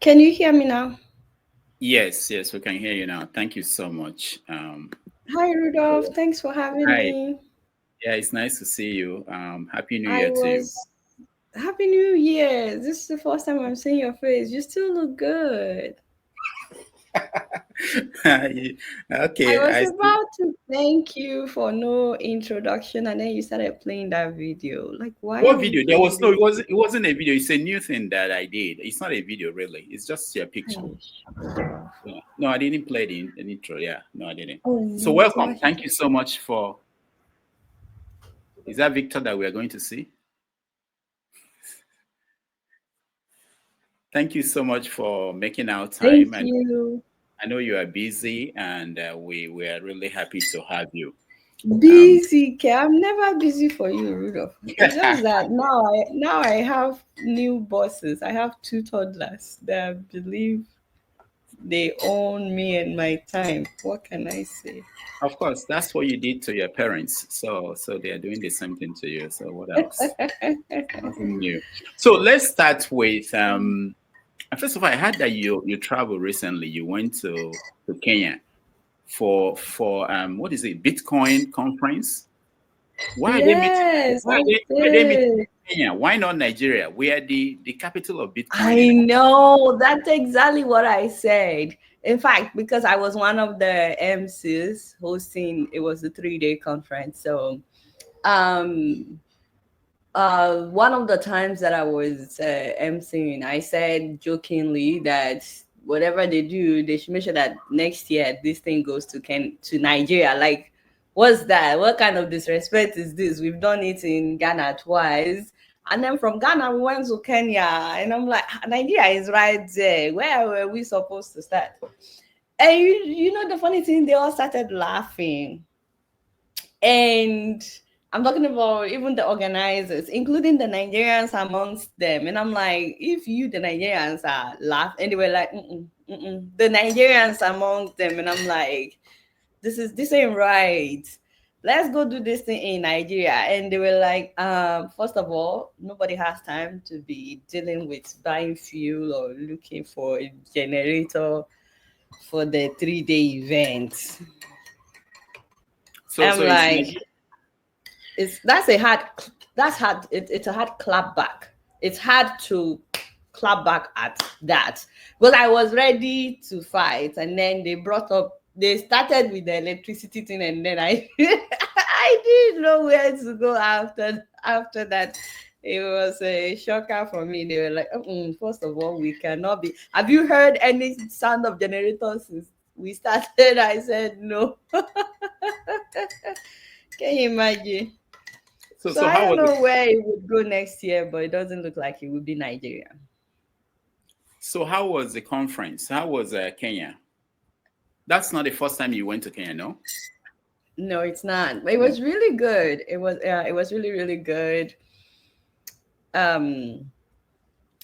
Can you hear me now? Yes, yes, we can hear you now. Thank you so much. Hi, Rudolph. So, Thanks for having hi. me. Yeah, it's nice to see you. Happy New I Year to you. was Happy New Year. This is the first time I'm seeing your face. You still look good. I Okay, was I see. about to thank you for no introduction, and then you started playing that video. Like, why are What you video? There playing was no. this? It wasn't a video. It's a new thing that I did. It's not a video, really. It's just your picture. Oh, Rudolph. Yeah. No, I didn't play the intro. Yeah, no, I didn't. Oh So no, so welcome. much. Thank you so much for. Is that Victor that we are going to see? Thank you so much for making our Thank time. you. I know you are busy, and we are really happy to have you. Um, Busy, K. I'm never busy for you, Rudolph. It's just that now I have new bosses. I have two toddlers that I believe they own me and my time. What can I say? of course, that's what you did to your parents. So they are doing the same thing to you. So what else? Nothing new. So let's start with first of all, I heard that you traveled recently. You went to Kenya for what is it, Bitcoin conference? Why are they meeting? Yes, I Why are they meeting did. in Kenya? Why not Nigeria? We are the capital of Bitcoin I in know. That's exactly what I said. In fact, because I was one of the MCs hosting, it was a 3 day conference. So, um, one of the times that I was emceeing, I said jokingly that whatever they do, they should make sure that next year this thing goes to Nigeria. Like, what's that? What kind of disrespect is this? We've done it in Ghana twice. And then from Ghana, we went to Kenya. And I'm like, Nigeria is right there. Where were we supposed to start? And you know, the funny thing, they all started laughing. And I'm talking about even the organizers, including the Nigerians amongst them. And I'm like, if you, the Nigerians, are laughing, and they were like, mm-mm, mm-mm. The Nigerians among them. And I'm like, this ain't right. Let's go do this thing in Nigeria. And they were like, first of all, nobody has time to be dealing with buying fuel or looking for a generator for the 3 day event. so I'm so it's like, Nigeria. it's that's hard it's a hard clap back. It's hard to clap back at that because I was ready to fight, and then they started with the electricity thing, and then I I didn't know where to go after that. It was a shocker for me. They were like, first of all, we cannot be. Have you heard any sound of generators since we started? I said no. Can you imagine? So So so I how don't was it? know where it would go next year, but it doesn't look like it would be Nigeria. So how was the conference? How was Kenya? That's not the first time you went to Kenya, no? No, it's not. But it Yeah. was really good. It was really really good. Um,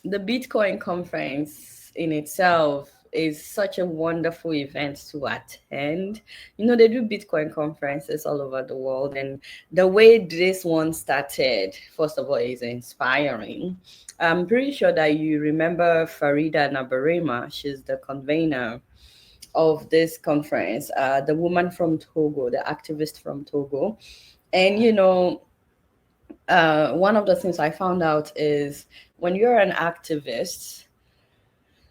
the Bitcoin conference in itself is such a wonderful event to attend. You know, they do Bitcoin conferences all over the world, and the way this one started, first of all, is inspiring. I'm pretty sure that you remember Farida Nabarema. She's the convener of this conference, the woman from Togo, the activist from Togo. And, you know, one of the things I found out is when you're an activist,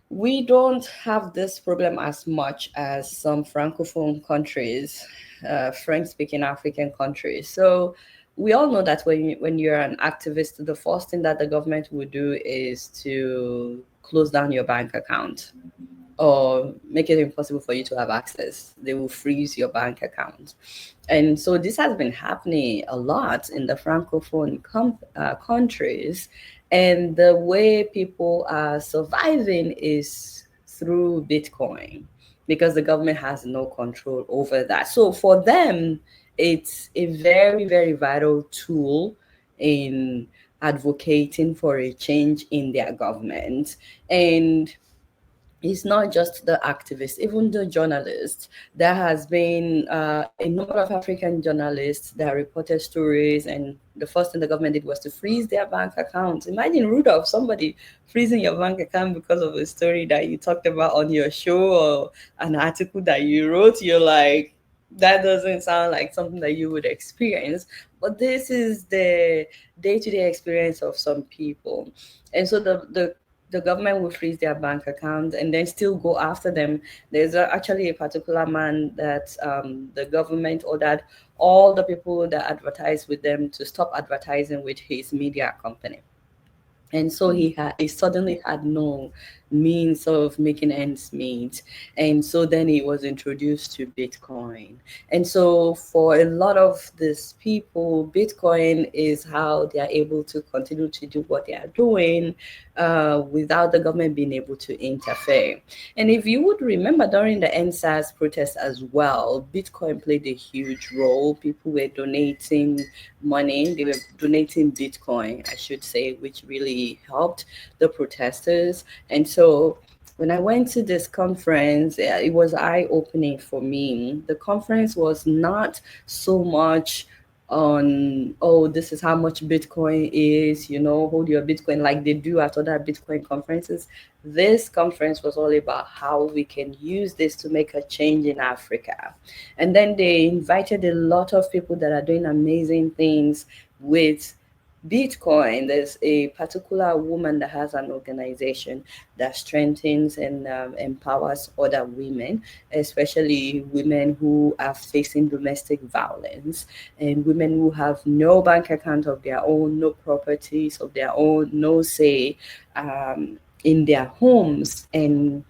we don't have this problem as much as some francophone countries, French speaking African countries. So we all know that when you're an activist, the first thing that the government would do is to close down your bank account or make it impossible for you to have access. They will freeze your bank account. And so this has been happening a lot in the francophone countries. And the way people are surviving is through Bitcoin because the government has no control over that. So for them, it's a very, very vital tool in advocating for a change in their government. And it's not just the activists, even the journalists. There has been a number of African journalists that reported stories, and the first thing the government did was to freeze their bank accounts. Imagine, Rudolph, somebody freezing your bank account because of a story that you talked about on your show or an article that you wrote. You're like, that doesn't sound like something that you would experience. But this is the day-to-day experience of some people. And so the government will freeze their bank account and then still go after them. There's actually a particular man that the government ordered all the people that advertise with them to stop advertising with his media company. And so he suddenly had no means of making ends meet. And so then he was introduced to Bitcoin. And so for a lot of these people, Bitcoin is how they are able to continue to do what they are doing without the government being able to interfere. And if you would remember, during the NSAS protest as well, Bitcoin played a huge role. People were donating money, they were donating Bitcoin, I should say, which really helped the protesters. And so when I went to this conference, it was eye opening for me. The conference was not so much on, oh, this is how much Bitcoin is, hold your Bitcoin like they do at other Bitcoin conferences. This conference was all about how we can use this to make a change in Africa. And then they invited a lot of people that are doing amazing things with Bitcoin. There's a particular woman that has an organization that strengthens and empowers other women, especially women who are facing domestic violence and women who have no bank account of their own, no properties of their own, no say in their homes. And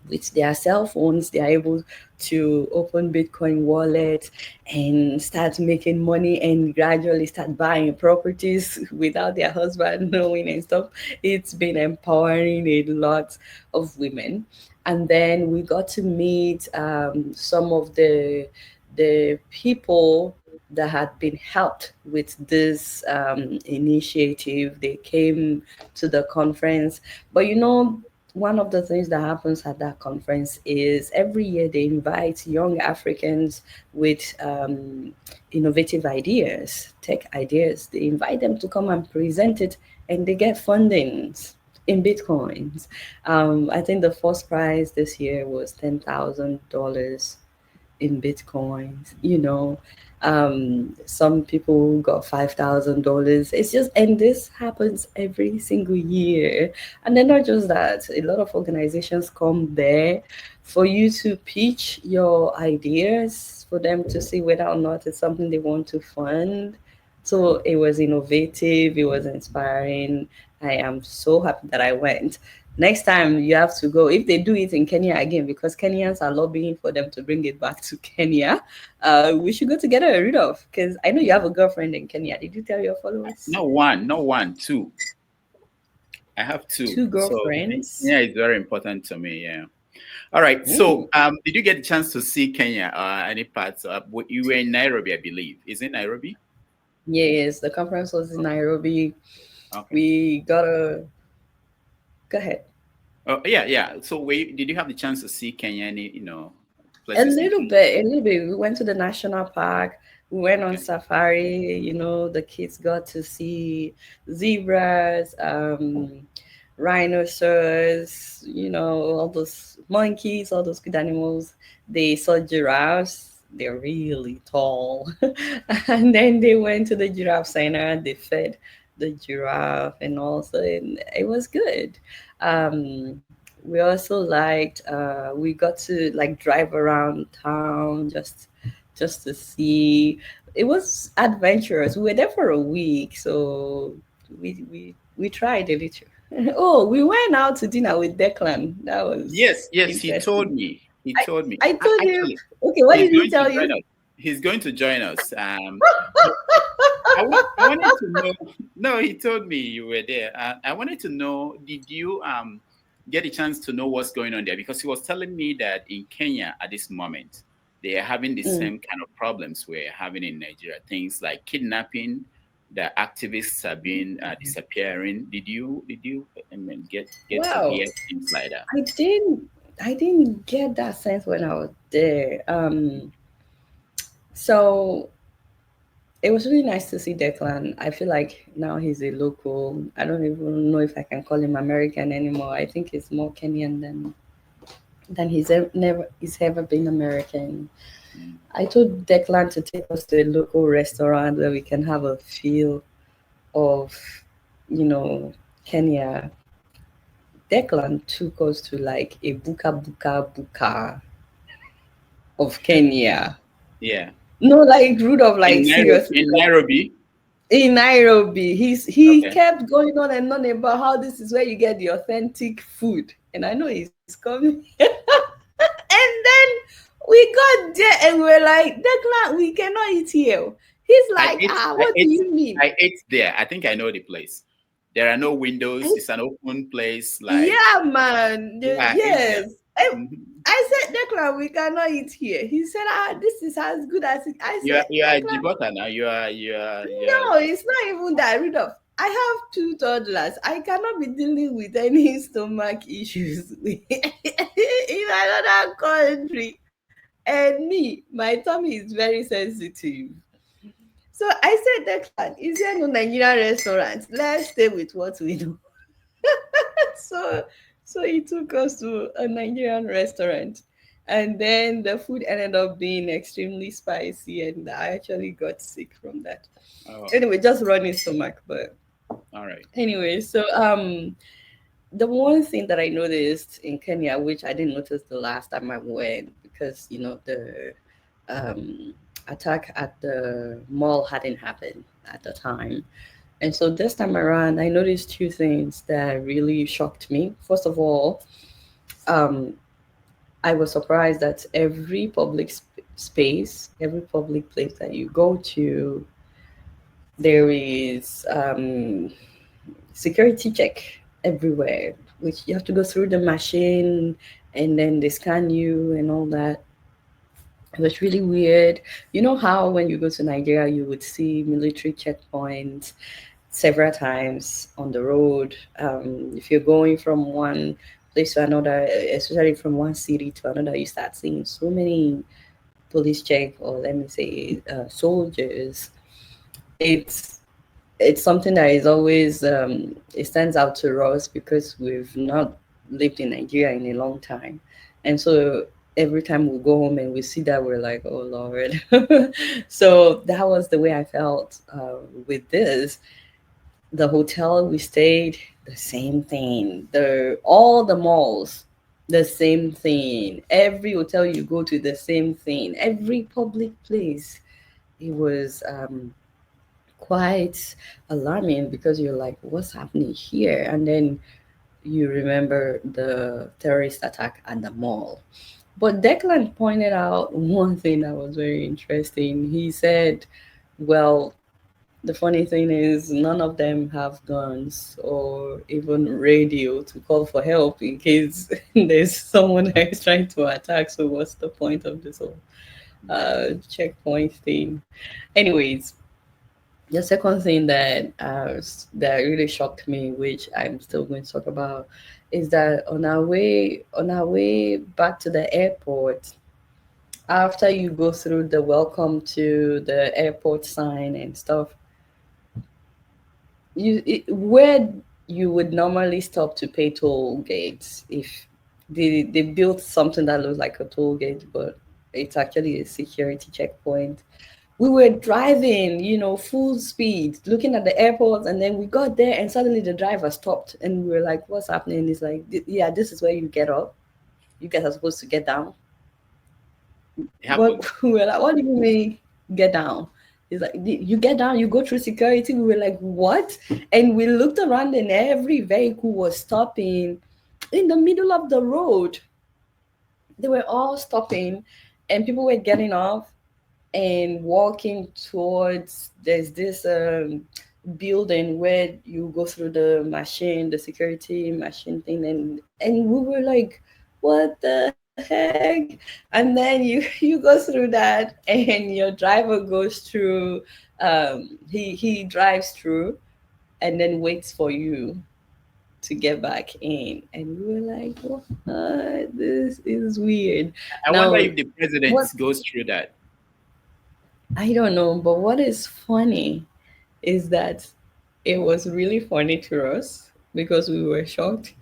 with their cell phones, they are able to open Bitcoin wallet and start making money and gradually start buying properties without their husband knowing and stuff. It's been empowering a lot of women. And then we got to meet some of the people that had been helped with this initiative. They came to the conference, but one of the things that happens at that conference is every year they invite young Africans with innovative ideas, tech ideas. They invite them to come and present it, and they get fundings in Bitcoins. I think the first prize this year was $10,000 in Bitcoins. Some people got $5,000. It's just, and this happens every single year. And then not just that, a lot of organizations come there for you to pitch your ideas, for them to see whether or not it's something they want to fund. So it was innovative, it was inspiring. I am so happy that I went. Next time you have to go, if they do it in Kenya again, because Kenyans are lobbying for them to bring it back to Kenya, we should go together, Rudolph, because I know you have a girlfriend in Kenya. Did you tell your followers? No one, no one, two. I have two. Two So girlfriends? yeah, it's very important to me. Yeah. All right. So did you get a chance to see Kenya? Any parts? You were in Nairobi, I believe. Is it Nairobi? Yes, the conference was in Nairobi. Okay. We got a. Go ahead. Oh yeah, yeah. So did you have the chance to see Kenya? Any A places in little Kenya? bit, a little bit. We went to the national park. We went on Okay. safari. The kids got to see zebras, rhinoceros, all those monkeys, all those good animals. They saw giraffes. They're really tall. And then they went to the giraffe center. They fed the giraffe and also, and it was good. We also liked, we got to like drive around town just to see. It was adventurous. We were there for a week, so we tried a little. Oh, we went out to dinner with Declan. That was Yes, yes. He told interesting. me. He I, told me. I told you. Actually, Okay, what he's did he going to tell join you? us. He's going to join us. I wanted to know. No, he told me you were there. I wanted to know, did you get a chance to know what's going on there? Because he was telling me that in Kenya at this moment, they are having the Mm, same kind of problems we're having in Nigeria. Things like kidnapping, the activists have been disappearing. Did you get to Wow, hear things like that? I didn't I didn't get that sense when I was there. So it was really nice to see Declan. I feel like now he's a local. I don't even know if I can call him American anymore. I think he's more Kenyan than he's ever been American. Mm. I told Declan to take us to a local restaurant where we can have a feel of, you know, Kenya. Declan took us to like a buka of Kenya. Yeah, No, like Rudolph, in like Nairobi. seriously. In Nairobi. In Nairobi, he Okay. kept going on and on about how this is where you get the authentic food, and I know he's coming. And then we got there and we were like, Declan, we cannot eat here. He's I like, ate. I what do ate. you mean? I ate there. I think I know the place. There are no windows. It's an open place. Like, Yeah, man. yeah, I ate there. Yes. Mhm. I said, Declan, we cannot eat here. He said, this is as good as it. I You are said, you are Declan, Jibota now. You are. no, it's not even that. Rudolph, I have two toddlers. I cannot be dealing with any stomach issues in another country. And me, my tummy is very sensitive. So I said, Declan, is there no Nigerian restaurant? Let's stay with what we know. so so he took us to a Nigerian restaurant. And then the food ended up being extremely spicy and I actually got sick from that. Oh, Anyway, just running stomach, but all right. anyway, so the one thing that I noticed in Kenya, which I didn't notice the last time I went, because the um attack at the mall hadn't happened at the time. And so this time around, I noticed two things that really shocked me. First of all, um, I was surprised that every public space, every public place that you go to, there is security check everywhere, which you have to go through the machine and then they scan you and all that. It was really weird. You know how when you go to Nigeria, you would see military checkpoints several times on the road. If you're going from one place to another, especially from one city to another, you start seeing so many police check, or let me say, soldiers. It's it's something that is always it stands out to us because we've not lived in Nigeria in a long time, and so every time we go home and we see that, we're like, oh Lord. So that was the way I felt with this. The hotel we stayed, the same thing. The all the malls, the same thing. Every hotel you go to, the same thing. Every public place, it was quite alarming because you're like, what's happening here? And then you remember the terrorist attack at the mall. But Declan pointed out one thing that was very interesting. He said, well, the funny thing is, none of them have guns or even radio to call for help in case there's someone that is trying to attack. So, what's the point of this whole checkpoint thing? Anyways, the second thing that really shocked me, which I'm still going to talk about, is that on our way back to the airport, after you go through the welcome to the airport sign and stuff, where you would normally stop to pay toll gates, if they built something that looks like a toll gate, but it's actually a security checkpoint. We were driving, full speed, looking at the airport, and then we got there, and suddenly the driver stopped, and we were like, "What's happening?" He's like, "Yeah, this is where you get up. You guys are supposed to get down." It What happened. we were like, "What do you mean get down?" He's like, "You get down, you go through security." We were like, "What?" And we looked around, and every vehicle was stopping in the middle of the road. They were all stopping, and people were getting off and walking towards, there's this building where you go through the security machine thing, and we were like, what the heck? And then you you go through that, and your driver goes through He drives through and then waits for you to get back in, and we were like, what? This is weird. I wonder Now, if the president what, goes through that. I don't know, but what is funny is that it was really funny to us because we were shocked.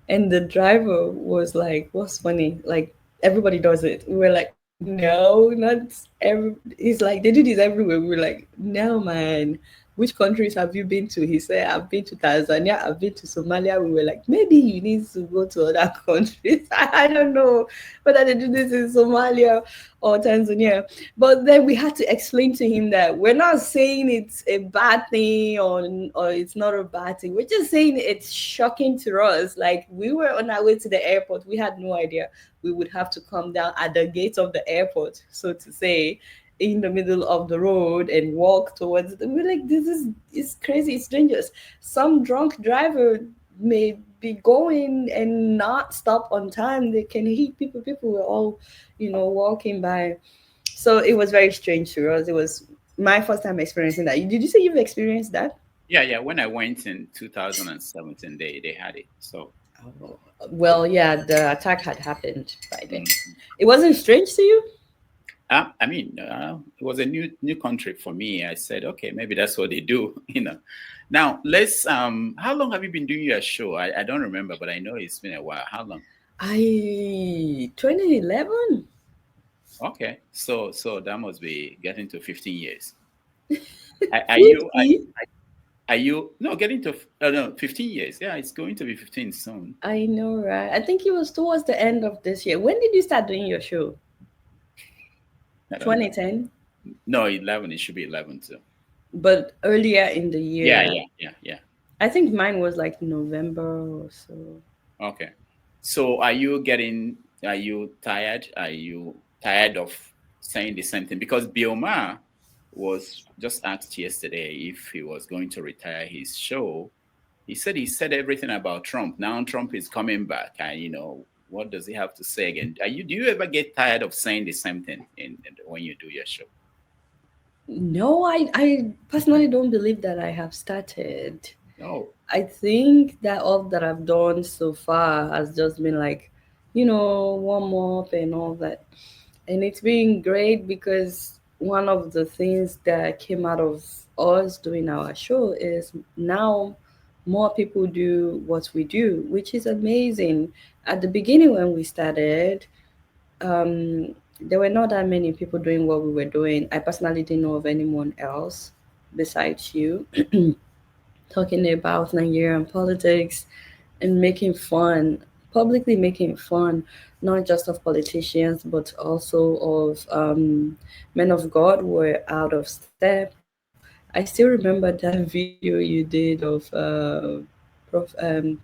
And the driver was like, what's funny? Like, everybody does it. We were like, no, not every. He's like, they do this everywhere. We were like, no, man. Which countries have you been to? He said, I've been to Tanzania, I've been to Somalia. We were like, maybe you need to go to other countries. I don't know whether they do this in Somalia or Tanzania. But then we had to explain to him that we're not saying it's a bad thing, or it's not a bad thing. We're just saying it's shocking to us. Like, we were on our way to the airport. We had no idea we would have to come down at the gate of the airport, so to say, in the middle of the road and walk towards it. We're like, this is it's crazy, it's dangerous. Some drunk driver may be going and not stop on time. They can hit people. People were all, walking by. So it was very strange to us. It was my first time experiencing that. Did you say you've experienced that? Yeah, yeah. When I went in 2017, they had it. So, Oh, well, yeah, the attack had happened by then. mm. It wasn't strange to you? I mean, it was a new country for me. I said, okay, maybe that's what they do. Now let's. How long have you been doing your show? I don't remember, but I know it's been a while. How long? 2011. Okay, so that must be getting to 15 years. Are you? 50. Are you? No, getting to no 15 years. Yeah, it's going to be 15 soon. I know, right? I think it was towards the end of this year. When did you start doing your show? I don't know. 2010, No, 11. It should be 11 too. but earlier in the Yeah, year. yeah. I think mine was like November or so. Okay. So are you getting, are you tired? Are you tired of saying the same thing? Because Bioma was just asked yesterday if he was going to retire his show. He said everything about Trump. Now Trump is coming back. And, what does he have to say again? Do you ever get tired of saying the same thing when you do your show? No, I personally don't believe that I have started. No. I think that all that I've done so far has just been like, warm up and all that. And it's been great because one of the things that came out of us doing our show is now more people do what we do, which is amazing. At the beginning, when we started, there were not that many people doing what we were doing. I personally didn't know of anyone else besides you talking about Nigerian politics and making fun, publicly making fun, not just of politicians, but also of men of God who were out of step. I still remember that video you did of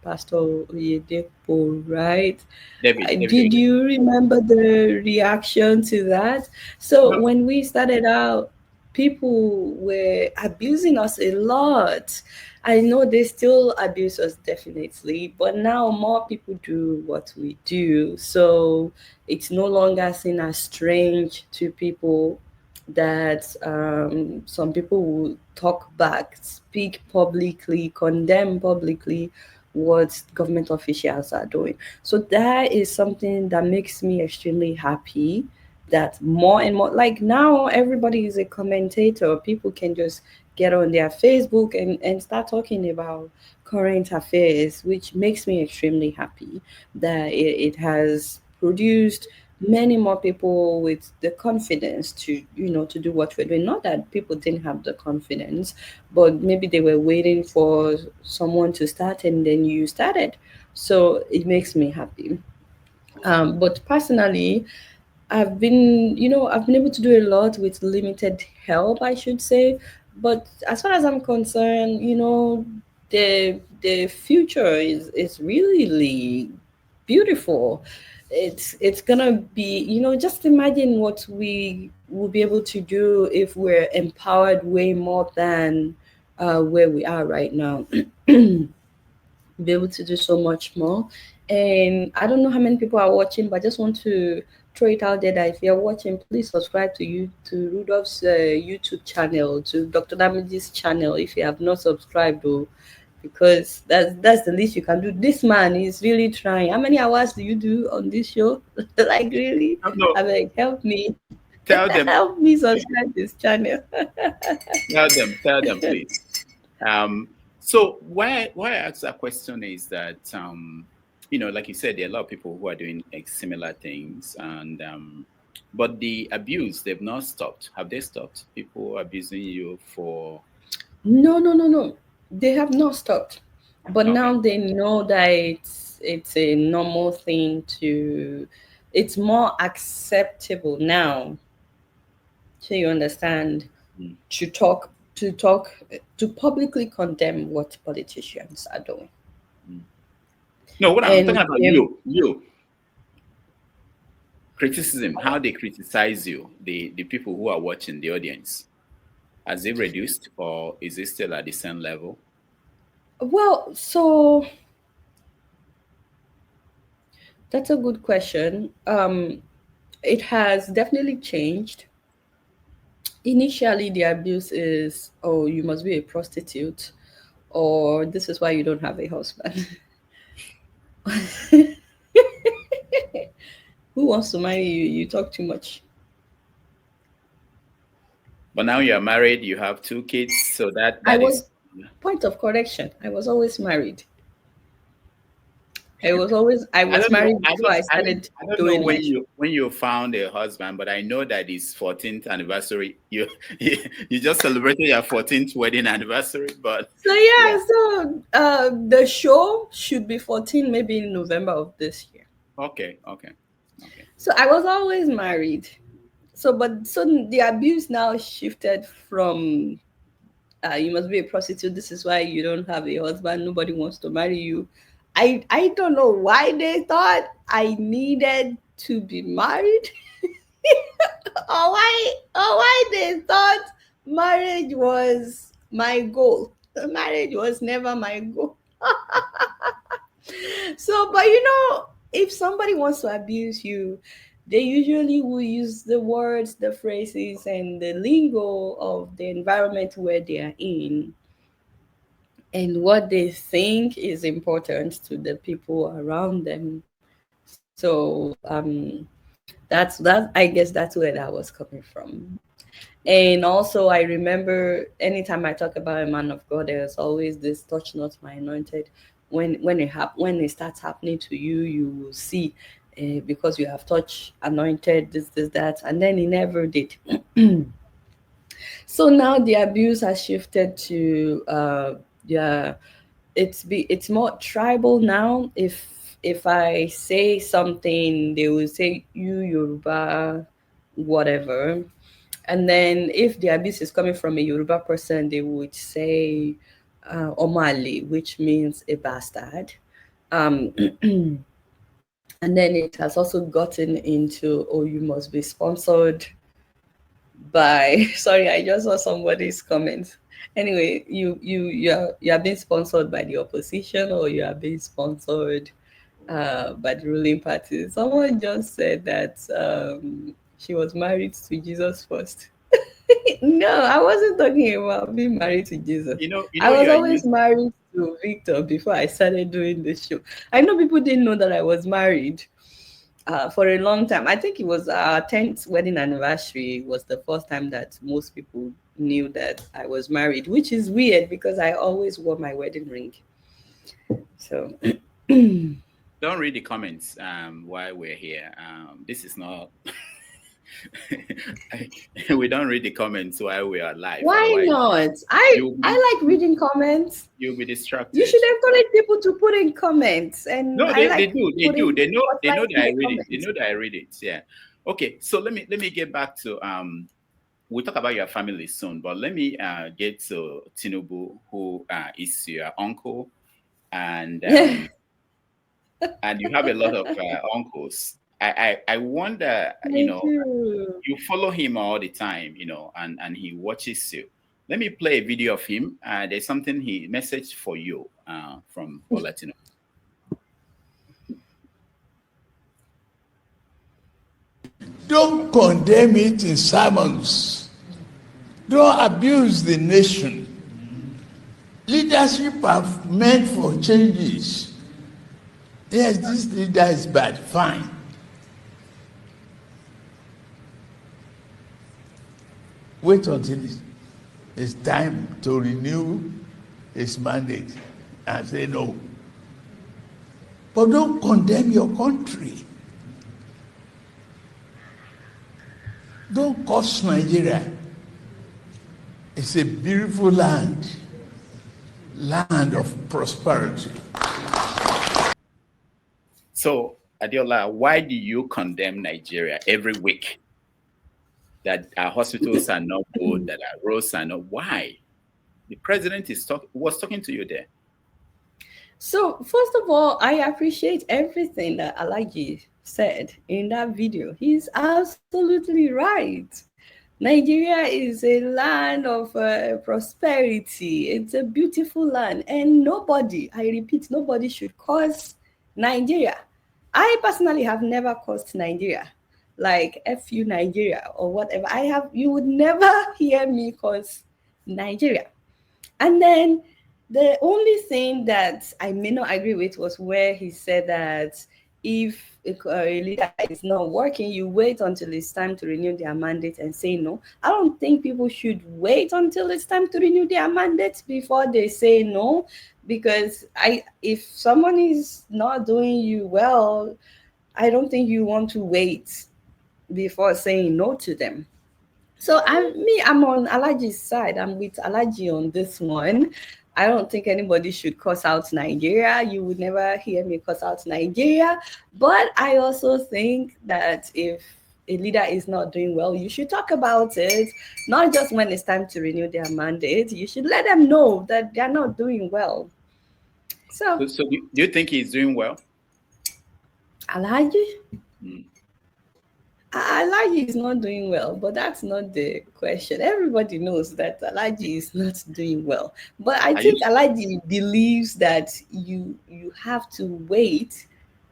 Pastor Oyedepo, right? David Did Oyedepo. you remember the reaction to that? So No. when we started out, people were abusing us a lot. I know they still abuse us definitely, but now more people do what we do. So it's no longer seen as strange to people that some people will talk back, speak publicly, condemn publicly what government officials are doing. So that is something that makes me extremely happy that more and more, like now, everybody is a commentator. People can just get on their Facebook and start talking about current affairs, which makes me extremely happy that it has produced many more people with the confidence to to do what we're doing. Not that people didn't have the confidence, but maybe they were waiting for someone to start and then you started. So it makes me happy. But personally, I've been able to do a lot with limited help, I should say. But as far as I'm concerned, the future is really beautiful. It's gonna be, just imagine what we will be able to do if we're empowered way more than where we are right now. Be able to do so much more. And I don't know how many people are watching, but I just want to throw it out there that if you're watching, please subscribe to you to Rudolph's YouTube channel, to Dr. Damage's channel if you have not subscribed, though, because that's the least you can do. This man is really trying. How many hours do you do on this show? Like really? No, I mean, help me. tell them, Help me subscribe this channel. tell them, please. So why I ask that question is that like you said, there are a lot of people who are doing similar things, and but the abuse, they've not stopped. Have they stopped? People abusing you for No. They have not stopped, but okay. now they know that it's a normal thing to. It's more acceptable now. So you understand, Mm. to publicly condemn what politicians are doing. Mm. No, what I'm And talking about, you criticism, how they criticize you, the people who are watching, the audience, has it reduced or is it still at the same level? well, so that's a good question. It has definitely changed. Initially, the abuse is, oh, you must be a prostitute, or this is why you don't have a husband. Who wants to marry you? You talk too much. But now you are married, you have 2 kids, so I that is was, point of correction, I was always married. I I was don't know. married before I started I don't know doing my show. when you found a husband, but I know that it's 14th anniversary. You just celebrated your 14th wedding anniversary, but So yeah. yeah, so the show should be 14, maybe in November of this year. Okay, okay, okay. So I was always married. So the abuse now shifted from you must be a prostitute. This is why you don't have a husband. Nobody wants to marry you. I don't know why they thought I needed to be married, or why they thought marriage was my goal. Marriage was never my goal. So, but if somebody wants to abuse you, they usually will use the words, the phrases, and the lingo of the environment where they are in, and what they think is important to the people around them. So I guess that's where that was coming from. And also, I remember anytime I talk about a man of God, there's always this "touch not my anointed." When it starts happening to you, you will see, because you have touched anointed this that, and then he never did. So now the abuse has shifted to yeah, it's more tribal now. If I say something, they will say you Yoruba, whatever. And then if the abuse is coming from a Yoruba person, they would say Omali, which means a bastard. Um, and then it has also gotten into, oh, you must be sponsored by sorry, I just saw somebody's comment. Anyway, you are being sponsored by the opposition, or you are being sponsored by the ruling party. Someone just said that she was married to Jesus first. No, I wasn't talking about being married to Jesus. You I know was you are always used. married to Victor before I started doing the show. I know people didn't know that I was married for a long time. I think it was our 10th wedding anniversary was the first time that most people knew that I was married, which is weird because I always wore my wedding ring. So Don't read the comments while we're here. This is not. We don't read the comments while we are live. why Otherwise, not? I you'll be I like reading comments. you'll be You distracted. should encourage people to put in comments, and No, I they like do. They do. putting They know spotlight that in I the read it. They comments. know that I read it. Yeah. Okay. So let me get back to we'll talk about your family soon, but let me get to Tinubu, who is your uncle, and Yeah, you have a lot of uncles. I wonder, I do. you follow him all the time, and he watches you. Let me play a video of him. There's something he messaged for you from Bolatino. Don't condemn it in sermons. Don't abuse the nation. Leadership are meant for changes. Yes, this leader is bad, fine. Wait until it's time to renew his mandate and say no. But don't condemn your country. Don't curse Nigeria. It's a beautiful land of prosperity. So, Adeola, why do you condemn Nigeria every week? That our hospitals are not good, that our roads are not. Why? The president was talking to you there. So, first of all, I appreciate everything that Alaji said in that video. He's absolutely right. Nigeria is a land of prosperity. It's a beautiful land. And nobody, I repeat, nobody should curse Nigeria. I personally have never cursed Nigeria, like F you Nigeria or whatever. You would never hear me curse Nigeria. And then the only thing that I may not agree with was where he said that if a leader is not working, you wait until it's time to renew their mandate and say no. I don't think people should wait until it's time to renew their mandate before they say no, because if someone is not doing you well, I don't think you want to wait before saying no to them. So I'm on Alaji's side. I'm with Alaji on this one. I don't think anybody should cuss out Nigeria. You would never hear me cuss out Nigeria. But I also think that if a leader is not doing well, you should talk about it, not just when it's time to renew their mandate. You should let them know that they're not doing well. So do you think he's doing well? Alaji? Alaji is not doing well, but that's not the question. Everybody knows that Alaji is not doing well. But I think Alaji believes that you have to wait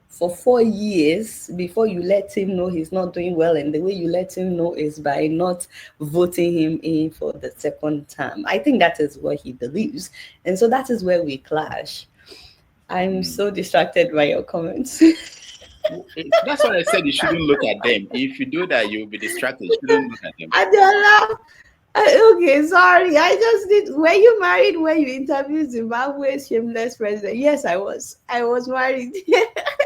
for 4 years before you let him know he's not doing well. And the way you let him know is by not voting him in for the second term. I think that is what he believes. And so that is where we clash. I'm so distracted by your comments. That's why I said you shouldn't look at them. If you do that, you'll be distracted. You shouldn't look at them. Adeola, okay, sorry. I just did. Were you married when you interviewed Zimbabwe's shameless president? Yes, I was. I was married.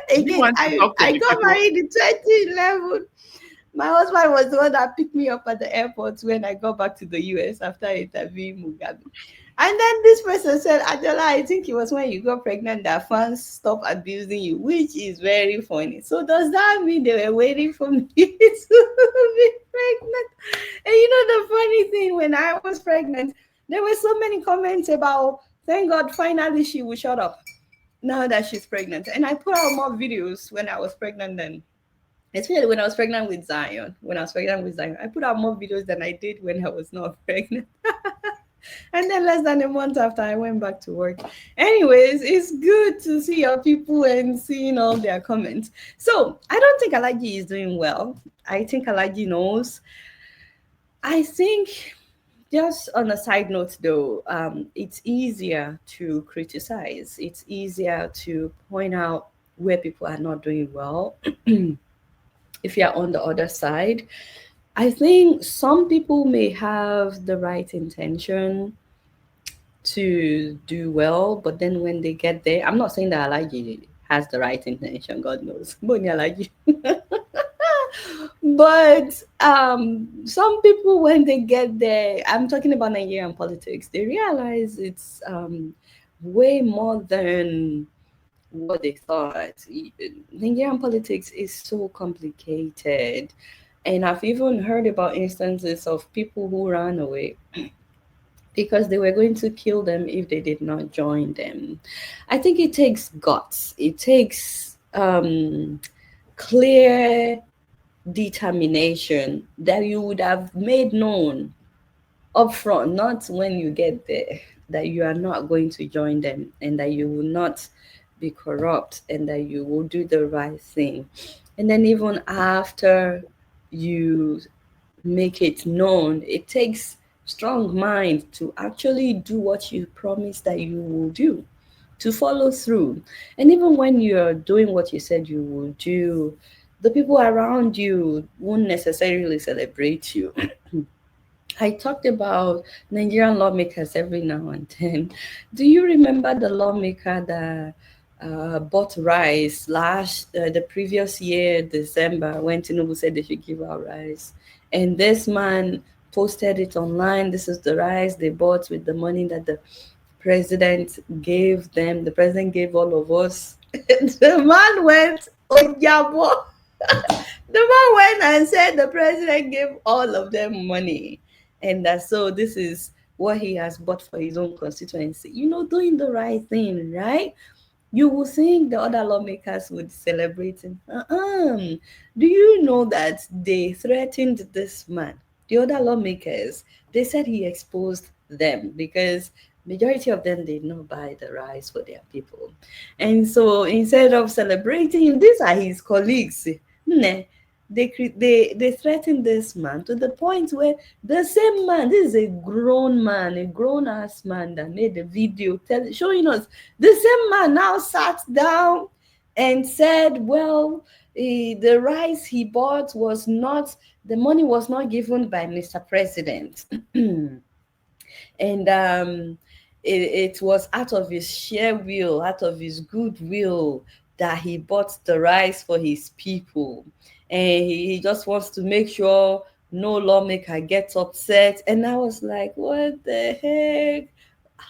Again, I got married in 2011. My husband was the one that picked me up at the airport when I got back to the US after interviewing Mugabe. And then this person said, Adeola, I think it was when you got pregnant that fans stopped abusing you, which is very funny. So does that mean they were waiting for me to be pregnant? And you know the funny thing, when I was pregnant, there were so many comments about, thank God, finally she will shut up now that she's pregnant. And I put out more videos when I was pregnant then. Especially when I was pregnant with Zion. I put out more videos than I did when I was not pregnant. And then less than a month after, I went back to work. Anyways, it's good to see your people and seeing all their comments. So I don't think Alaji is doing well. I think Alaji knows. I think, just on a side note though, it's easier to criticize. It's easier to point out where people are not doing well if you're on the other side. I think some people may have the right intention to do well, but then when they get there, I'm not saying that Alaji has the right intention, God knows. But some people, when they get there, I'm talking about Nigerian politics, they realize it's way more than what they thought. Nigerian politics is so complicated. And I've even heard about instances of people who ran away because they were going to kill them if they did not join them. I think it takes guts. It takes clear determination that you would have made known upfront, not when you get there, that you are not going to join them and that you will not be corrupt and that you will do the right thing. And then even after you make it known. It takes strong mind to actually do what you promise that you will do, to follow through. And even when you're doing what you said you will do, the people around you won't necessarily celebrate you. I talked about Nigerian lawmakers every now and then. Do you remember the lawmaker that bought rice the previous year, December, when Tinubu said they should give out rice? And this man posted it online. This is the rice they bought with the money that the president gave them. The president gave all of us. The man went, oh, yeah, boy. The man went and said the president gave all of them money, and that so this is what he has bought for his own constituency. Doing the right thing, right? You will think the other lawmakers would celebrate him. Do you know that they threatened this man? The other lawmakers, they said he exposed them because majority of them did not buy the rice for their people. And so instead of celebrating him, these are his colleagues. They threatened this man to the point where the same man, this is a grown man, a grown ass man that made the video showing us, the same man now sat down and said, well, the rice he bought was not, the money was not given by Mr. President. And it was out of his sheer will, out of his goodwill, that he bought the rice for his people. And he just wants to make sure no lawmaker gets upset. And I was like, what the heck?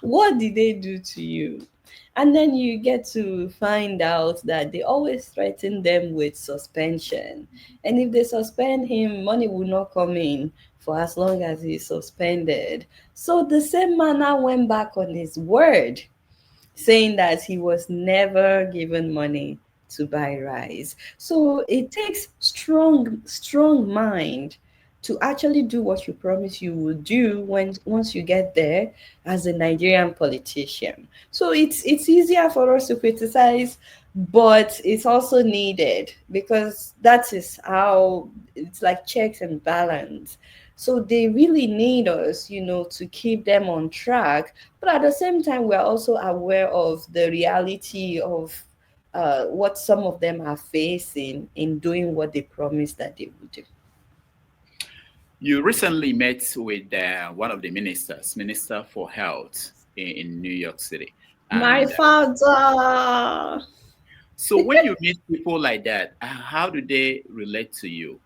What did they do to you? And then you get to find out that they always threaten them with suspension. And if they suspend him, money will not come in for as long as he's suspended. So the same man now went back on his word, saying that he was never given money to buy rice. So it takes strong mind to actually do what you promise you will do once you get there as a Nigerian politician. So it's easier for us to criticize, but it's also needed because that is how it's like checks and balance. So they really need us, to keep them on track. But at the same time, we're also aware of the reality of what some of them are facing in doing what they promised that they would do. You recently met with one of the Minister for Health in New York City. My father. So when you meet people like that, how do they relate to you?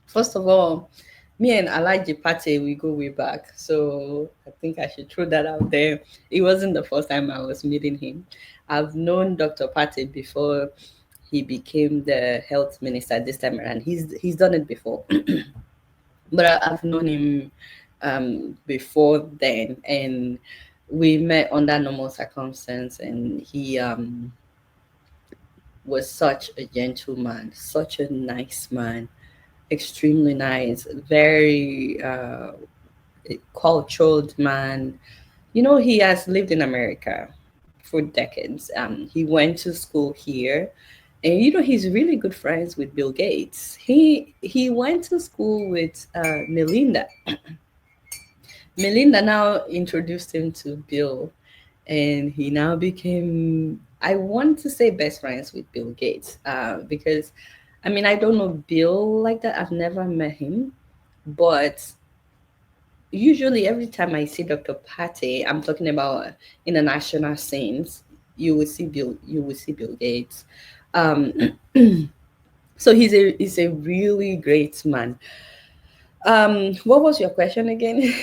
First of all, me and Alaji Pate, we go way back. So I think I should throw that out there. It wasn't the first time I was meeting him. I've known Dr. Pate before he became the health minister this time around. He's done it before. But I've known him before then. And we met under normal circumstances. And he was such a gentleman, such a nice man. Extremely nice, very cultured man. He has lived in America for decades. He went to school here, and he's really good friends with Bill Gates. He went to school with Melinda. Melinda now introduced him to Bill, and he now became, I want to say, best friends with Bill Gates because I don't know Bill like that. I've never met him, but usually every time I see Dr. Pate, I'm talking about international scenes, you will see Bill Gates. So he's a really great man. What was your question again?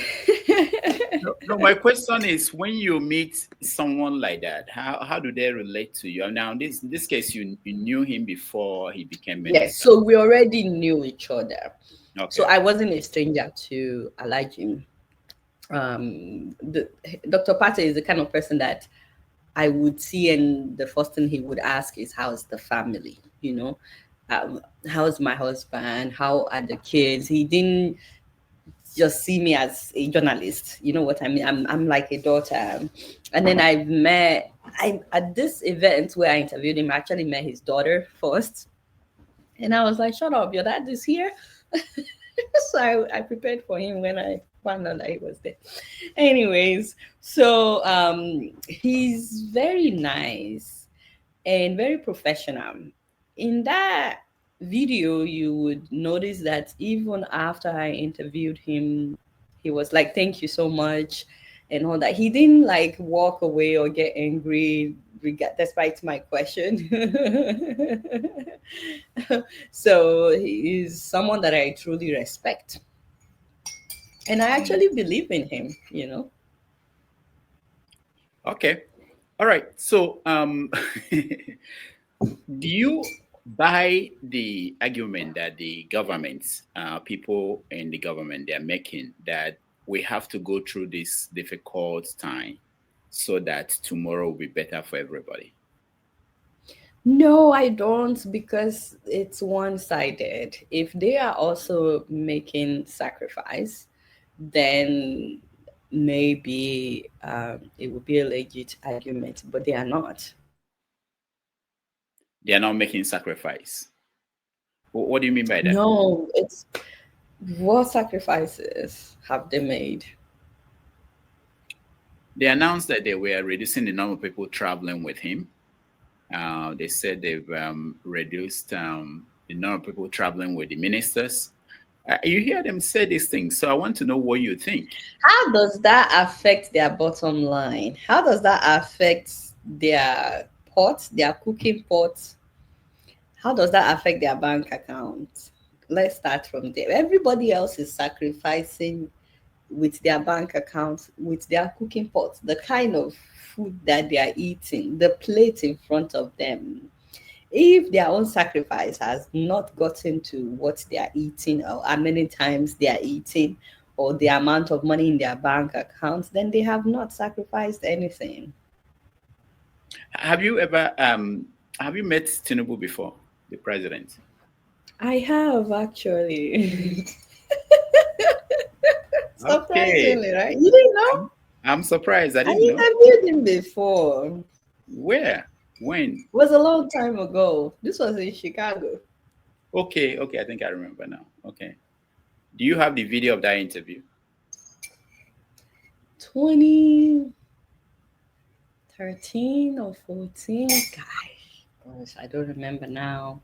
No, my question is, when you meet someone like that, how do they relate to you? Now, in this case, you knew him before he became minister. Yes, so we already knew each other. Okay. So I wasn't a stranger to Alaji. Dr. Pate is the kind of person that I would see, and the first thing he would ask is, how's the family? How's my husband? How are the kids? He didn't just see me as a journalist. You know what I mean? I'm like a daughter. And then at this event where I interviewed him, I actually met his daughter first. And I was like, shut up, your dad is here. So I prepared for him when I found out that he was there. Anyways, so he's very nice and very professional. In that video, you would notice that even after I interviewed him, he was like, thank you so much, and all that. He didn't like walk away or get angry despite my question. So he's someone that I truly respect. And I actually believe in him, you know. Okay. All right. So, do you buy the argument that the government, people in the government, they're making that we have to go through this difficult time so that tomorrow will be better for everybody? No, I don't, because it's one-sided. If they are also making sacrifice, then maybe it would be a legit argument, but they are not. They are not making sacrifice. What do you mean by that? No, it's what sacrifices have they made? They announced that they were reducing the number of people traveling with him. They said they've reduced the number of people traveling with the ministers. You hear them say these things, so I want to know what you think. How does that affect their bottom line? How does that affect their pots, their cooking pots? How does that affect their bank account? Let's start from there. Everybody else is sacrificing with their bank accounts, with their cooking pots, the kind of food that they are eating, the plate in front of them. If their own sacrifice has not gotten to what they are eating, or how many times they are eating, or the amount of money in their bank accounts, then they have not sacrificed anything. Have you met Tinubu before, the president? I have actually. Okay. Surprisingly, right? You didn't know? I'm surprised. I I didn't know. interviewed him before. Where? When? It was a long time ago. This was in Chicago. Okay, okay. I think I remember now. Okay. Do you have the video of that interview? 2013 or 14. Gosh, I don't remember now.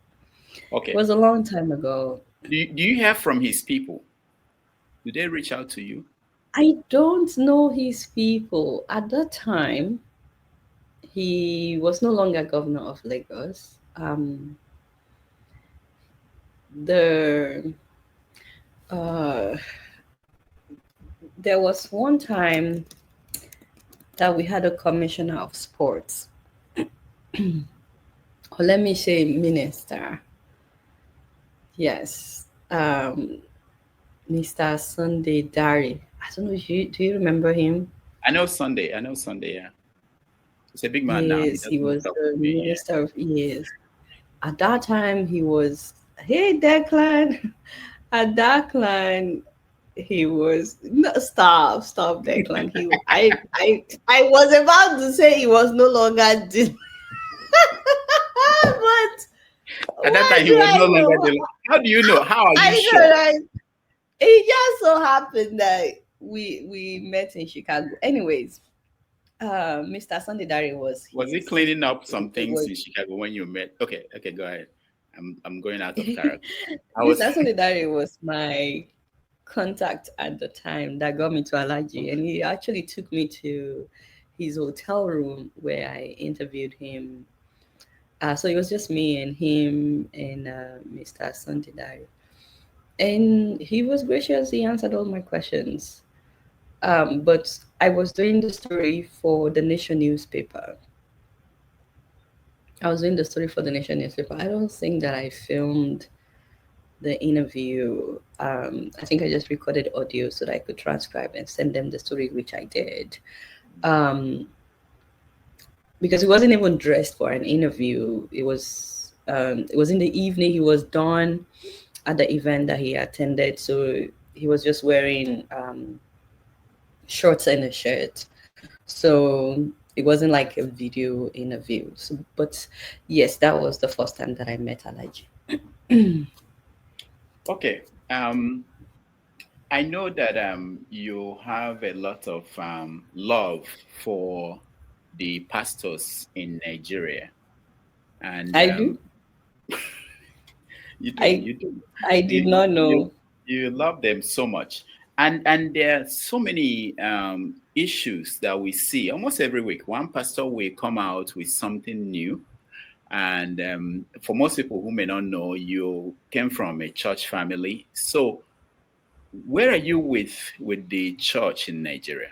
Okay. It was a long time ago. Do you hear from his people? Do they reach out to you? I don't know his people. At that time, he was no longer governor of Lagos. The There was one time that we had a commissioner of sports, or let me say minister. Yes, Mr. Sunday Dari. I don't know if do you remember him? I know Sunday. Yeah. He's a big man now. Yes, he was the Me, minister of years. At that time, he was, hey, Declan. At Declan, he was, no, stop, Declan. I was about to say he was no longer, but at that time, he was no longer. How do you know? How are you sure? Right? It just so happened that we met in Chicago. Anyways, Mr. Sunday Dari was he cleaning up some things in Chicago when you met? Okay, go ahead. I'm going out of character. Mr. Sunday Dari was my contact at the time that got me to Allergy, and he actually took me to his hotel room where I interviewed him. So it was just me and him and Mr. Sunday Dari. And he was gracious. He answered all my questions. But I was doing the story for the Nation newspaper. I don't think that I filmed the interview. I think I just recorded audio so that I could transcribe and send them the story, which I did. Because he wasn't even dressed for an interview. It was in the evening. He was done at the event that he attended, so he was just wearing shorts and a shirt. So it wasn't like a video interview. So, but yes, that was the first time that I met Alaji. Okay. I know that you have a lot of love for the pastors in Nigeria, and I do. you do, I you do, I did you not you know. you love them so much, and there are so many issues that we see almost every week. One pastor will come out with something new, and for most people who may not know, you came from a church family, so where are you with the church in Nigeria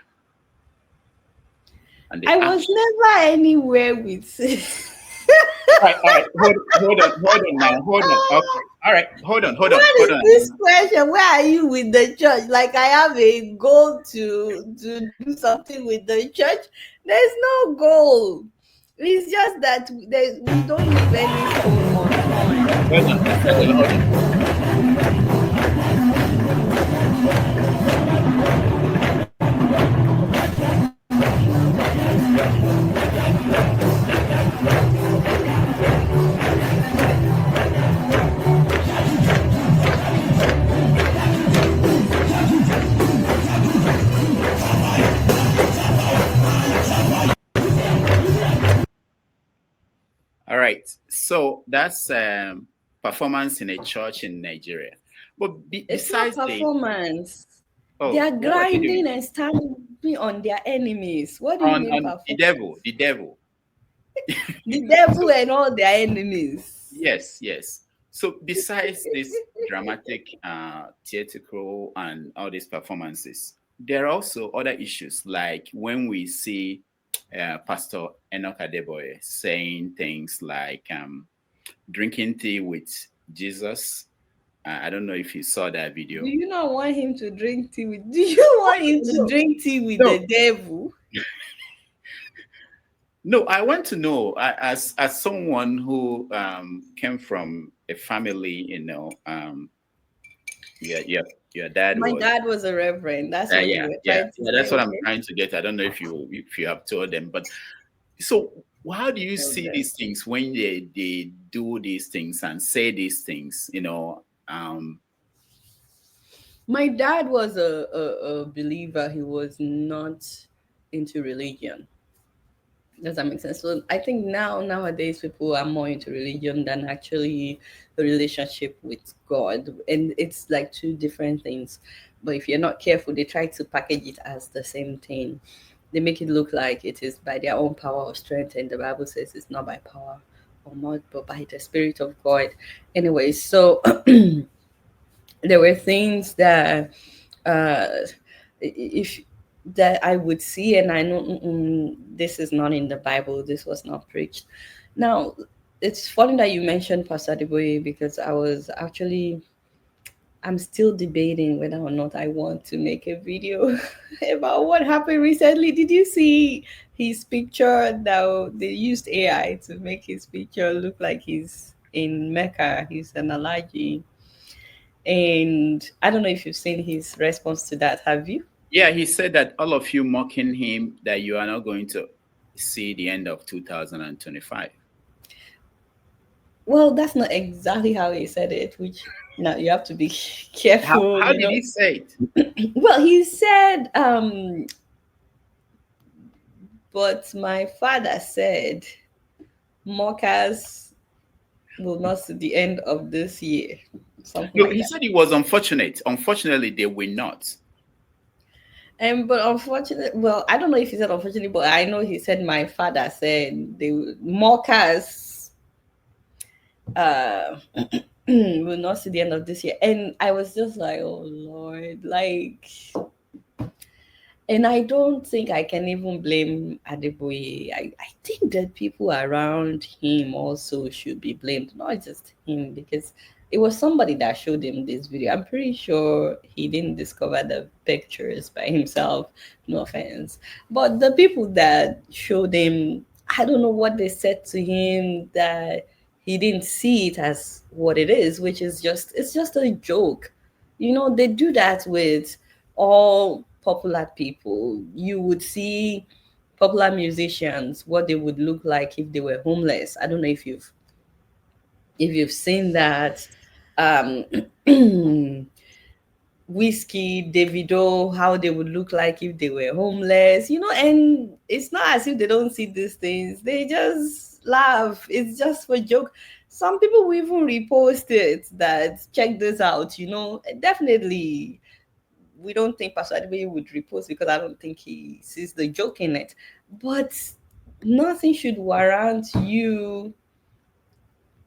and the I was action? never anywhere with. All right. Hold on now. Hold on. Okay. All right. What Hold is on. this question? Where are you with the church? Like I have a goal to do something with the church. There's no goal. It's just that we don't leave any stone unturned. Hold on. Adeola, hold on. All right. So that's performance in a church in Nigeria. But It's not besides the performance. They oh, are what are they doing? grinding and stamping on their enemies. What do you mean On the performance? devil, the devil. The devil and all their enemies. Yes, yes. So besides this dramatic, theatrical, and all these performances, there are also other issues like when we see Pastor Enoch Adeboye saying things like drinking tea with Jesus. I don't know if you saw that Do video. you not want him to drink tea with? Do you want him to No, drink tea with no, the devil? no. I want to know, as someone who came from a family, yeah, your dad My was. dad was a reverend. That's what you were trying to Yeah. say. That's what I'm Okay. trying to get. I don't know if you have told them, but so how do you see Okay. these things when they do these things and say these things? My dad was a believer. He was not into religion. Does that make sense? So I think nowadays people are more into religion than actually the relationship with God, and it's like two different things. But if you're not careful, they try to package it as the same thing. They make it look like it is by their own power or strength, and the Bible says it's not by power or might, but by the Spirit of God. Anyway, so there were things that uh, if that I would see, and I know this is not in the Bible. This was not preached. Now, it's funny that you mentioned Pastor Deboye because I'm still debating whether or not I want to make a video about what happened recently. Did you see his picture? Now they used AI to make his picture look like he's in Mecca. He's an Alaji. And I don't know if you've seen his response to that. Have you? Yeah, he said that all of you mocking him that you are not going to see the end of 2025. Well, that's not exactly how he said it, which now you have to be How careful, how did he say it? Well, he said, but my father said mockers will not see the end of this year. Something No, like he that. said it was unfortunate. Unfortunately, they will not. And but unfortunately, well, I don't know if he said unfortunately, but I know he said my father said mockers uh will not see the end of this year. And I was just like, oh Lord, like, and I don't think I can even blame Adeboye. I think that people around him also should be blamed, not just him, because it was somebody that showed him this video. I'm pretty sure he didn't discover the pictures by himself, no offense. But the people that showed him, I don't know what they said to him that he didn't see it as what it is, which is it's just a joke. They do that with all popular people. You would see popular musicians, what they would look like if they were homeless. I don't know if you've seen that. um Whiskey, Davido, how they would look like if they were homeless, and it's not as if they don't see these things. They just laugh. It's just for joke. Some people will even repost it that check this out. Definitely we don't think Pastor Adebayo would repost because I don't think he sees the joke in it. But nothing should warrant you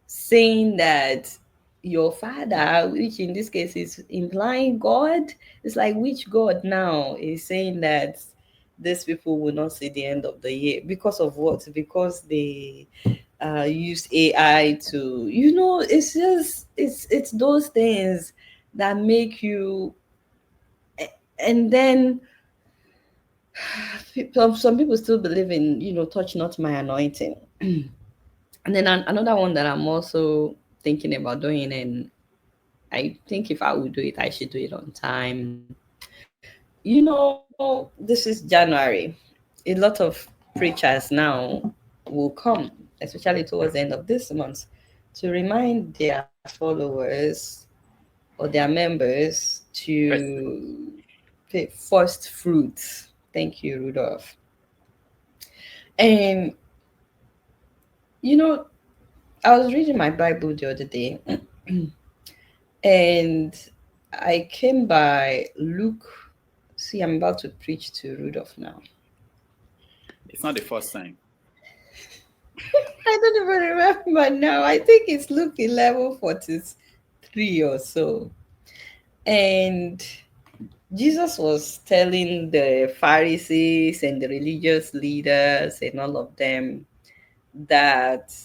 saying that your father, which in this case is implying God, it's like which God now is saying that these people will not see the end of the year because of what? Because they use AI to, it's just it's those things that make you, and then some people still believe in touch not my anointing. And then another one that I'm also thinking about doing, and I think if I would do it, I should do it on time. This is January. A lot of preachers now will come, especially towards the end of this month, to remind their followers or their members First, to pay first fruits. Thank you, Rudolph. And you know, I was reading my Bible the other day, and I came by Luke. See, I'm about to preach to Rudolph now. it's not the first time. I don't even remember now. I think it's Luke 11:43 or so. And Jesus was telling the Pharisees and the religious leaders and all of them that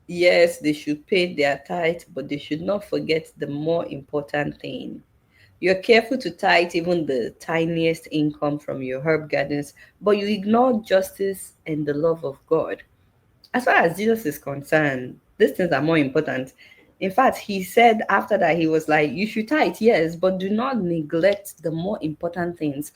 yes, they should pay their tithe, but they should not forget the more important thing. You're careful to tithe even the tiniest income from your herb gardens, but you ignore justice and the love of God. As far as Jesus is concerned, these things are more important. In fact, he said after that, he was like, you should tithe, yes, but do not neglect the more important things.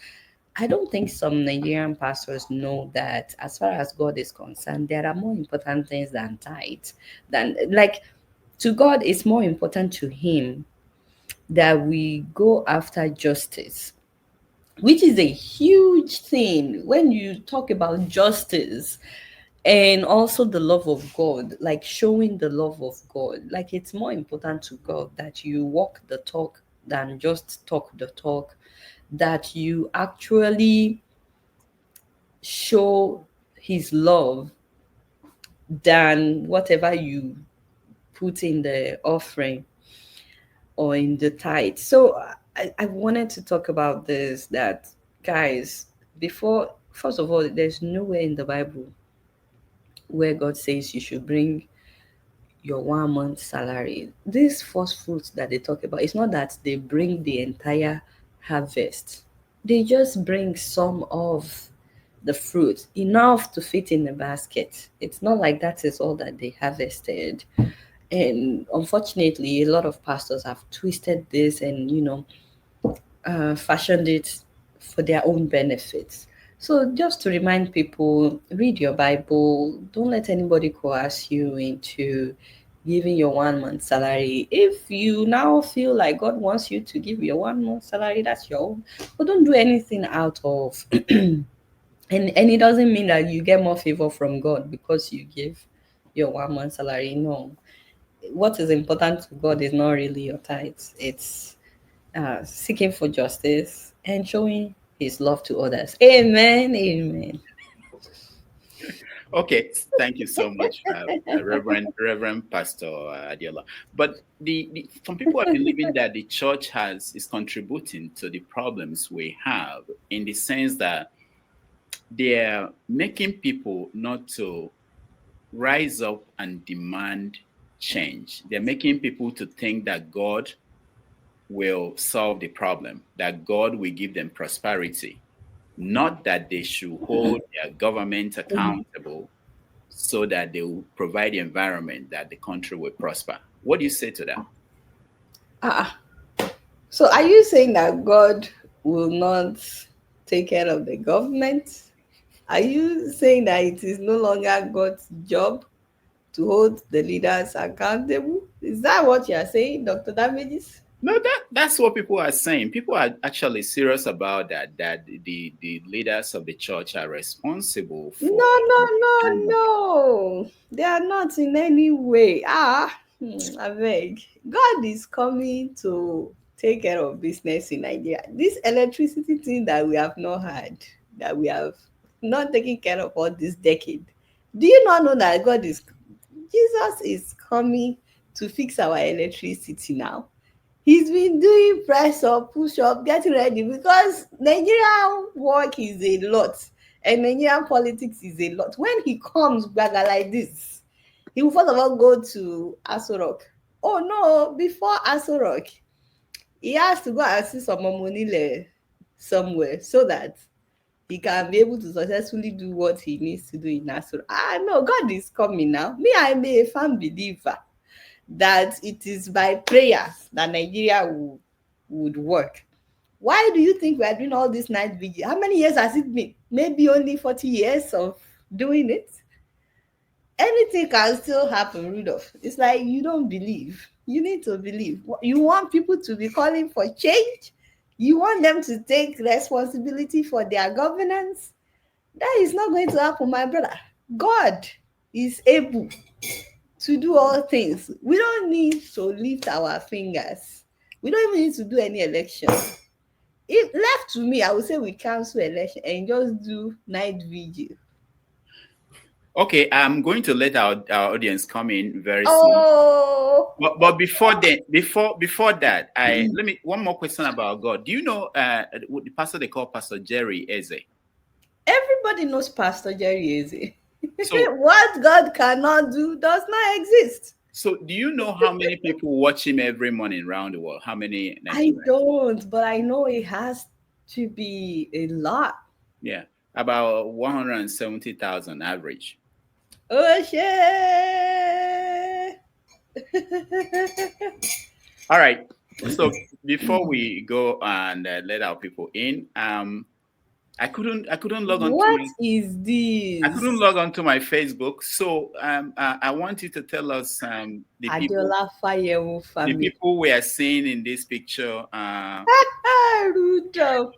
I don't think some Nigerian pastors know that as far as God is concerned, there are more important things than tithe. Than like to God, it's more important to him that we go after justice, which is a huge thing when you talk about justice and also the love of God, like showing the love of God. Like it's more important to God that you walk the talk than just talk the talk, that you actually show his love than whatever you put in the offering or in the tithe. So I wanted to talk about this that guys, before first of all, there's nowhere in the Bible where God says you should bring your 1 month salary. These first fruits that they talk about, it's not that they bring the entire harvest. They just bring some of the fruit, enough to fit in the basket. It's not like that is all that they harvested. And unfortunately, a lot of pastors have twisted this and, fashioned it for their own benefits. So, just to remind people, read your Bible. Don't let anybody coerce you into giving your 1 month salary. If you now feel like God wants you to give your 1 month salary, that's your own. But don't do anything out of, and it doesn't mean that you get more favor from God because you give your 1 month salary. No, what is important to God is not really your tithes. It's seeking for justice and showing his love to others. Amen. Amen. Okay, thank you so much, Reverend Pastor Adeola. But some people are believing that the church is contributing to the problems we have in the sense that they're making people not to rise up and demand change. They're making people to think that God will solve the problem, that God will give them prosperity, not that they should hold their government accountable so that they will provide the environment that the country will prosper. What do you say to that? Ah, so are you saying that God will not take care of the government? Are you saying that it is no longer God's job? to hold the leaders accountable. Is that what you are saying, Dr. Damages? No, that's what people are saying. People are actually serious about that. That the leaders of the church are responsible No, for no, no, kind of. no. They are not in any way. I beg. God is coming to take care of business in Nigeria. This electricity thing that we have not had, that we have not taken care of all this decade. Do you not know that Jesus is coming to fix our electricity now? He's been doing press up, push up, getting ready because Nigerian work is a lot and Nigerian politics is a lot. When he comes back like this, he will first of all go to Aso Rock. Oh no, before Aso Rock, he has to go and see some Momonile somewhere so that he can be able to successfully do what he needs to do in Aso Rock. No, God is coming now. Me, I'm a firm believer that it is by prayers that Nigeria would work. Why do you think we are doing all this night vigil? How many years has it been? Maybe only 40 years of doing it. Anything can still happen, Rudolph. It's like you don't believe. You need to believe. You want people to be calling for change. You want them to take responsibility for their governance. That is not going to happen, my brother. God is able to do all things. We don't need to lift our fingers. We don't even need to do any election. If left to me, I would say we cancel election and just do night vigil. Okay, I'm going to let our audience come in very soon. Oh, But before that, let me one more question about God. Do you know what the pastor they call Pastor Jerry Eze? everybody knows Pastor Jerry Eze. So What God cannot do does not exist. so do you know how many people watch him every morning around the world? How many I Nigerians? don't, but I know it has to be a lot. Yeah, about 170,000 average. Oh shit. All right. So before we go and let our people in, I couldn't log on to What my is I couldn't this? log on to my Facebook. So I want you to tell us Adeola Fayehun the family. people we are seeing in this picture. Rudolph,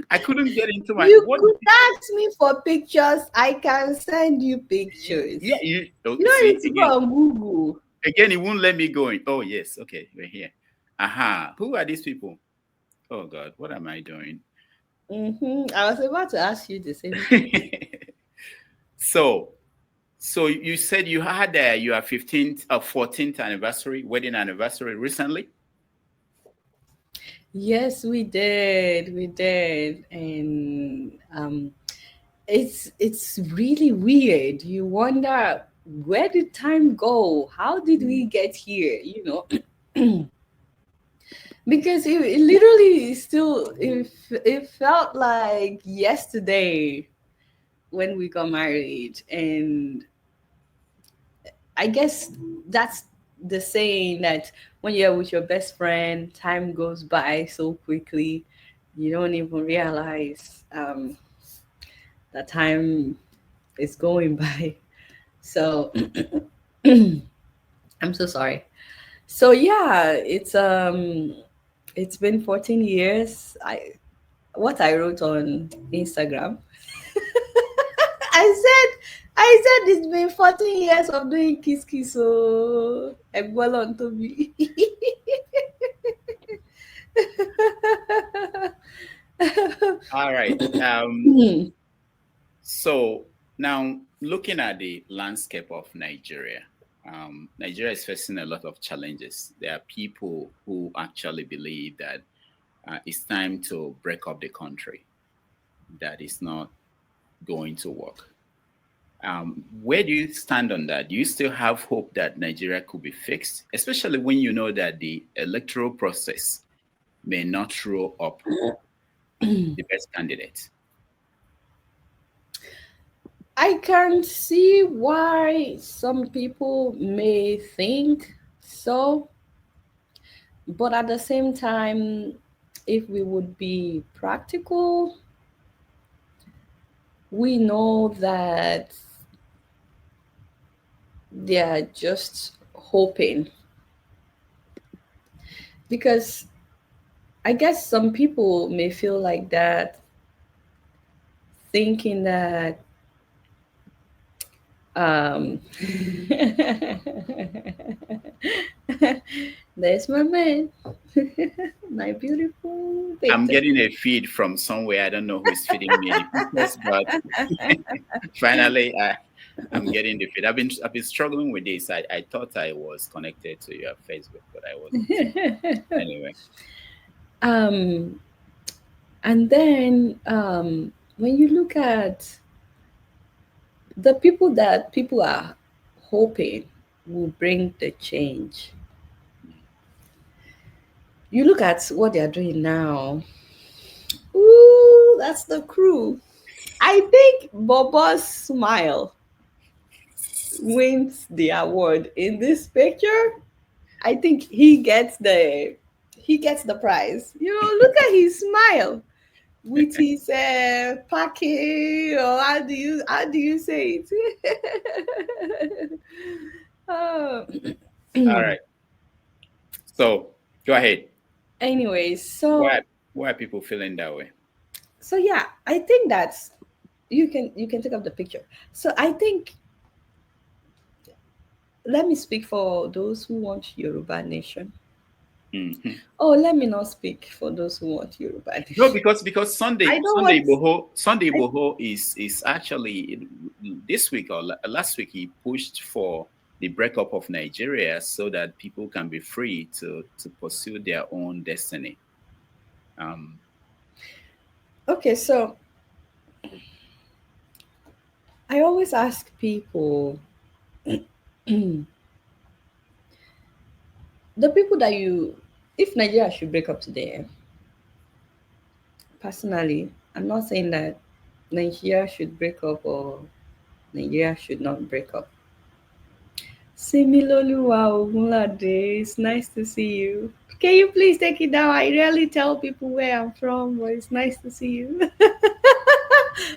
I couldn't get into my you what. could ask me for pictures. I can send you Yeah, pictures. you You don't see need to go again. on Google. Again, it won't let me go in. Oh yes, okay, we're here. Aha, who are these people? Oh God, what am I doing? I was about to ask you the same thing. so So you said you had your 15th or 14th anniversary, wedding anniversary recently? Yes, we did. We did. And it's really weird. You wonder, where did time go? How did we get here? Because it literally still it felt like yesterday when we got married. And I guess that's the saying that when you're with your best friend, time goes by so quickly, you don't even realize that time is going by. So I'm so sorry. So yeah, it's been 14 years. I wrote on Instagram. I said it's been 14 years of doing kiss kiss, so Egbolon to me. All right. So now looking at the landscape of Nigeria, Nigeria is facing a lot of challenges. There are people who actually believe that it's time to break up the country, that is not going to work. Where do you stand on that? Do you still have hope that Nigeria could be fixed, especially when you know that the electoral process may not throw up the best candidate? I can see why some people may think so, but at the same time, if we would be practical, we know that they are just hoping, because I guess some people may feel like that, thinking that um there's my man, my beautiful I'm Victor. getting a feed from somewhere. I don't know who is feeding me the pictures, but finally, I'm getting the feed. I've been struggling with this. I thought I was connected to your Facebook, but I wasn't. Anyway, um and then when you look at the people that people are hoping will bring the change, you look at what they are doing now. Ooh, that's the crew. I think Bobo's smile wins the award in this picture. I think he gets the prize. Look at his smile with his packing, or how do you say it? Oh. all right. So go ahead. Anyways, Why so why are people feeling that way? so yeah, I think that's you can take up the picture. So I think, let me speak for those who want Yoruba nation. Hmm. Oh, let me not speak for those who want Yoruba No, nation. because I Sunday don't Sunday want. Boho Sunday I, Boho is actually this week or last week he pushed for the breakup of Nigeria so that people can be free to pursue their own destiny. Um, okay, so I always ask people, the people that if Nigeria should break up today, personally, I'm not saying that Nigeria should break up or Nigeria should not break up. Similoluwa Ogunlade, it's nice to see you. Can you please take it down? I rarely tell people where I'm from, but it's nice to see you.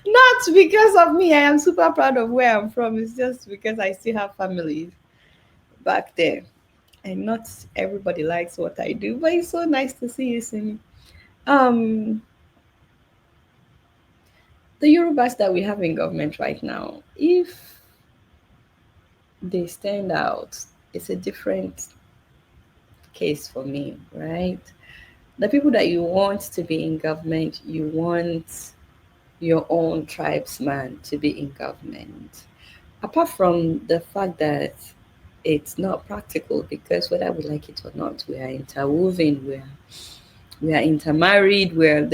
Not because of me, I am super proud of where I'm from. It's just because I still have families back there. And not everybody likes what I do, but it's so nice to see you, Simi. Um, the Yorubas that we have in government right now, if they stand out, it's a different case for me, right? The people that you want to be in government, you want your own tribesman to be in government. Apart from the fact that it's not practical, because whether we like it or not, we are interwoven, we are intermarried, where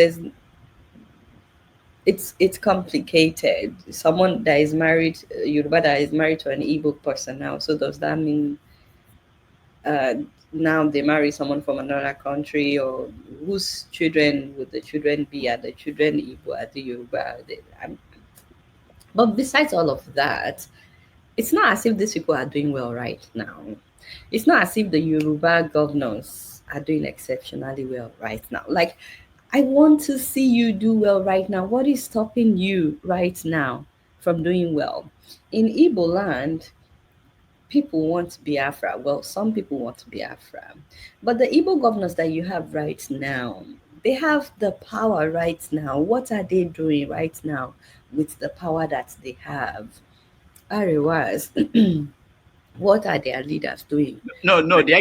it's complicated. Someone that is married, Yoruba that is married to an Igbo person now. So does that mean uh, now they marry someone from another country, or whose children would the children be? Are the children Igbo? Are the Yoruba? But besides all of that, it's not as if these people are doing well right now. It's not as if the Yoruba governors are doing exceptionally well right now. Like, I want to see you do well right now. What is stopping you right now from doing well? In Igbo land, people want Biafra. Well, some people want Biafra. But the Igbo governors that you have right now, they have the power right now. What are they doing right now with the power that they have? Otherwise, what are their leaders doing? no, the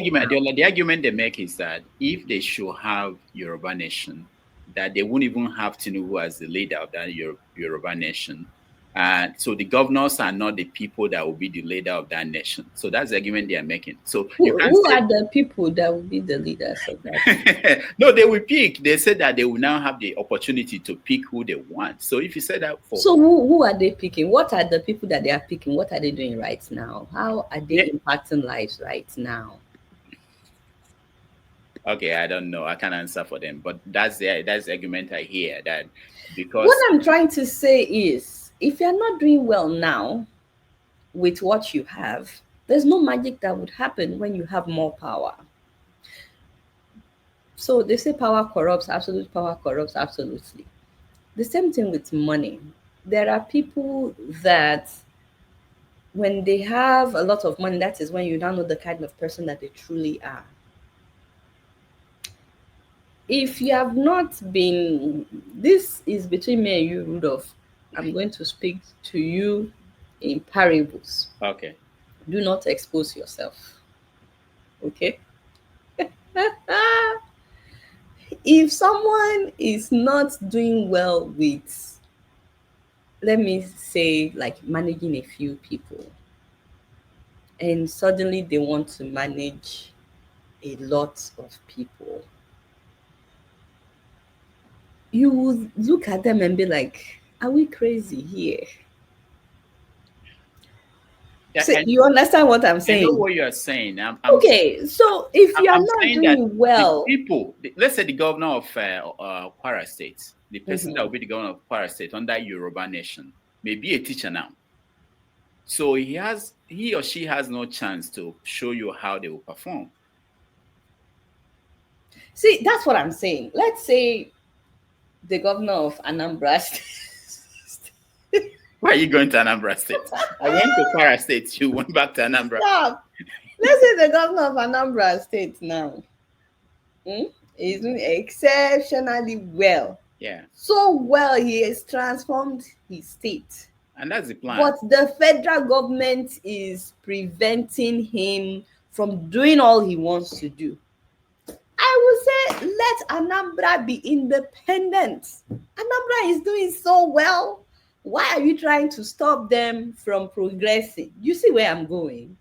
argument they make is that if they should have Yoruba nation, that they wouldn't even have Tinubu as the leader of that Yoruba nation. So the governors are not the people that will be the leader of that nation. So that's the argument they are making. So you Who, can't who say are the people that will be the leaders of that? no, they will pick. They said that they will now have the opportunity to pick who they want. So if you said that for So who are they picking? What are the people that they are picking? What are they doing right now? How are they yeah, impacting lives right now? okay, I don't know. I can't answer for them, but that's the argument I hear that What because I'm trying to say is, if you're not doing well now with what you have, there's no magic that would happen when you have more power. So they say power corrupts, absolute power corrupts absolutely. The same thing with money. There are people that when they have a lot of money, that is when you now know the kind of person that they truly are. If you have not been, this is between me and you, Rudolph. I'm going to speak to you in parables. Okay. Do not expose yourself. Okay? If someone is not doing well with, let me say, like managing a few people, and suddenly they want to manage a lot of people, you would look at them and be like, are we crazy here? Yeah, So you understand what I'm I know saying? what you are saying. Okay, so if you are I'm not saying that doing the well, people, let's say the governor of Kwara State, the person that will mhm. be the governor of Kwara State under Yoruba Nation, may be a teacher now. So he or she has no chance to show you how they will perform. See, that's what I'm saying. Let's say the governor of Anambra State. Why are you going to Anambra State? I went to Kwara State. You went back to Anambra. Stop. Let's say the governor of Anambra State now is doing exceptionally well. Yeah. So well, he has transformed his state. And that's the plan. But the federal government is preventing him from doing all he wants to do. I would say let Anambra be independent. Anambra is doing so well. Why are you trying to stop them from progressing? You see where I'm going?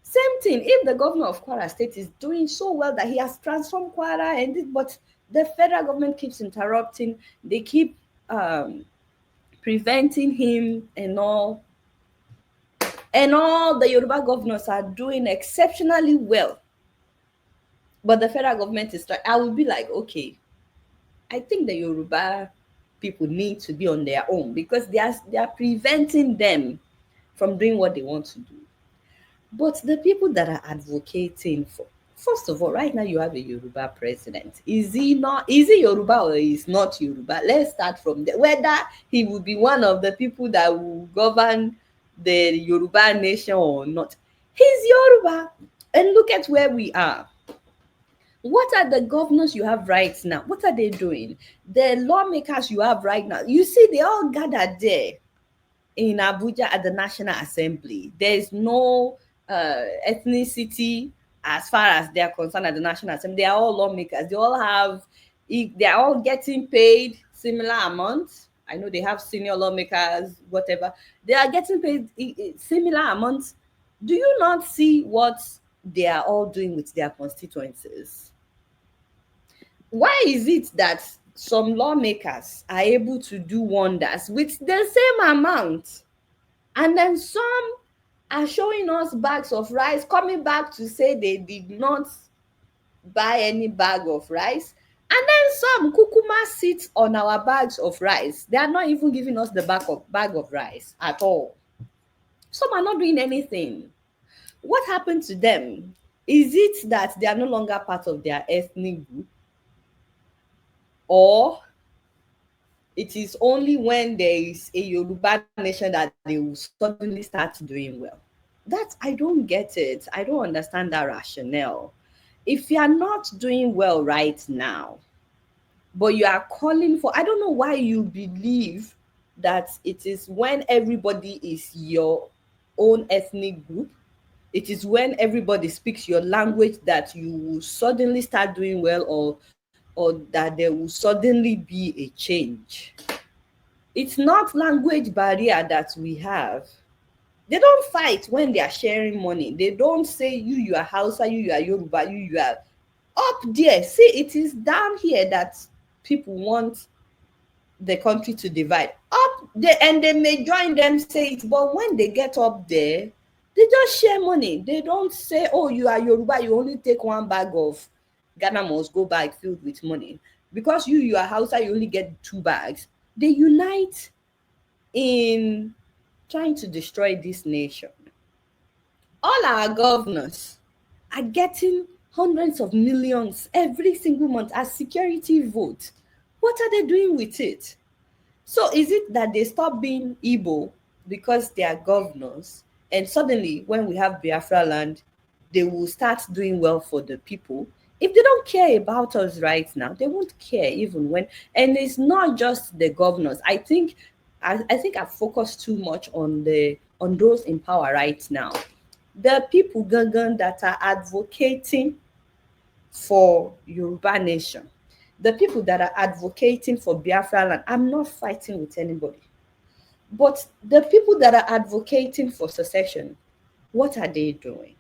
Same thing. If the governor of Kwara State is doing so well that he has transformed Kwara, but the federal government keeps interrupting, they keep preventing him and all the Yoruba governors are doing exceptionally well. But the federal government is trying. I would be like, okay, I think the Yoruba people need to be on their own because they are preventing them from doing what they want to do. But the people that are advocating for, first of all, right now you have a Yoruba president. Is he Yoruba or is not Yoruba? Let's start from there. Whether he will be one of the people that will govern the Yoruba nation or not. He's Yoruba. And look at where we are. What are the governors you have right now? What are they doing? The lawmakers you have right now. You see, they all gathered there in Abuja at the National Assembly. There is no ethnicity as far as they are concerned at the National Assembly. They are all lawmakers. They are all getting paid similar amounts. I know they have senior lawmakers, whatever. They are getting paid similar amounts. Do you not see what they are all doing with their constituencies? Why is it that some lawmakers are able to do wonders with the same amount, and then some are showing us bags of rice, coming back to say they did not buy any bag of rice, and then some kukuma sit on our bags of rice? They are not even giving us the bag of rice at all. Some are not doing anything. What happened to them? Is it that they are no longer part of their ethnic group? Or it is only when there is a Yoruba nation that they will suddenly start doing well? That I don't get it. I don't understand that rationale. If you are not doing well right now, but you are calling for, I don't know why you believe that it is when everybody is your own ethnic group, it is when everybody speaks your language that you will suddenly start doing well, or that there will suddenly be a change. It's not language barrier that we have. They don't fight when they are sharing money. They don't say you are Hausa, you are Yoruba, you are up there. See, it is down here that people want the country to divide. Up there, and they may join them say it, but when they get up there, they just share money. They don't say, oh, you are Yoruba, you only take one bag of Ghana must go bag filled with money. Because you are Hausa, you only get two bags. They unite in trying to destroy this nation. All our governors are getting hundreds of millions every single month as security vote. What are they doing with it? So is it that they stop being Igbo because they are governors? and suddenly when we have Biafra land, they will start doing well for the people. If they don't care about us right now, they won't care even when. And it's not just the governors. I think I've focused too much on those in power right now. The people gangan that are advocating for Yoruba nation, the people that are advocating for Biafra land, I'm not fighting with anybody. But the people that are advocating for secession, what are they doing?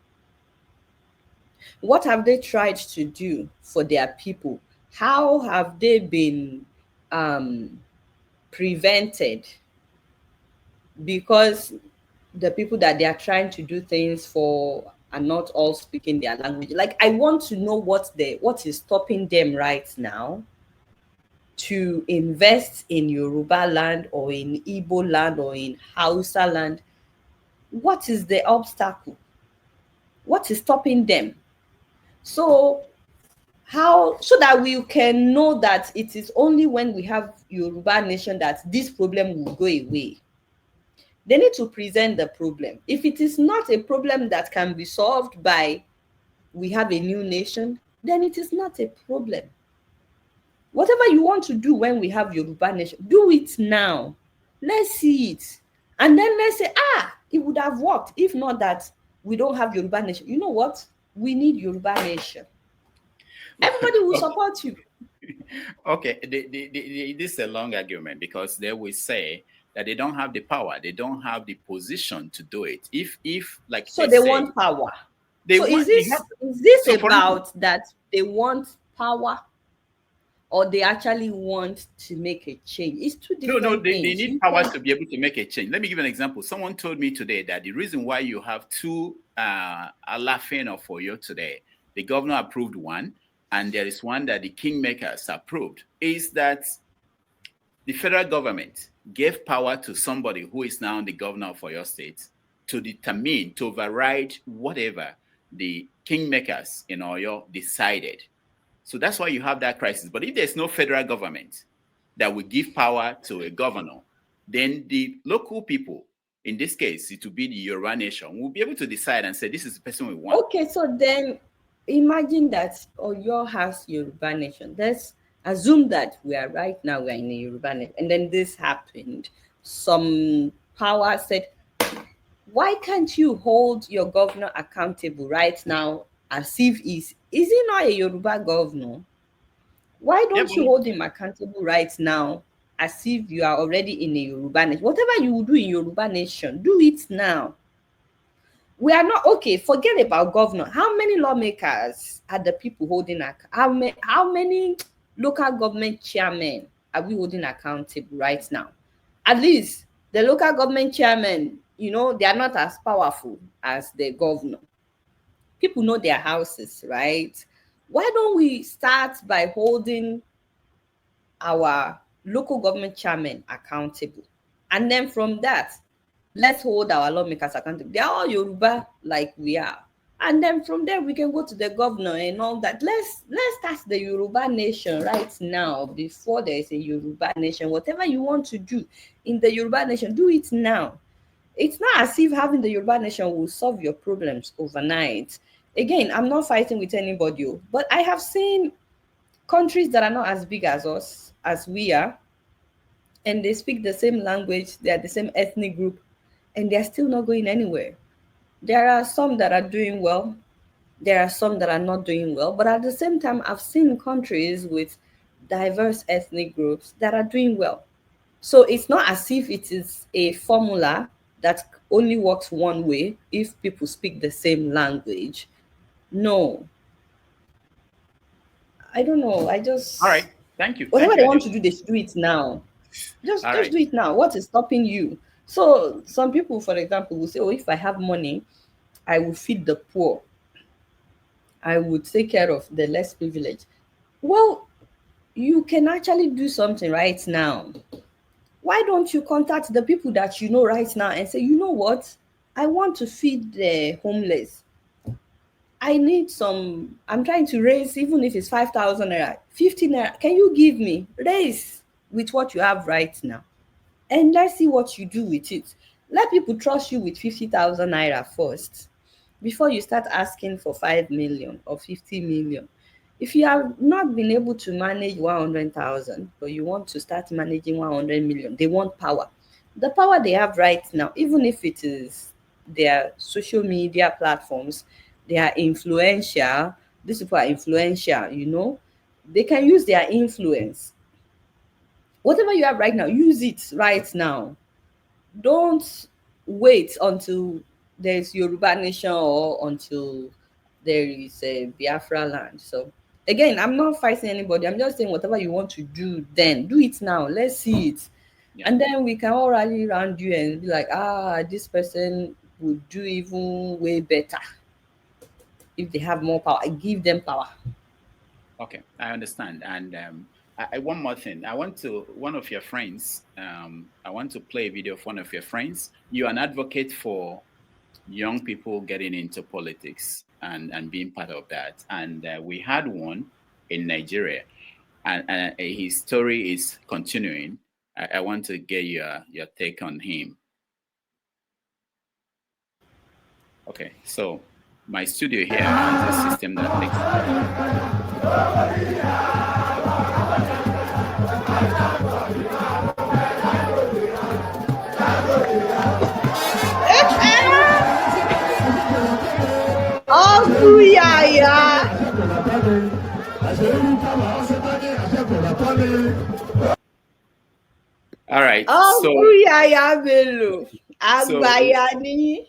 What have they tried to do for their people? How have they been prevented? Because the people that they are trying to do things for are not all speaking their language. Like, I want to know what is stopping them right now to invest in Yoruba land or in Igbo land or in Hausa land. What is the obstacle? What is stopping them? So that we can know that it is only when we have Yoruba nation that this problem will go away. They need to present the problem. If it is not a problem that can be solved by we have a new nation, then it is not a problem. Whatever you want to do when we have Yoruba nation, do it now. Let's see it. And then let's say, it would have worked if not that we don't have Yoruba nation. You know what? We need Yoruba nation. Everybody will support you. Okay, this is a long argument because they will say that they don't have the power, they don't have the position to do it. If like so they want power. Is this about that they want power, or they actually want to make a change? It's two different things. They need power to be able to make a change. Let me give an example. Someone told me today that the reason why you have two Alafin of Oyo today, the governor approved one, and there is one that the kingmakers approved, is that the federal government gave power to somebody who is now the governor of Oyo State to determine, to override whatever the kingmakers in Oyo decided. So that's why you have that crisis. But if there's no federal government that will give power to a governor, then the local people, in this case, it will be the Yoruba nation, will be able to decide and say, this is the person we want. Okay, so then imagine that Oyo has Yoruba nation. Let's assume that we are in a Yoruba nation, and then this happened. Some power said, why can't you hold your governor accountable right now as if is he not a Yoruba governor? Why don't you hold him accountable right now as if you are already in a Yoruba nation? Whatever you will do in Yoruba nation, do it now. We are not okay. Forget about governor. How many lawmakers are the people holding? How many local government chairmen are we holding accountable right now? At least the local government chairmen, they are not as powerful as the governor. People know their houses, right? Why don't we start by holding our local government chairmen accountable? And then from that, let's hold our lawmakers accountable. They are all Yoruba like we are. And then from there, we can go to the governor and all that. Let's start the Yoruba nation right now before there is a Yoruba nation. Whatever you want to do in the Yoruba nation, do it now. It's not as if having the Yoruba nation will solve your problems overnight. Again, I'm not fighting with anybody, but I have seen countries that are not as big as us, as we are, and they speak the same language, they are the same ethnic group, and they're still not going anywhere. There are some that are doing well, there are some that are not doing well, but at the same time, I've seen countries with diverse ethnic groups that are doing well. So it's not as if it is a formula that only works one way if people speak the same language. No. I don't know. All right. Thank you. Whatever they want to do, they should do it now. Just do it now. What is stopping you? So some people, for example, will say, if I have money, I will feed the poor. I would take care of the less privileged. Well, you can actually do something right now. Why don't you contact the people that you know right now and say, you know what? I want to feed the homeless. I need I'm trying to raise, even if it's 5,000 naira, 15 naira. Can you give me? Raise with what you have right now. And let's see what you do with it. Let people trust you with 50,000 naira first before you start asking for 5 million or 50 million. If you have not been able to manage 100,000, but you want to start managing 100 million, they want power. The power they have right now, even if it is their social media platforms, they are influential. These people are influential, they can use their influence. Whatever you have right now, use it right now. Don't wait until there's Yoruba nation or until there is a Biafra land. So again, I'm not fighting anybody. I'm just saying whatever you want to do, then do it now. Let's see it. Yeah. And then we can all rally around you and be like, this person would do even way better if they have more power. I give them power. Okay, I understand. And one more thing. I want to one of your friends. I want to play a video of one of your friends. You're an advocate for young people getting into politics and being part of that. And we had one in Nigeria, and his story is continuing. I want to get your take on him. Okay, so my studio here has a system that takes. Oh, yeah. All right. Oh, yeah, Bello. Agbayani.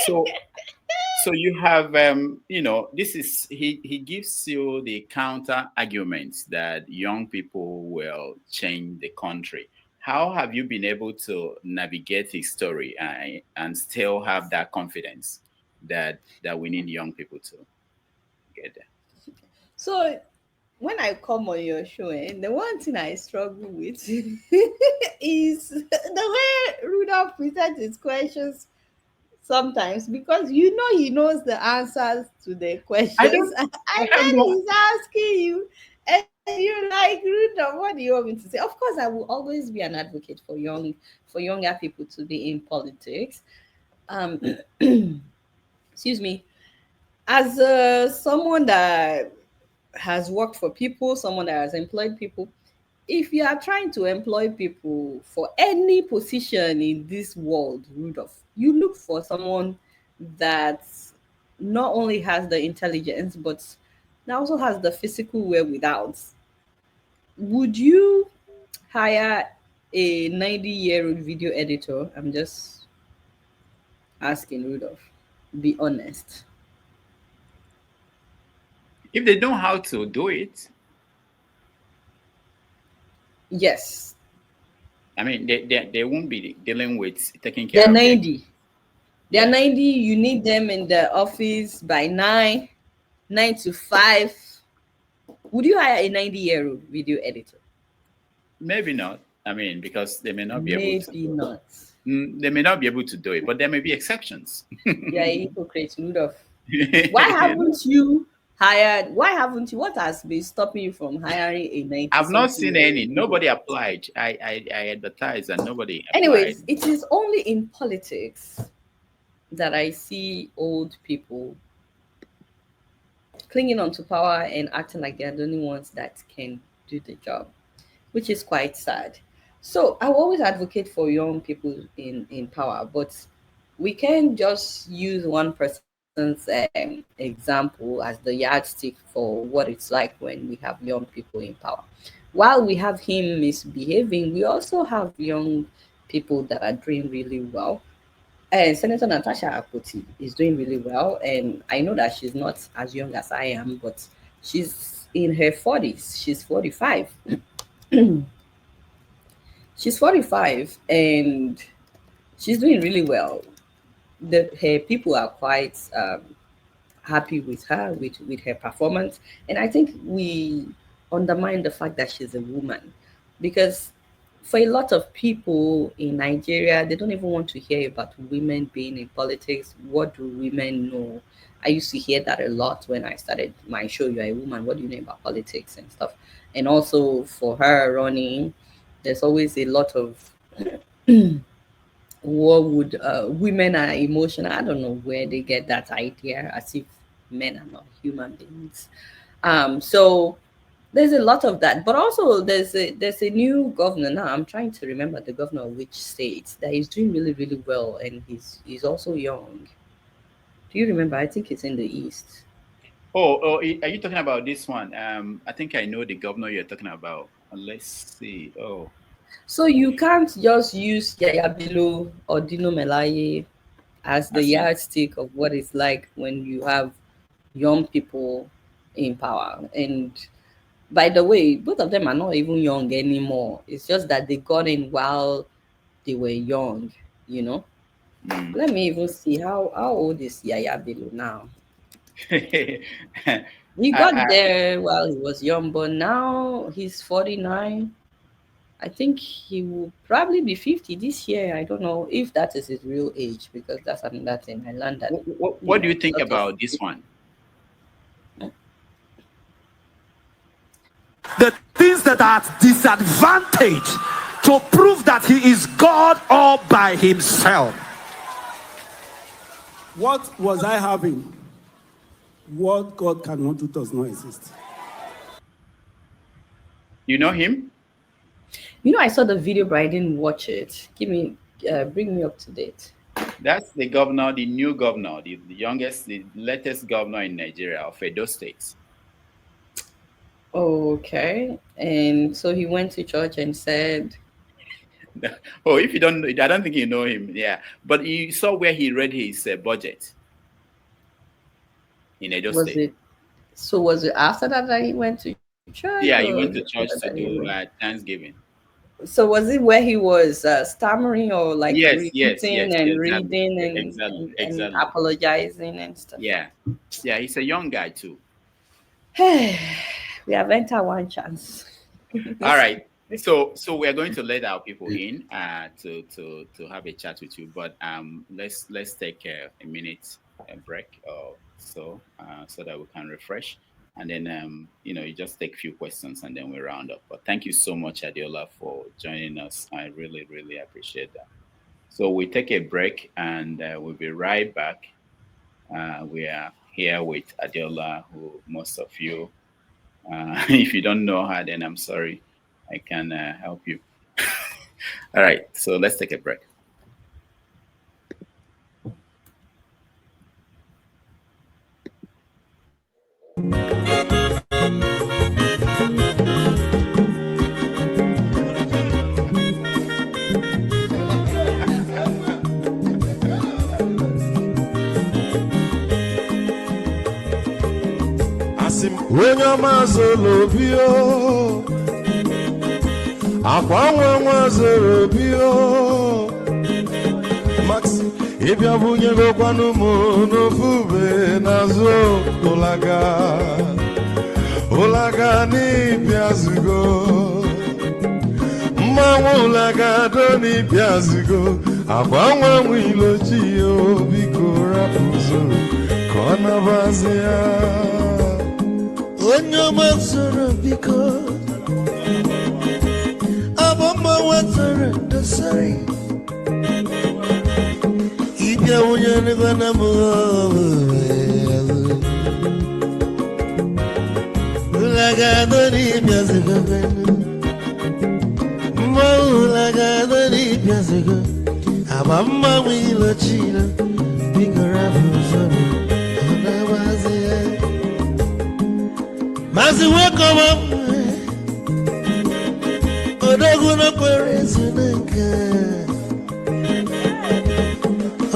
So you have this is he gives you the counter arguments that young people will change the country. How have you been able to navigate his story and still have that confidence that we need young people to get there? So when I come on your show, the one thing I struggle with is the way Rudolph presents his questions sometimes, because he knows the answers to the questions. And I have then no. he's asking you, and you're like, Rudolph, what do you want me to say? Of course, I will always be an advocate for younger people to be in politics. Excuse me. As someone that has worked for people, someone that has employed people, if you are trying to employ people for any position in this world, Rudolph, you look for someone that not only has the intelligence, but that also has the physical wherewithal. Would you hire a 90-year-old video editor? I'm just asking, Rudolph. Be honest. If they know how to do it, Yes. I mean, they won't be dealing with taking care They're of their. 90. They're 90. You need them in the office by 9 to 5. Would you hire a 90-year-old video editor? Maybe not. I mean, because they may not be able to. Maybe not. They may not be able to do it, but there may be exceptions. You're a hypocrite, Rudolph. Why haven't you hired? Why haven't you? What has been stopping you from hiring a 90? I've not seen any. Nobody applied. I advertised and nobody applied. Anyways, it is only in politics that I see old people clinging on to power and acting like they're the only ones that can do the job, which is quite sad. So I will always advocate for young people in power, but we can't just use one person's example as the yardstick for what it's like when we have young people in power. While we have him misbehaving, we also have young people that are doing really well. And Senator Natasha Akpoti is doing really well. And I know that she's not as young as I am, but she's in her 40s. She's 45. She's 45 and she's doing really well. Her people are quite happy with her, with her performance. And I think we undermine the fact that she's a woman, because for a lot of people in Nigeria, they don't even want to hear about women being in politics. What do women know? I used to hear that a lot when I started my show. You're a woman. What do you know about politics and stuff? And also for her running, there's always a lot of what would women are emotional. I don't know where they get that idea, as if men are not human beings. So there's a lot of that, but also there's a new governor now. I'm trying to remember the governor of which state that is doing really really well, and he's also young. Do you remember? I think it's in the east. Oh, are you talking about this one? I think I know the governor you're talking about. Let's see. Oh, So you can't just use Yaya Bello or Dino Melaye as the I see. yardstick of what it's like when you have young people in power. And by the way, both of them are not even young anymore. It's just that they got in while they were young, you know. Mm. Let me even see how old is Yaya Bello now. He got I, there while he was young, but now he's 49. I think he will probably be 50 this year. I don't know if that is his real age, because that's another thing. I learned that, what do you think a lot of about this one? The things that are at disadvantage to prove that he is God all by himself. What was I having? What God cannot do does not exist. You know him? I saw the video, but I didn't watch it. Bring me up to date. That's the governor, the new governor, the youngest, the latest governor in Nigeria of Edo State. Okay. And so he went to church and said, Oh, if you don't, I don't think you know him. Yeah, but you saw where he read his budget in Edo State. was it after that he went to church? Yeah, he went to church to do Thanksgiving. So was it where he was stammering or like Yes, repeating and exactly. reading and, Exactly. and apologizing and stuff? Yeah, he's a young guy too. We have entered one chance. All right, so we are going to let our people in to have a chat with you, but let's take a minute break or so so that we can refresh. And then, you just take a few questions and then we round up. But thank you so much, Adeola, for joining us. I really, really appreciate that. So we take a break and we'll be right back. We are here with Adeola, who most of you, if you don't know her, then I'm sorry. I can help you. All right, so let's take a break. Onye ọma zoro obi o, akwa nwa zoro obi o, Max ịbịa bunye gokwanụ m n'ofu ube n'azụ ụlaga n'ịbịa zugo, mmanwụ ụlaga do n'ịbịa zugo, akwa nwa ilochi o, biko rapụ zoro ka ọ nabazi ya. Onye ọma zoro biko, abọmma watara dosari, ịbịa onye nịgwana m ụlagado n'ịbịa zigo, mma ụlagado n'ịbịa zigo, abọmma ilochila, biko rapụ zoro ọ nabazi ya. Mazi welcome up. Odoguno Koresunaka.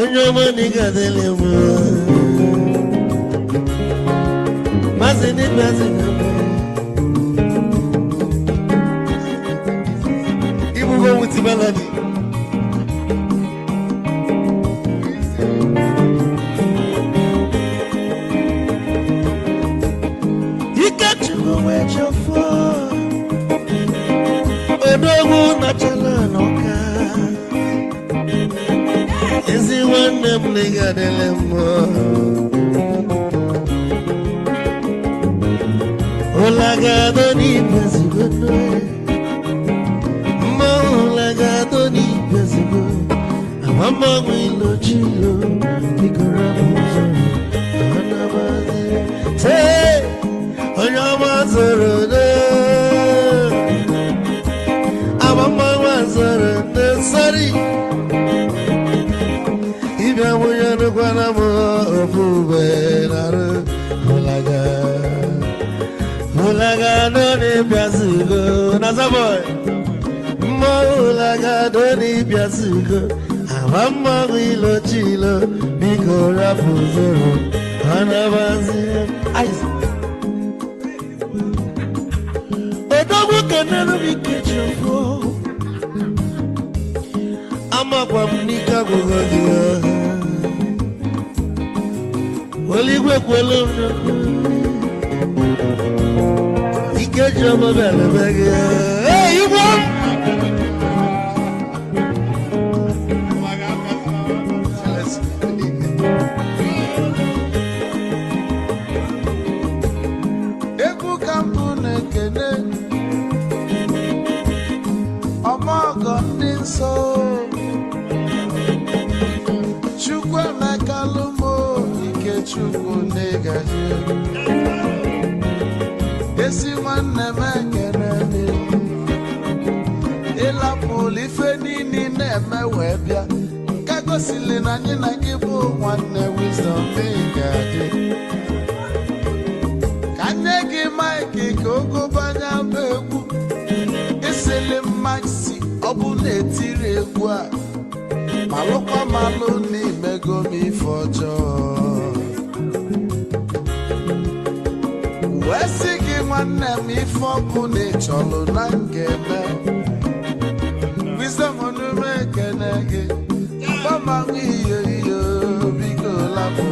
Onyomani Gadelemo. Mazi ni Mazi. Ibu go with melody. Odogu na chala noka, ezi wane mliga delemo, olagado ni bezigono, ma olagado ni bezigo, ama Wilo chilo, bigora buzoro, anabazi. Say, onyamazoro de, abamazoro de sari. Ibya muya no kwana mo ofube nare, mulaga, mulaga no ni biasugo, nasaboy. Mulaga no ni biasugo. Mama wilo chilo, bigora buzoro, anabazi. Odogu kanano bikechofo, ama kwa mnika kugogia. Waligwe kwelo mnaku, ikechofo bele bege. Hey, you want? So chukwu mekalumo ike chukwu negaji esi nwanne m ekene ịlapụlụ ife niile na-eme wee bịa nke gosili na anyị na gị bụ nwanne wisdom ga-adị ka nye gị maịkị ka ogobanya bụ egwu isili maxi ọ bụ na-etiri egwu a malụkwa malụ n'imego m ife ọjọọ wee sị gị nwanne m ife ọbụ na ịchọlụ na ngeme wisdom onume ekene gị gbamanwụ iyo iyo biko lapụ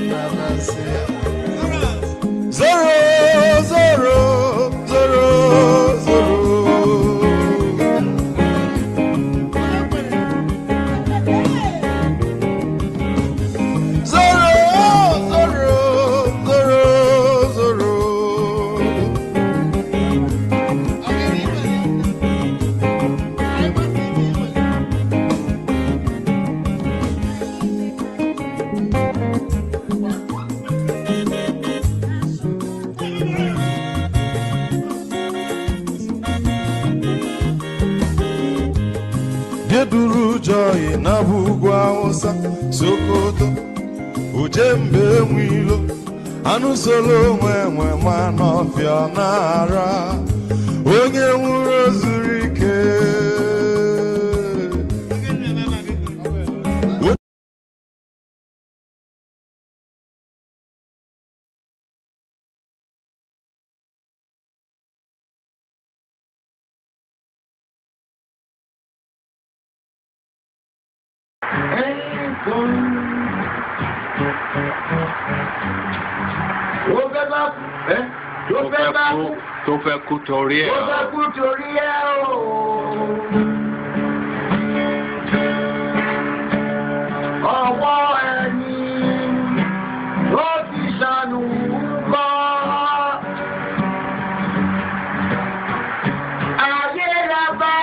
na-amasị ya zoro zoro zoro zoro Joy na bugwa osa Sokoto Ujembe mwilo Anu solo mwe manofia nara Onye nwuro zurike Tó fẹ́ kú torí ẹ̀ o. Ọwọ́ ẹni ló ti ṣàánú gbọ́. Ayé la bá,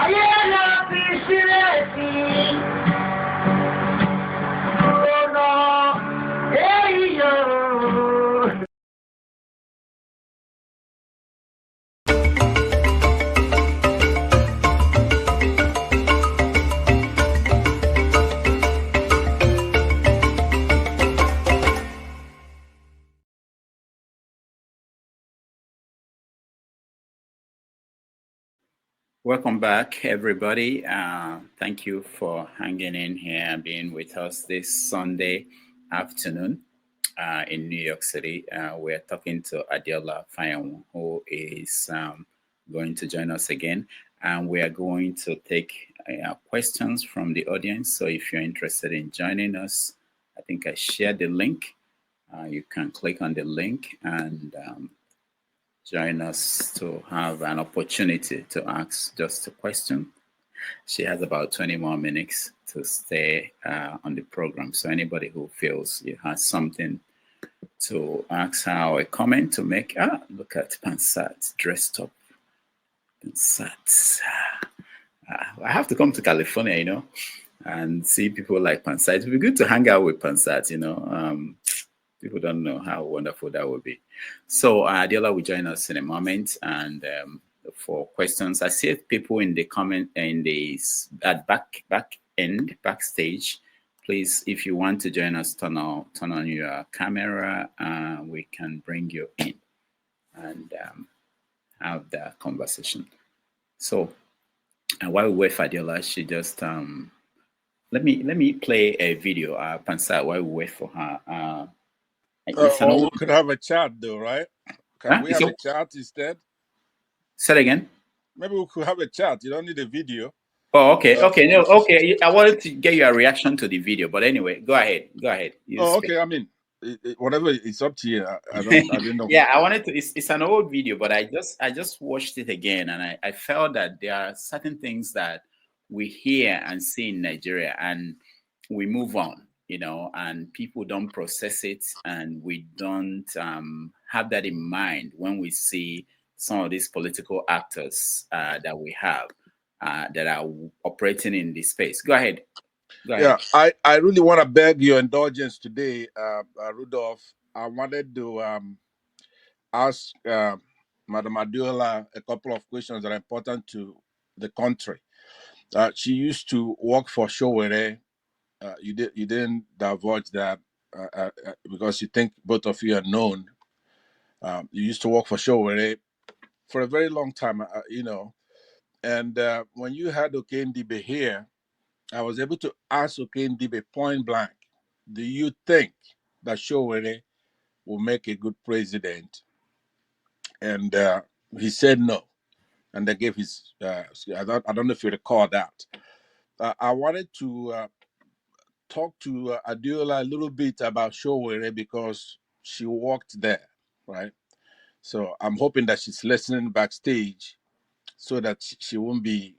ayé la fi sílẹ̀ sí. Ọ̀nà èyí yóò. Welcome back, everybody. Thank you for hanging in here and being with us this Sunday afternoon in New York City. We're talking to Adeola Fayehun, who is going to join us again. And we are going to take questions from the audience. So if you're interested in joining us, I think I shared the link. You can click on the link and join us to have an opportunity to ask just a question. She has about 20 more minutes to stay on the program. So anybody who feels you has something to ask her or a comment to make, look at Pansat dressed up. Pansat. I have to come to California, you know, and see people like Pansat. It would be good to hang out with Pansat, you know. People don't know how wonderful that would be. So Adeola will join us in a moment, and for questions, I see people in the comment in the at backstage. Please, if you want to join us, turn on your camera. We can bring you in and have that conversation. So, and while we wait for Adeola, she just let me play a video. Pansat, while we wait for her. It's an Or old. we could have a chat, though, right? Can we have a chat instead? Say it again. Maybe we could have a chat. You don't need a video. Oh, okay, okay, no, okay. I wanted to get your reaction to the video, but anyway, go ahead, go ahead. Okay. I mean, whatever. It's up to you. I didn't know. Yeah, I wanted to. It's an old video, but I just watched it again, and I felt that there are certain things that we hear and see in Nigeria, and we move on, you know, and people don't process it, and we don't have that in mind when we see some of these political actors that we have that are operating in this space. Go ahead. Yeah, I really want to beg your indulgence today, Rudolph. I wanted to ask Madam Adeola a couple of questions that are important to the country. She used to work for Showere. You didn't divulge that because you think both of you are known. You used to work for Showere for a very long time, you know. And when you had Okendibe here, I was able to ask Okendibe point blank, do you think that Showere will make a good president? And he said no. And they gave his, I don't know if you recall that. I wanted to talk to Adeola a little bit about Showere because she worked there, right? So I'm hoping that she's listening backstage so that she won't be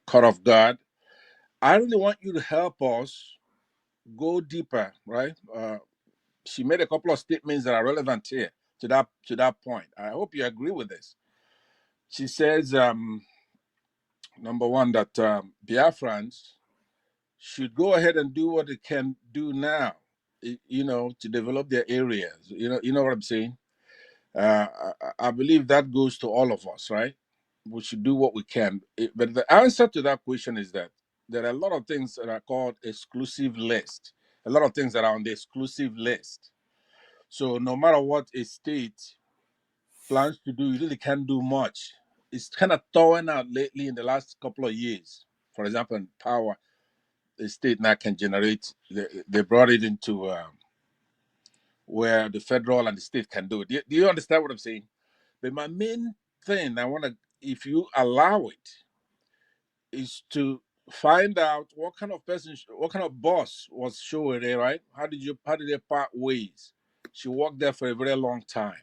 caught off guard. I really want you to help us go deeper, right? She made a couple of statements that are relevant here to that point. I hope you agree with this. She says, number one, that Biafrans should go ahead and do what they can do now, you know, to develop their areas. You know what I'm saying? I believe that goes to all of us, right? We should do what we can. But the answer to that question is that there are a lot of things that are called exclusive list. A lot of things that are on the exclusive list. So no matter what a state plans to do, you really can't do much. It's kind of thawing out lately in the last couple of years. For example, in power, the state now can generate. They brought it into where the federal and the state can do it. Do you understand what I'm saying? But my main thing I want to, if you allow it, is to find out what kind of person, what kind of boss was Showere, right? How did they part ways? She worked there for a very long time.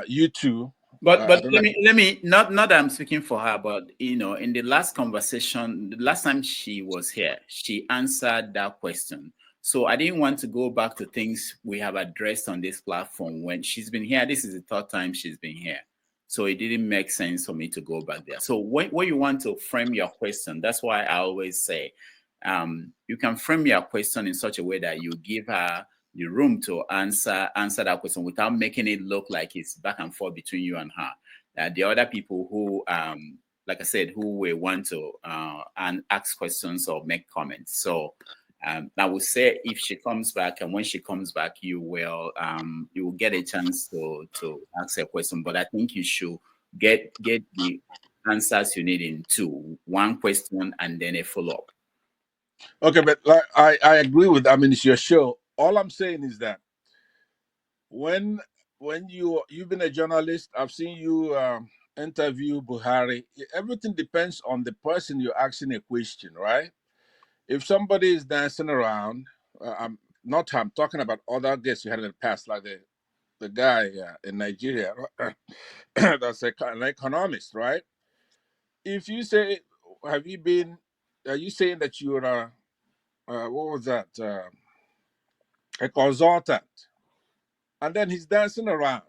You two. But let me not that I'm speaking for her, but you know, in the last conversation, the last time she was here, she answered that question. So I didn't want to go back to things we have addressed on this platform when she's been here. This is the third time she's been here. So it didn't make sense for me to go back there. So when you want to frame your question, that's why I always say you can frame your question in such a way that you give her the room to answer that question without making it look like it's back and forth between you and her. The other people who, like I said, who will want to and ask questions or make comments. So I would say if she comes back, and when she comes back, you will get a chance to ask a question. But I think you should get the answers you need in two: one question and then a follow-up. Okay, but like I agree with. I mean, it's your show. All I'm saying is that when you've been a journalist, I've seen you interview Buhari. Everything depends on the person you're asking a question, right? If somebody is dancing around, I'm talking about other guests you had in the past, like the guy in Nigeria that's an economist, right? If you say, are you saying that you're what was that? A consultant, and then he's dancing around.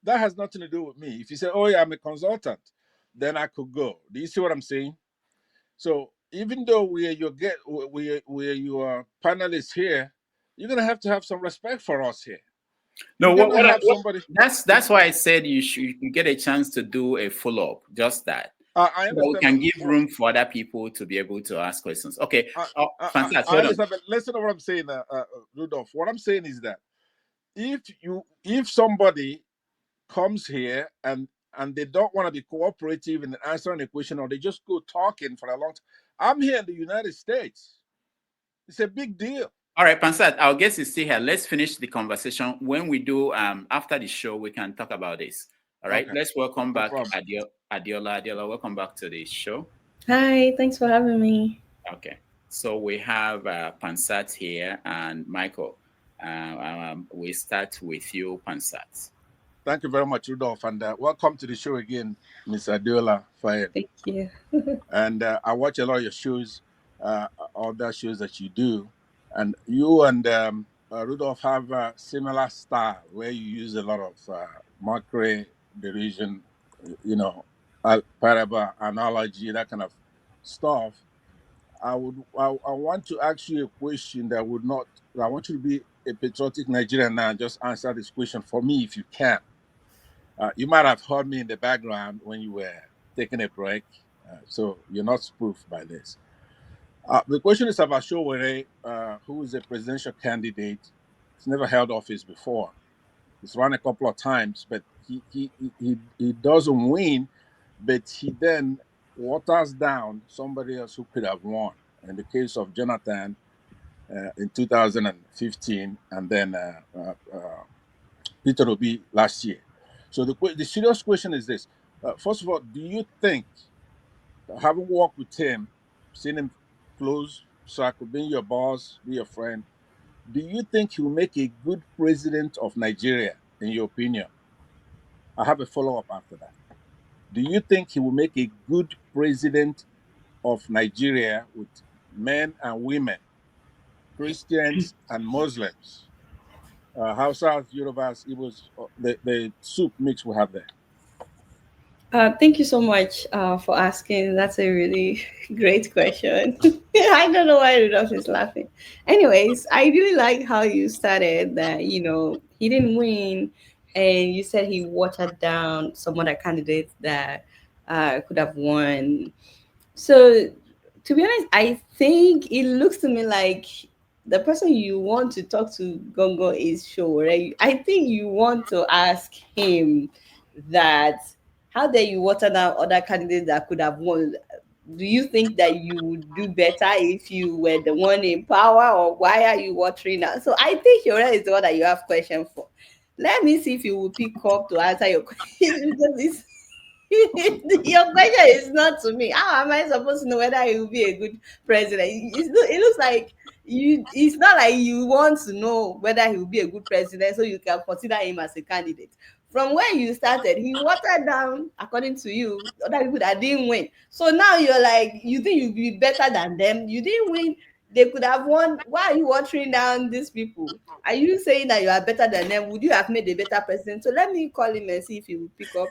That has nothing to do with me. If you say, "Oh yeah, I'm a consultant," then I could go. Do you see what I'm saying? So even though we're your panelists here, you're gonna have to have some respect for us here. No, You're gonna have somebody. that's why I said you get a chance to do a follow up, just that. I So that we understand. can give room for other people to be able to ask questions. Okay. Fantastic. I understand, but listen to what I'm saying, Rudolph. What I'm saying is that if somebody comes here and they don't want to be cooperative in answering a question, or they just go talking for a long time. I'm here in the United States. It's a big deal. All right, Pansat, our guest is still here. Let's finish the conversation. When we do, after the show, we can talk about this. All right, Okay. let's welcome back problem. Adeola. Adeola, welcome back to the show. Hi, thanks for having me. Okay, so we have Pansat here and Michael. We start with you, Pansat. Thank you very much, Rudolph, and welcome to the show again, Miss Adeola Fayehun. Thank you. And I watch a lot of your shows, other shows that you do, and you and Rudolph have a similar style where you use a lot of mockery, derision, parable, analogy, that kind of stuff. I want to ask you a question that would not. I want you to be a patriotic Nigerian now and just answer this question for me if you can. You might have heard me in the background when you were taking a break, so you're not spoofed by this. The question is about Showore, who is a presidential candidate. He's never held office before. He's run a couple of times, but he doesn't win. But he then waters down somebody else who could have won. In the case of Jonathan in 2015, and then Peter Obi last year. So the serious question is this. First of all, do you think, having worked with him, seen him close, so I could be your boss, be your friend, do you think he will make a good president of Nigeria, in your opinion? I have a follow-up after that. Do you think he will make a good president of Nigeria with men and women, Christians and Muslims, Hausas, Yorubas, Igbos, the soup mix we have there? Thank you so much for asking. That's a really great question. I don't know why Rudolph is laughing. Anyways, I really like how you started that, he didn't win, and you said he watered down some other candidates that could have won. So, to be honest, I think it looks to me like the person you want to talk to, Gongo, is Show, right? I think you want to ask him that how dare you water down other candidates that could have won? Do you think that you would do better if you were the one in power, or why are you watering now? So I think Shora is the one that you have question for. Let me see if you will pick up to answer your question, because it's your question is not to me. How am I supposed to know whether he will be a good president? It looks like you. It's not like you want to know whether he will be a good president, so you can consider him as a candidate. From when you started, he watered down, according to you, other people that didn't win. So now you're like, you think you'll be better than them? You didn't win. They could have won. Why are you watering down these people? Are you saying that you are better than them? Would you have made a better president? So let me call him and see if he will pick up.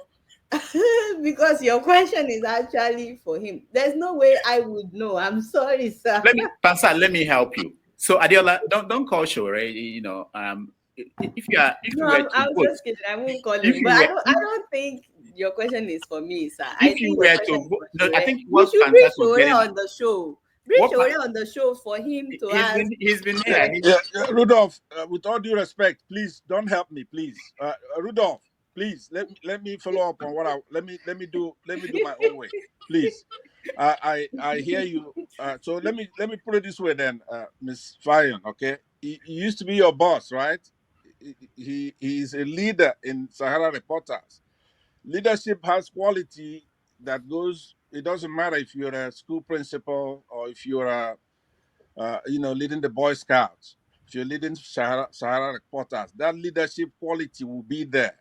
Because your question is actually for him. There's no way I would know. I'm sorry, sir. Let me help you. So Adeola, don't call Shore. If you are, if No, you were I'm to vote, just kidding. I won't call if him. you But were, I don't think your question is for me, sir. I if you think were your to question is vote, for no, I Shore. think We what should bring Pansat was Shore getting, on the show. Bring what Shore on the show for him to ask. he's been here. Rudolph, with all due respect, please don't help me, please. Rudolph, please let me follow up on what let me do my own way, please. I hear you. So let me put it this way then, Miss Fayehun. Okay, he used to be your boss, right? He's a leader in Sahara Reporters. Leadership has quality that goes. It doesn't matter if you're a school principal or if you're leading the Boy Scouts. If you're leading Sahara Reporters, that leadership quality will be there.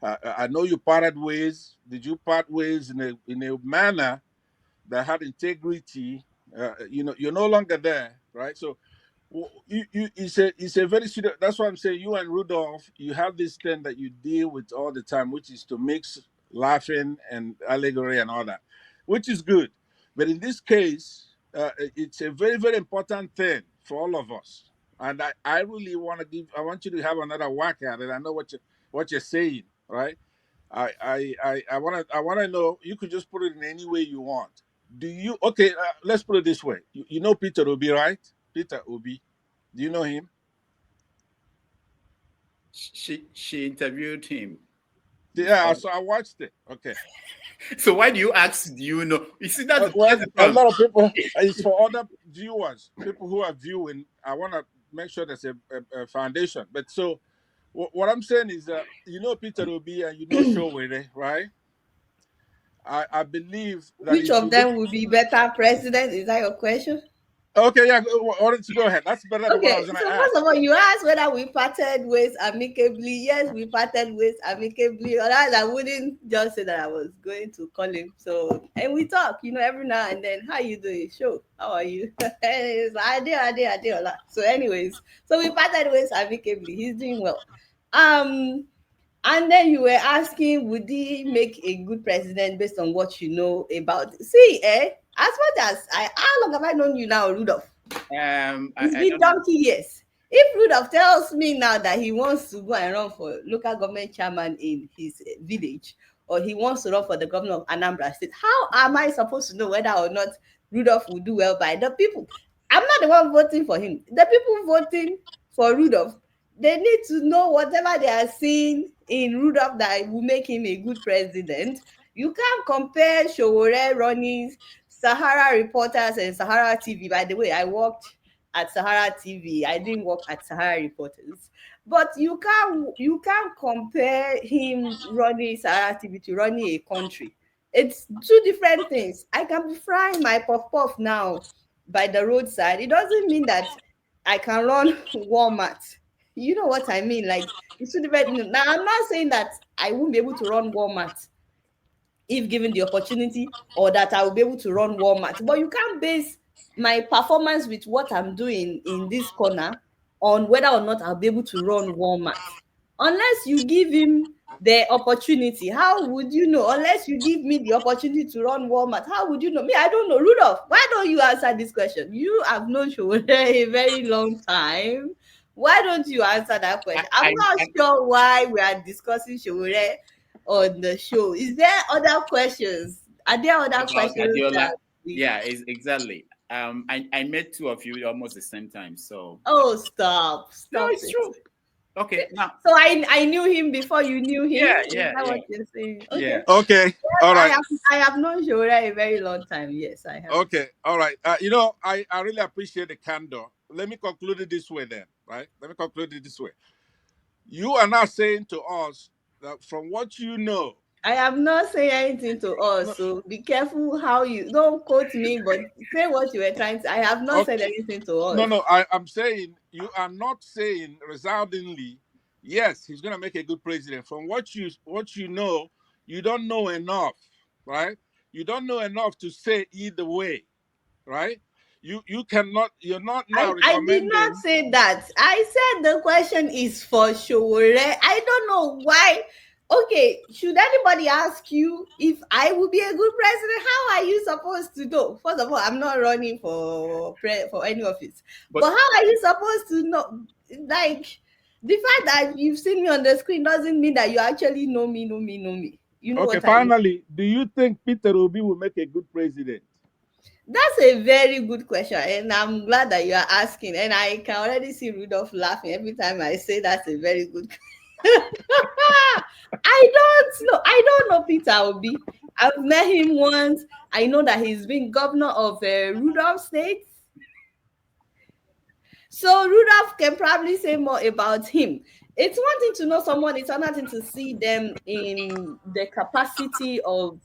I know you parted ways. Did you part ways in a manner that had integrity? You're no longer there, right? So it's a very serious. That's why I'm saying you and Rudolph, you have this thing that you deal with all the time, which is to mix laughing and allegory and all that, which is good. But in this case, it's a very, very important thing for all of us. And I really I want you to have another whack at it. I know what you're saying, right? I want to know. You could just put it in any way you want. Do you? Okay, let's put it this way. You know Peter Obi, right? Peter Obi. Do you know him? She interviewed him. Yeah, so I watched it. Okay. So why do you ask? Do you know? You see that Well, a lot of people. It's for other viewers, people who are viewing. I want to make sure there's a foundation. But so, what I'm saying is that you know Peter Obi and you know Showere, right? I believe that which of them would be better president? Is that your question? Okay, yeah. Why don't you go ahead? That's better than what I Okay, was going so to ask. first of all, you asked whether we parted ways amicably. Yes, we parted ways amicably. Otherwise, I wouldn't just say that I was going to call him. So, and we talk, every now and then. How you doing? Sure. How are you? It's Adeola. So, anyways, so we parted ways amicably. He's doing well. And then you were asking, would he make a good president based on what you know about? See, as much as how long have I known you now, Rudolph? It's been donkey years. If Rudolph tells me now that he wants to go and run for local government chairman in his village, or he wants to run for the governor of Anambra State, how am I supposed to know whether or not Rudolph will do well by the people? I'm not the one voting for him. The people voting for Rudolph, they need to know whatever they are seeing in Rudolph that will make him a good president. You can't compare Showore running Sahara Reporters and Sahara TV. By the way, I worked at Sahara TV. I didn't work at Sahara Reporters. But you can't compare him running Sahara TV to running a country. It's two different things. I can be frying my puff now by the roadside. It doesn't mean that I can run Walmart. You know what I mean? Like, it's two different. Now, I'm not saying that I won't be able to run Walmart if given the opportunity, or that I will be able to run Walmart. But you can't base my performance with what I'm doing in this corner on whether or not I'll be able to run Walmart. Unless you give him the opportunity, how would you know? Unless you give me the opportunity to run Walmart, how would you know? Me, I don't know. Rudolph, why don't you answer this question? You have known Showore a very long time. Why don't you answer that question? I'm not sure why we are discussing Showore on the show. Is there other questions? Are there other questions? Yeah, exactly. I met two of you almost the same time. So stop. No, it's true. Okay, now. So I knew him before you knew him. Yeah. Is that what you're saying? Okay. Yeah. Okay. Yes, all right. I have known Showore a very long time. Yes, I have. Okay. All right. I really appreciate the candor. Let me conclude it this way then, right? Let me conclude it this way. You are now saying to us that from what you know. I am not saying anything to us, so be careful how you don't quote me, but say what you were trying to. I have not said anything to us. No, I'm saying you are not saying resoundingly, yes, he's gonna make a good president. From what you know, you don't know enough, right? You don't know enough to say either way, right? You cannot. You're not now recommending. I did not say that. I said the question is for Showore. I don't know why. Okay, should anybody ask you if I would be a good president? How are you supposed to know? First of all, I'm not running for any office. But how are you supposed to know? Like, the fact that you've seen me on the screen doesn't mean that you actually know me. You know okay, what finally, I mean? Do you think Peter Obi will make a good president? That's a very good question, and I'm glad that you are asking. And I can already see Rudolph laughing every time I say that's a very good question. I don't know Peter Obi. I've met him once. I know that he's been governor of Rudolph State. So Rudolph can probably say more about him. It's one thing to know someone, it's another thing to see them in the capacity of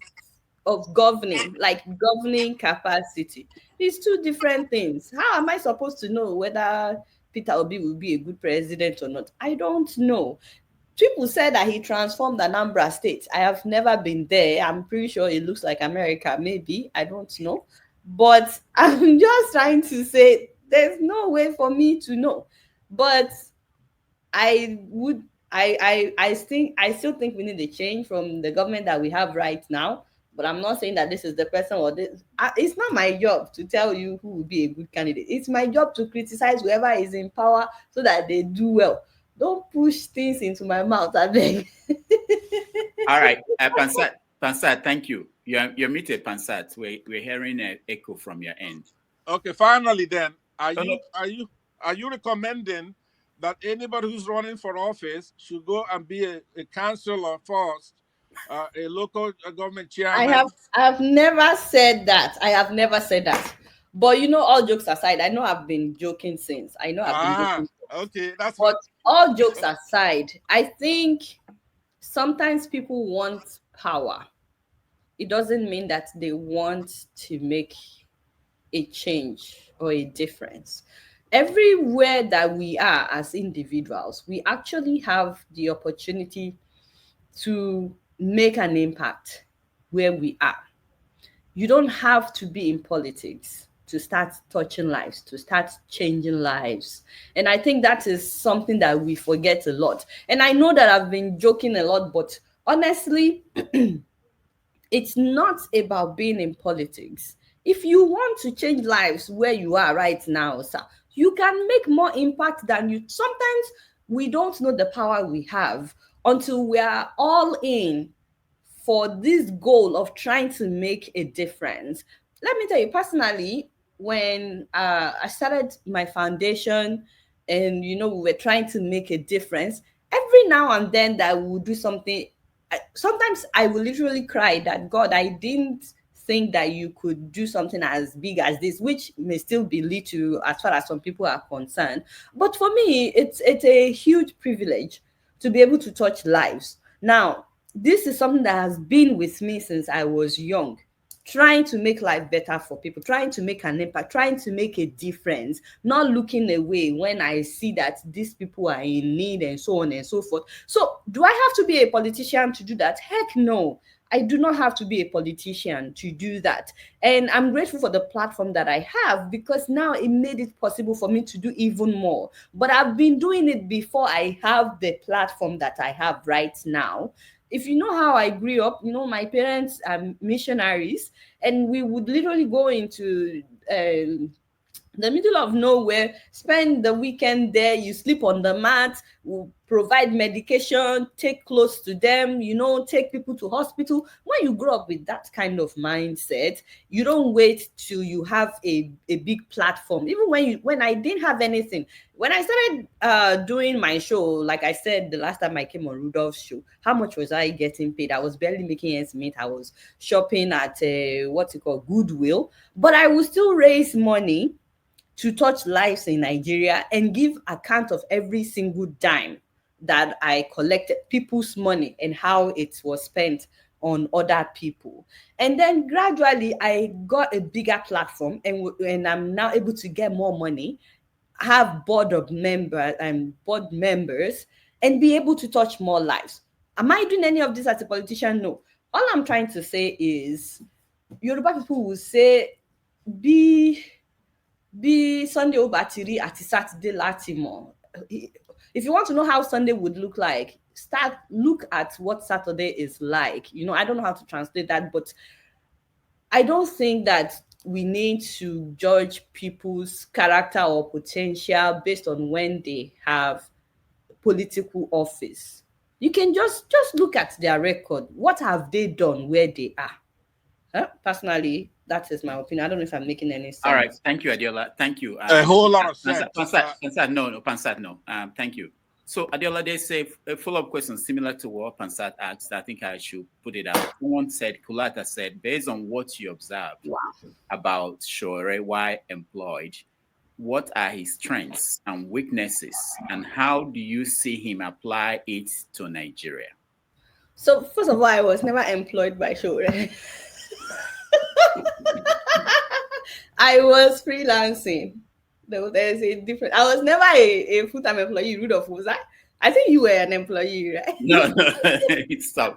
governing, like governing capacity. It's two different things. How am I supposed to know whether Peter Obi will be a good president or not? I don't know. People said that he transformed Anambra State. I have never been there. I'm pretty sure it looks like America, maybe. I don't know. But I'm just trying to say there's no way for me to know. But I would I still think we need a change from the government that we have right now. But I'm not saying that this is the person or this. It's not my job to tell you who will be a good candidate. It's my job to criticize whoever is in power so that they do well. Don't push things into my mouth, I beg. All right, Pansat, thank you. You're muted, Pansat. We're hearing an echo from your end. Okay, finally then, are Oh, no. you recommending that anybody who's running for office should go and be a councillor first, a local government chairman? I have never said that. I have never said that. But all jokes aside, I know I've been joking since. I know I've been joking. Okay, that's But all jokes aside, I think sometimes people want power. It doesn't mean that they want to make a change or a difference. Everywhere that we are as individuals, we actually have the opportunity to make an impact where we are. You don't have to be in politics to start touching lives, to start changing lives. And I think that is something that we forget a lot. And I know that I've been joking a lot, but honestly, it's not about being in politics. If you want to change lives where you are right now, sir, you can make more impact than you. Sometimes we don't know the power we have until we are all in for this goal of trying to make a difference. Let me tell you personally, when I started my foundation and we were trying to make a difference, every now and then that we would do something. Sometimes I will literally cry that, God, I didn't think that you could do something as big as this, which may still be little as far as some people are concerned. But for me, it's a huge privilege to be able to touch lives. Now, this is something that has been with me since I was young, trying to make life better for people, trying to make an impact, trying to make a difference, not looking away when I see that these people are in need and so on and so forth. So do I have to be a politician to do that? Heck no. I do not have to be a politician to do that. And I'm grateful for the platform that I have, because now it made it possible for me to do even more. But I've been doing it before I have the platform that I have right now. If you know how I grew up, my parents are missionaries, and we would literally go into the middle of nowhere, spend the weekend there. You sleep on the mat, we'll provide medication, take clothes to them, take people to hospital. When you grow up with that kind of mindset, you don't wait till you have a big platform. Even when I didn't have anything, when I started doing my show, like I said the last time I came on Rudolph's show, how much was I getting paid? I was barely making ends meet. I was shopping at Goodwill, but I would still raise money to touch lives in Nigeria and give account of every single dime that I collected, people's money, and how it was spent on other people. And then gradually I got a bigger platform, and I'm now able to get more money, have board members, and be able to touch more lives. Am I doing any of this as a politician? No. All I'm trying to say is, Yoruba people will say, be Sunday Obatiri at Saturday Latimo. If you want to know how Sunday would look like, look at what Saturday is like. I don't know how to translate that, but I don't think that we need to judge people's character or potential based on when they have political office. You can just look at their record. What have they done where they are? Personally, that is my opinion. I don't know if I'm making any sense. All right. Thank you, Adeola. Thank you. A whole lot of sense. Pansat, no. Thank you. So, Adeola, there's a follow-up question similar to what Pansat asked. I think I should put it out. Someone said, Kulata said, based on what you observed about Shore, why employed, what are his strengths and weaknesses, and how do you see him apply it to Nigeria? So, first of all, I was never employed by Shore. I was freelancing. There's a difference. I was never a full-time employee. Rudolf, was I think you were an employee, right? No, it's tough.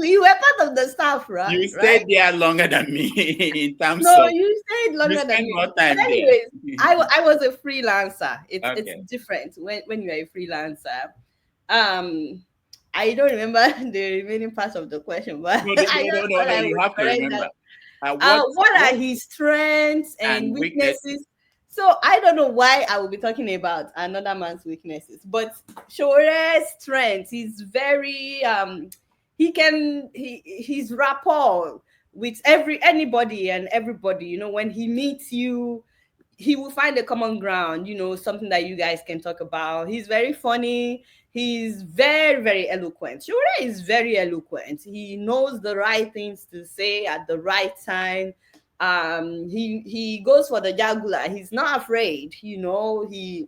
You were part of the staff, right? You stayed there longer than me in terms No, of... you stayed longer than me. More time anyways, there. I was a freelancer. It's Okay. different when you're a freelancer. I don't remember the remaining parts of the question, but No, I just thought I you would have to correct remember. that. What are his strengths and and weaknesses? So I don't know why I will be talking about another man's weaknesses, but Shore's strength is very his rapport with anybody and everybody. You know, when he meets you, he will find a common ground. You know, something that you guys can talk about. He's very funny. He's very, very eloquent. Shure is very eloquent. He knows the right things to say at the right time. He goes for the jugular. He's not afraid. You know, he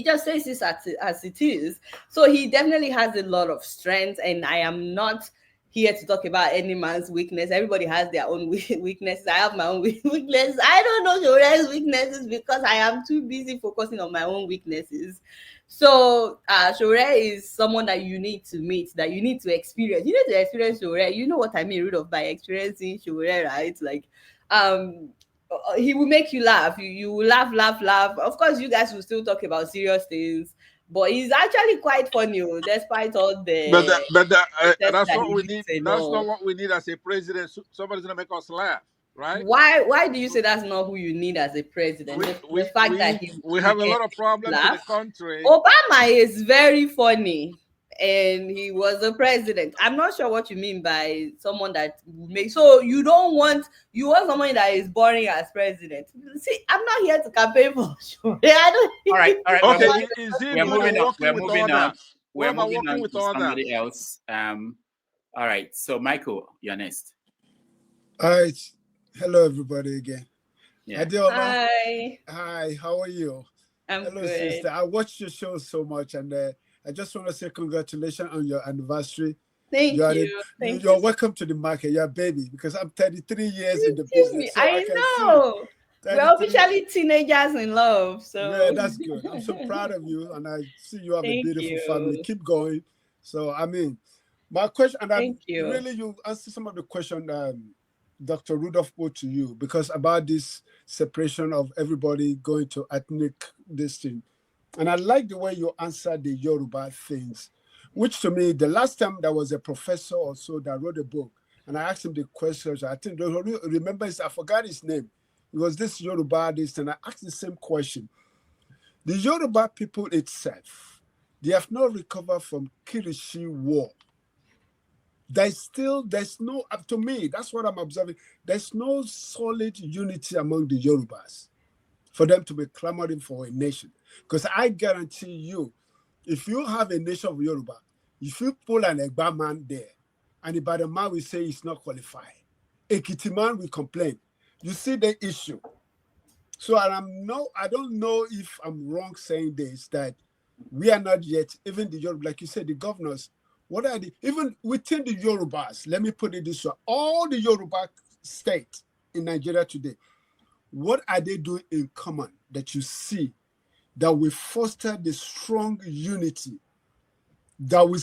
just says this as it is. So he definitely has a lot of strength, and I am not here to talk about any man's weakness. Everybody has their own weaknesses. I have my own weaknesses. I don't know Shore's weaknesses because I am too busy focusing on my own weaknesses. So Shore is someone that you need to meet, that you need to experience. You need to experience Shore. You know what I mean, Rudolf, by experiencing Shore, right? Like, he will make you laugh. You will laugh. Of course, you guys will still talk about serious things, but he's actually quite funny, despite all the tests That's that what he we makes need. and That's not all. what we need as a president. Somebody's gonna make us laugh, right? Why do you say that's not who you need as a president? We The fact that we he have a can lot of problems in the laugh. country. Obama is very funny, and he was a president. I'm not sure what you mean by someone that makes. So you want someone that is boring as president. See, I'm not here to campaign for sure. I don't. All right. Okay, is he We're good at moving on. working with others? What We're about moving working on with to somebody others? else. All right. So Michael, you're next. All right. Hello, everybody again. Yeah. Adeola. Hi, Hi, how are you? I'm Hello, good. sister. I watched your show so much, and I just want to say congratulations on your anniversary. Thank You're you. you're welcome to the market. You're a baby because I'm 33 years in the Excuse me. business, so I I can know. see We're 33. officially teenagers in love. Yeah, So that's good. I'm so proud of you, and I see you have a thank beautiful family. you. Keep going. So, I mean, my question, and Thank you. really, you answer some of the question Dr. Rudolph put to you, because about this separation of everybody going to ethnic this thing. And I like the way you answered the Yoruba things, which to me, the last time there was a professor or so that wrote a book, and I asked him the questions. I think, remember, I forgot his name. It was this Yoruba, this, and I asked the same question. The Yoruba people itself, they have not recovered from Kirishi War. There's no, up to me, that's what I'm observing. There's no solid unity among the Yorubas for them to be clamoring for a nation. Because I guarantee you, if you have a nation of Yoruba, if you pull an Egba man there, and the man will say he's not qualified, Ekiti man will complain. You see the issue. So I don't know if I'm wrong saying this, that we are not yet, even the Yoruba, like you said, the governors, what are even within the Yorubas, let me put it this way, all the Yoruba states in Nigeria today, what are they doing in common that you see that will foster the strong unity, that will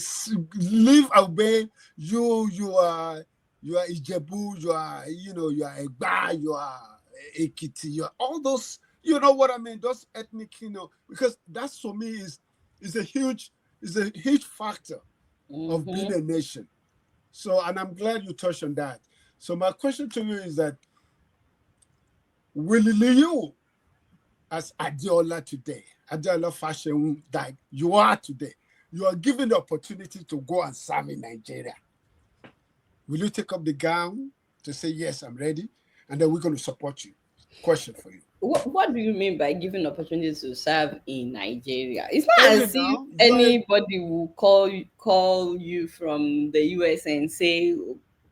live away you are Ijebu, you are Egba, you are Ekiti, you are all those, you know what I mean, those ethnic, because that's for me is a huge factor of being a nation. So, and I'm glad you touched on that. So my question to you is that, will you, as Adeola today, Adeola Fayehun, that you are today, you are given the opportunity to go and serve in Nigeria, will you take up the gown to say, yes, I'm ready, and then we're going to support you? Question for you. What do you mean by giving opportunities to serve in Nigeria? It's not as if anybody will call you from the US and say,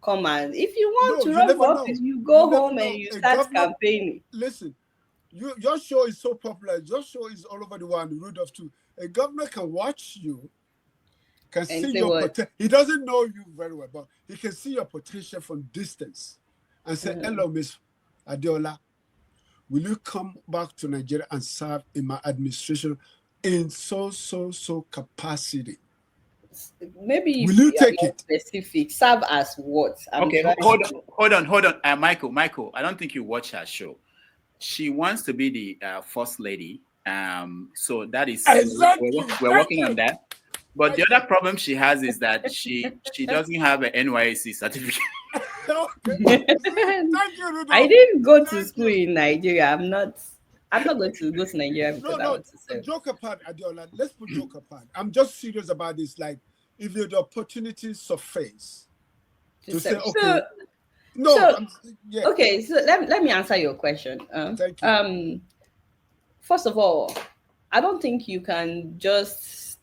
come on. If you want to run for office, you go home and you start campaigning. Listen, your show is so popular. Your show is all over the world. Rudolph too. A governor can watch you, can see your potential. He doesn't know you very well, but he can see your potential from distance and say, hello, Miss Adeola, will you come back to Nigeria and serve in my administration in so capacity? Maybe will you take it? Specific. Serve as what? Okay, hold on. Michael, I don't think you watch her show. She wants to be the first lady. So that is exactly. We're working on that. But the other problem she has is that she doesn't have an NYC certificate. Okay. Thank you, Rudolph. I didn't go to Thank school you. in Nigeria. I'm not going to go to Nigeria because I No, want to serve. joke apart, Adeola. Let's put joke apart. I'm just serious about this. Like, if the opportunity surface to say, serve. okay, no, So yeah, okay, so let me answer your question. thank you. First of all, I don't think you can just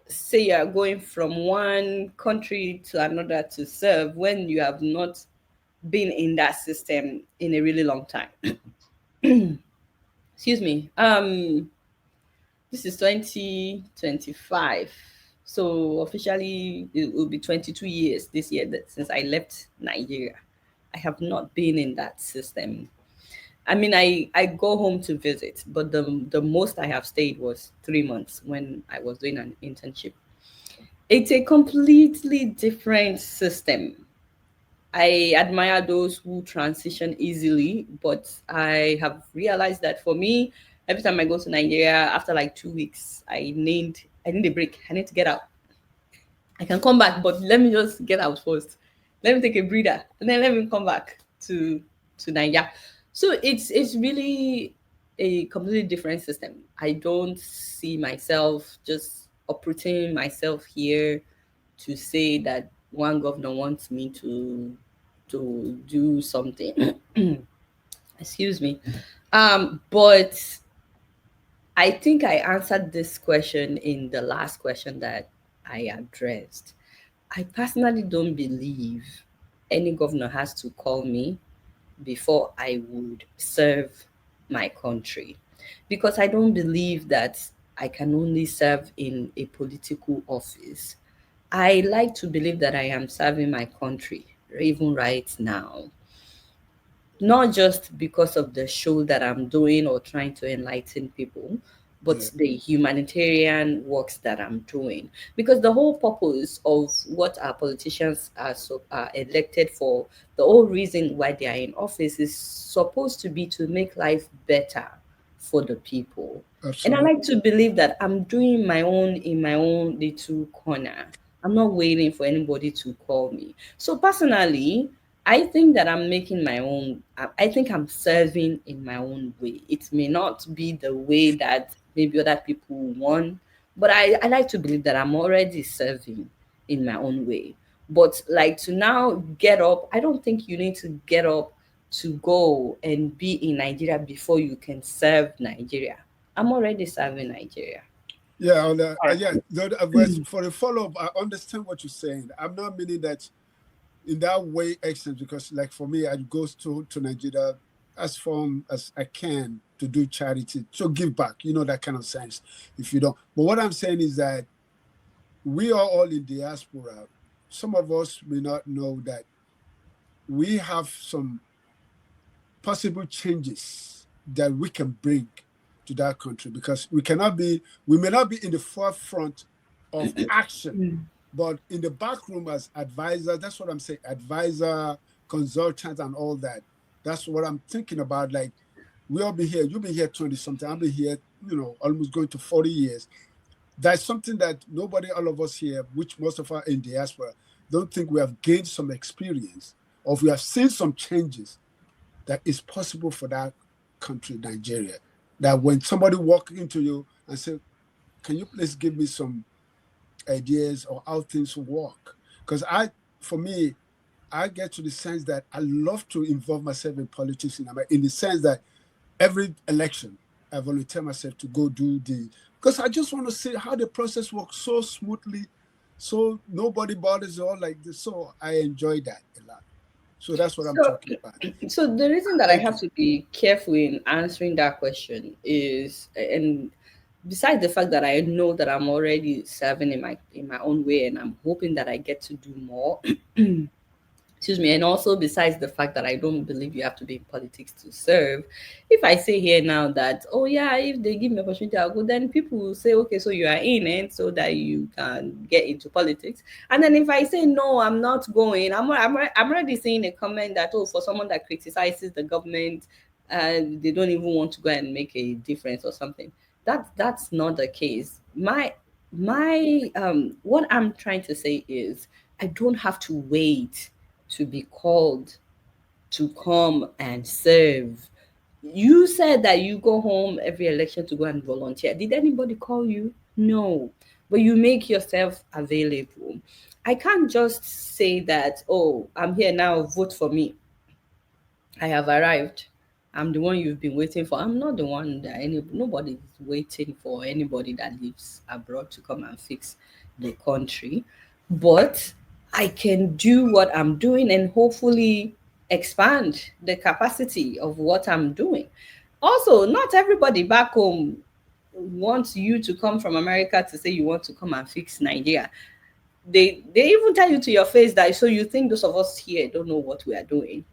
say you're going from one country to another to serve when you have not been in that system in a really long time. Excuse me. This is 2025. So officially it will be 22 years this year that since I left Nigeria. I have not been in that system. I mean, I go home to visit, but the most I have stayed was 3 months when I was doing an internship. It's a completely different system. I admire those who transition easily, but I have realized that for me, every time I go to Nigeria, after like 2 weeks, I need a break. I need to get out. I can come back, but let me just get out first. Let me take a breather, and then let me come back to Nigeria. So it's really a completely different system. I don't see myself just uprooting myself here to say that one governor wants me to do something. Excuse me. But I think I answered this question in the last question that I addressed. I personally don't believe any governor has to call me before I would serve my country, because I don't believe that I can only serve in a political office. I like to believe that I am serving my country even right now, not just because of the show that I'm doing or trying to enlighten people, but Yeah, the humanitarian works that I'm doing. Because the whole purpose of what our politicians are elected for, the whole reason why they are in office is supposed to be to make life better for the people. And I absolutely. like to believe that I'm doing my own in my own little corner. I'm not waiting for anybody to call me. So personally, I think that I'm making my own. I think I'm serving in my own way. It may not be the way that maybe other people want, but I like to believe that I'm already serving in my own way. But like to now get up, I don't think you need to get up to go and be in Nigeria before you can serve Nigeria. I'm already serving Nigeria. Yeah, All right. yeah. For a follow up, I understand what you're saying. I'm not meaning that in that way excellent, because like for me, I go to Nigeria as far as I can to do charity, to give back, that kind of sense. If you don't, but what I'm saying is that we are all in diaspora. Some of us may not know that we have some possible changes that we can bring to that country, because we may not be in the forefront of action, but in the back room as advisor. That's what I'm saying, advisor, consultant, and all that. That's what I'm thinking about. Like, we all be here, you'll be here 20 something, I'll be here, almost going to 40 years. That's something that nobody, all of us here, which most of us in diaspora, don't think we have gained some experience, or we have seen some changes that is possible for that country, Nigeria. That when somebody walk into you and say, "Can you please give me some ideas or how things work?" Because for me, I get to the sense that I love to involve myself in politics in the sense that every election I volunteer myself to go do because I just want to see how the process works so smoothly, so nobody bothers all like this. So I enjoy that a lot. So that's what I'm So, talking about. so the reason that I Thank you. have to be careful in answering that question is, and besides the fact that I know that I'm already serving in my own way, and I'm hoping that I get to do more. Excuse me, and also besides the fact that I don't believe you have to be in politics to serve. If I say here now that, oh yeah, if they give me opportunity, I'll go, then people will say, okay, so you are in it so that you can get into politics. And then if I say no, I'm not going, I'm already seeing a comment that, oh, for someone that criticizes the government, and they don't even want to go and make a difference or something. That's not the case. my what I'm trying to say is I don't have to wait to be called to come and serve. You said that you go home every election to go and volunteer. Did anybody call you? No. But you make yourself available. I can't just say that, oh, I'm here now, vote for me. I have arrived. I'm the one you've been waiting for. I'm not the one that nobody is waiting for anybody that lives abroad to come and fix the country. But I can do what I'm doing and hopefully expand the capacity of what I'm doing. Also, not everybody back home wants you to come from America to say you want to come and fix Nigeria. They even tell you to your face that so you think those of us here don't know what we are doing.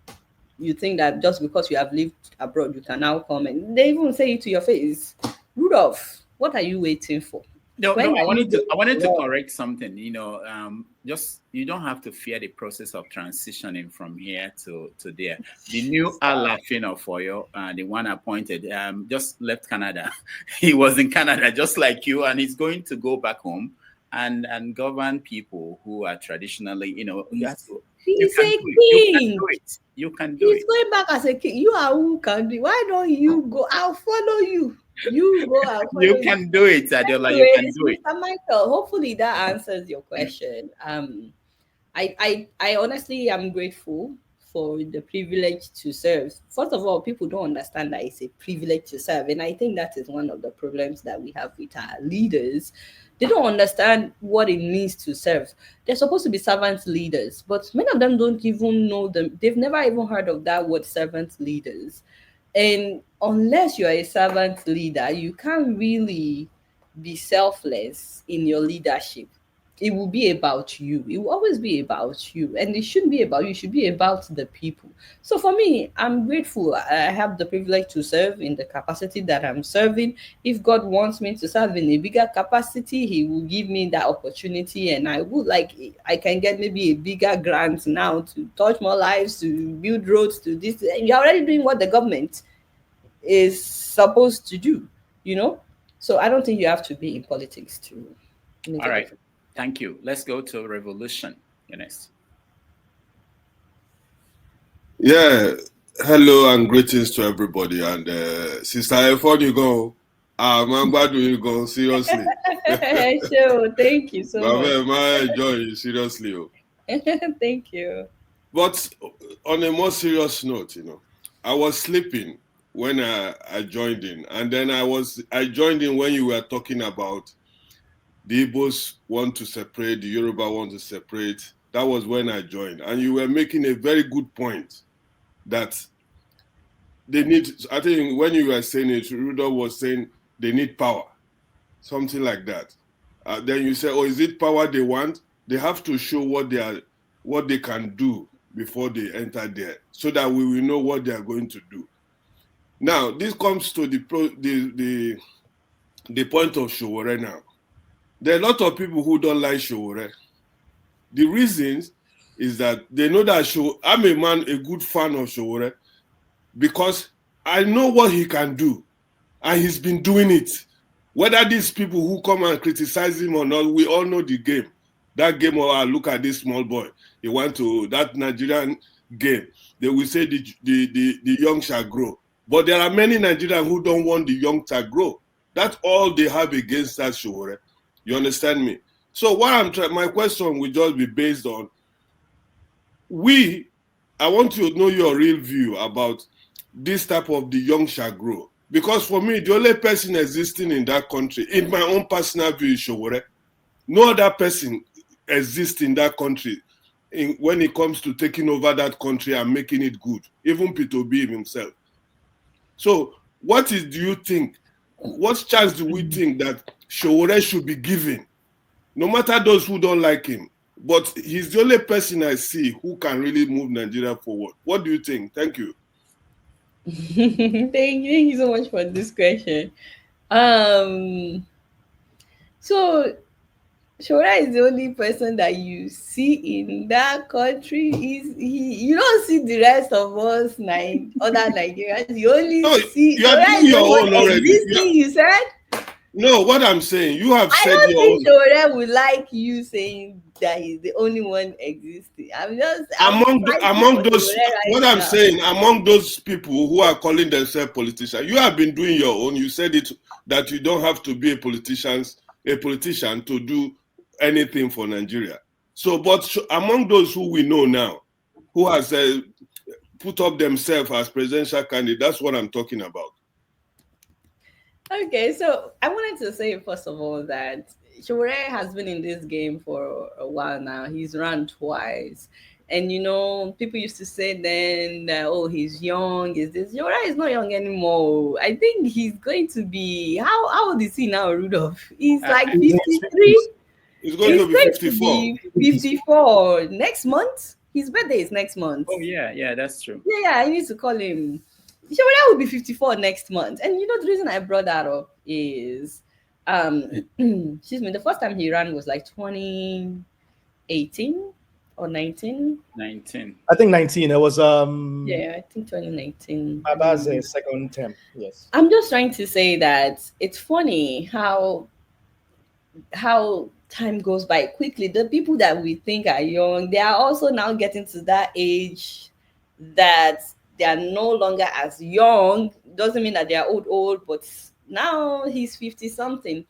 You think that just because you have lived abroad, you can now come, and they even say it to your face. Rudolph, what are you waiting for? No, When no, are you I wanted to going to correct something. Just you don't have to fear the process of transitioning from here to there. The new Alafin of Oyo, the one appointed, just left Canada. He was in Canada just like you, and he's going to go back home and govern people who are traditionally, you have to. You He's can a do it. You can king. do it. You can do He's it. going back as a king. You are who can do. Why don't you go? I'll follow you. You go, I'll You follow you. can do it, Adeola. You can Anyways, do it. Mr. Michael, hopefully that answers your question. I honestly am grateful for the privilege to serve. First of all, people don't understand that it's a privilege to serve. And I think that is one of the problems that we have with our leaders. They don't understand what it means to serve. They're supposed to be servant leaders, but many of them don't even know them. They've never even heard of that word servant leaders. And unless you're a servant leader, you can't really be selfless in your leadership. It will be about you. It will always be about you. And it shouldn't be about you, it should be about the people. So for me, I'm grateful. I have the privilege to serve in the capacity that I'm serving. If God wants me to serve in a bigger capacity, He will give me that opportunity. And I would like, I can get maybe a bigger grant now to touch more lives, to build roads, to this. And you're already doing what the government is supposed to do, you know? So I don't think you have to be in politics to make All a right. difference. Thank you. Let's go to revolution. Ernest. Yeah, hello and greetings to everybody. And Sister Efon, you go. I'm glad you go, seriously. Sure, thank you so much. I enjoy you, seriously. Thank you. But on a more serious note, I was sleeping when I joined in. And then I joined in when you were talking about the Igbos want to separate, the Yoruba want to separate. That was when I joined. And you were making a very good point that they need, I think when you were saying it, Rudolph was saying they need power, something like that. Then you say, oh, is it power they want? They have to show what they can do before they enter there, so that we will know what they are going to do. Now, this comes to the point of Sowore now. There are a lot of people who don't like Sowore. The reasons is that they know that I'm a good fan of Sowore, because I know what he can do, and he's been doing it. Whether these people who come and criticize him or not, we all know the game. That game, look at this small boy. He went to that Nigerian game. They will say the young shall grow. But there are many Nigerians who don't want the young to grow. That's all they have against that Sowore. You understand me? So my question will just be based on, I want to know your real view about this type of the young shall grow. Because for me, the only person existing in that country, in my own personal view, is Sowore. No other person exists in that country when it comes to taking over that country and making it good, even Peter Obi himself. So what do you think? What chance do we think that Sowore should be given? No matter those who don't like him. But he's the only person I see who can really move Nigeria forward. What do you think? Thank you. Thank you so much for this question. So Shora is the only person that you see in that country. You don't see the rest of us other Nigerians. You only see you are Shora doing is the your one own already. existing, you said? No, what I'm saying, you have I said don't your think own. Shore would like you saying that he's the only one existing. I'm fighting Among for those, Shore right what I'm now. saying, among those people who are calling themselves politicians, you have been doing your own. You said it that you don't have to be a politician to do anything for Nigeria. So, but among those who we know now, who has put up themselves as presidential candidate, that's what I'm talking about. Okay, so I wanted to say first of all that Shore has been in this game for a while now. He's run twice. And people used to say then that, oh, he's young. Is this Shore is not young anymore. I think he's going to be how old is he now, Rudolph? He's like 53. He's going to be 54. 54 next month. His birthday is next month. Oh yeah, that's true. Yeah, I need to call him. Shawara will be 54 next month. And the reason I brought that up is excuse me, the first time he ran was like 2018 or 19. 19. I think 19. It was Yeah, I think 2019. Baba's second term. Yes. I'm just trying to say that it's funny how time goes by quickly. The people that we think are young, they are also now getting to that age that they are no longer as young. Doesn't mean that they are old, but now he's 50 something.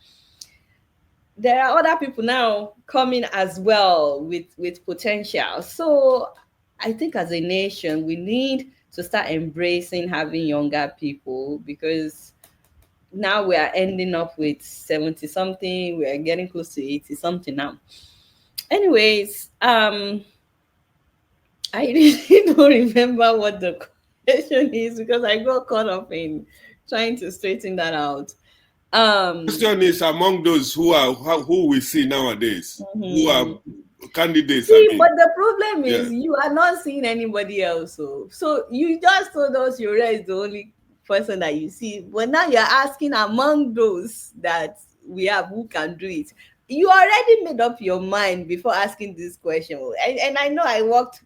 There are other people now coming as well with potential. So I think as a nation, we need to start embracing having younger people, because now we are ending up with 70 something. We are getting close to 80 something now. Anyways, I really don't remember what the question is, because I got caught up in trying to straighten that out. Question is among those who we see nowadays, who are candidates. But the problem is you are not seeing anybody else. So you just told us Shore is the only person that you see, but now you're asking among those that we have who can do it. You already made up your mind before asking this question, and I know I worked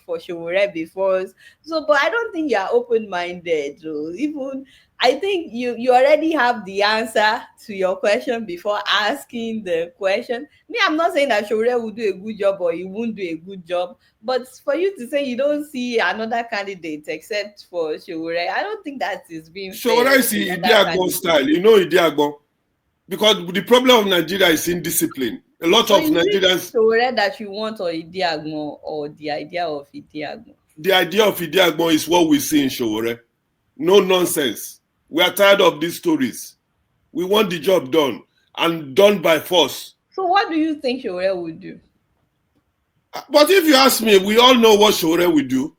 for Shore before, so but I don't think you are open-minded. Even I think you already have the answer to your question before asking the question. Me, I'm not saying that Shore will do a good job or he won't do a good job, but for you to say you don't see another candidate except for Shore, I don't think that is being Shore is Idiagbon style. You know Idiagbon? Because the problem of Nigeria is indiscipline. A lot of Nigerians. Shore that you want, or Idiagbon, or the idea of Idiagbon? The idea of Idiagbon is what we see in Shore. No nonsense. We are tired of these stories. We want the job done, and done by force. So what do you think Shore would do? But if you ask me, we all know what Shore will do.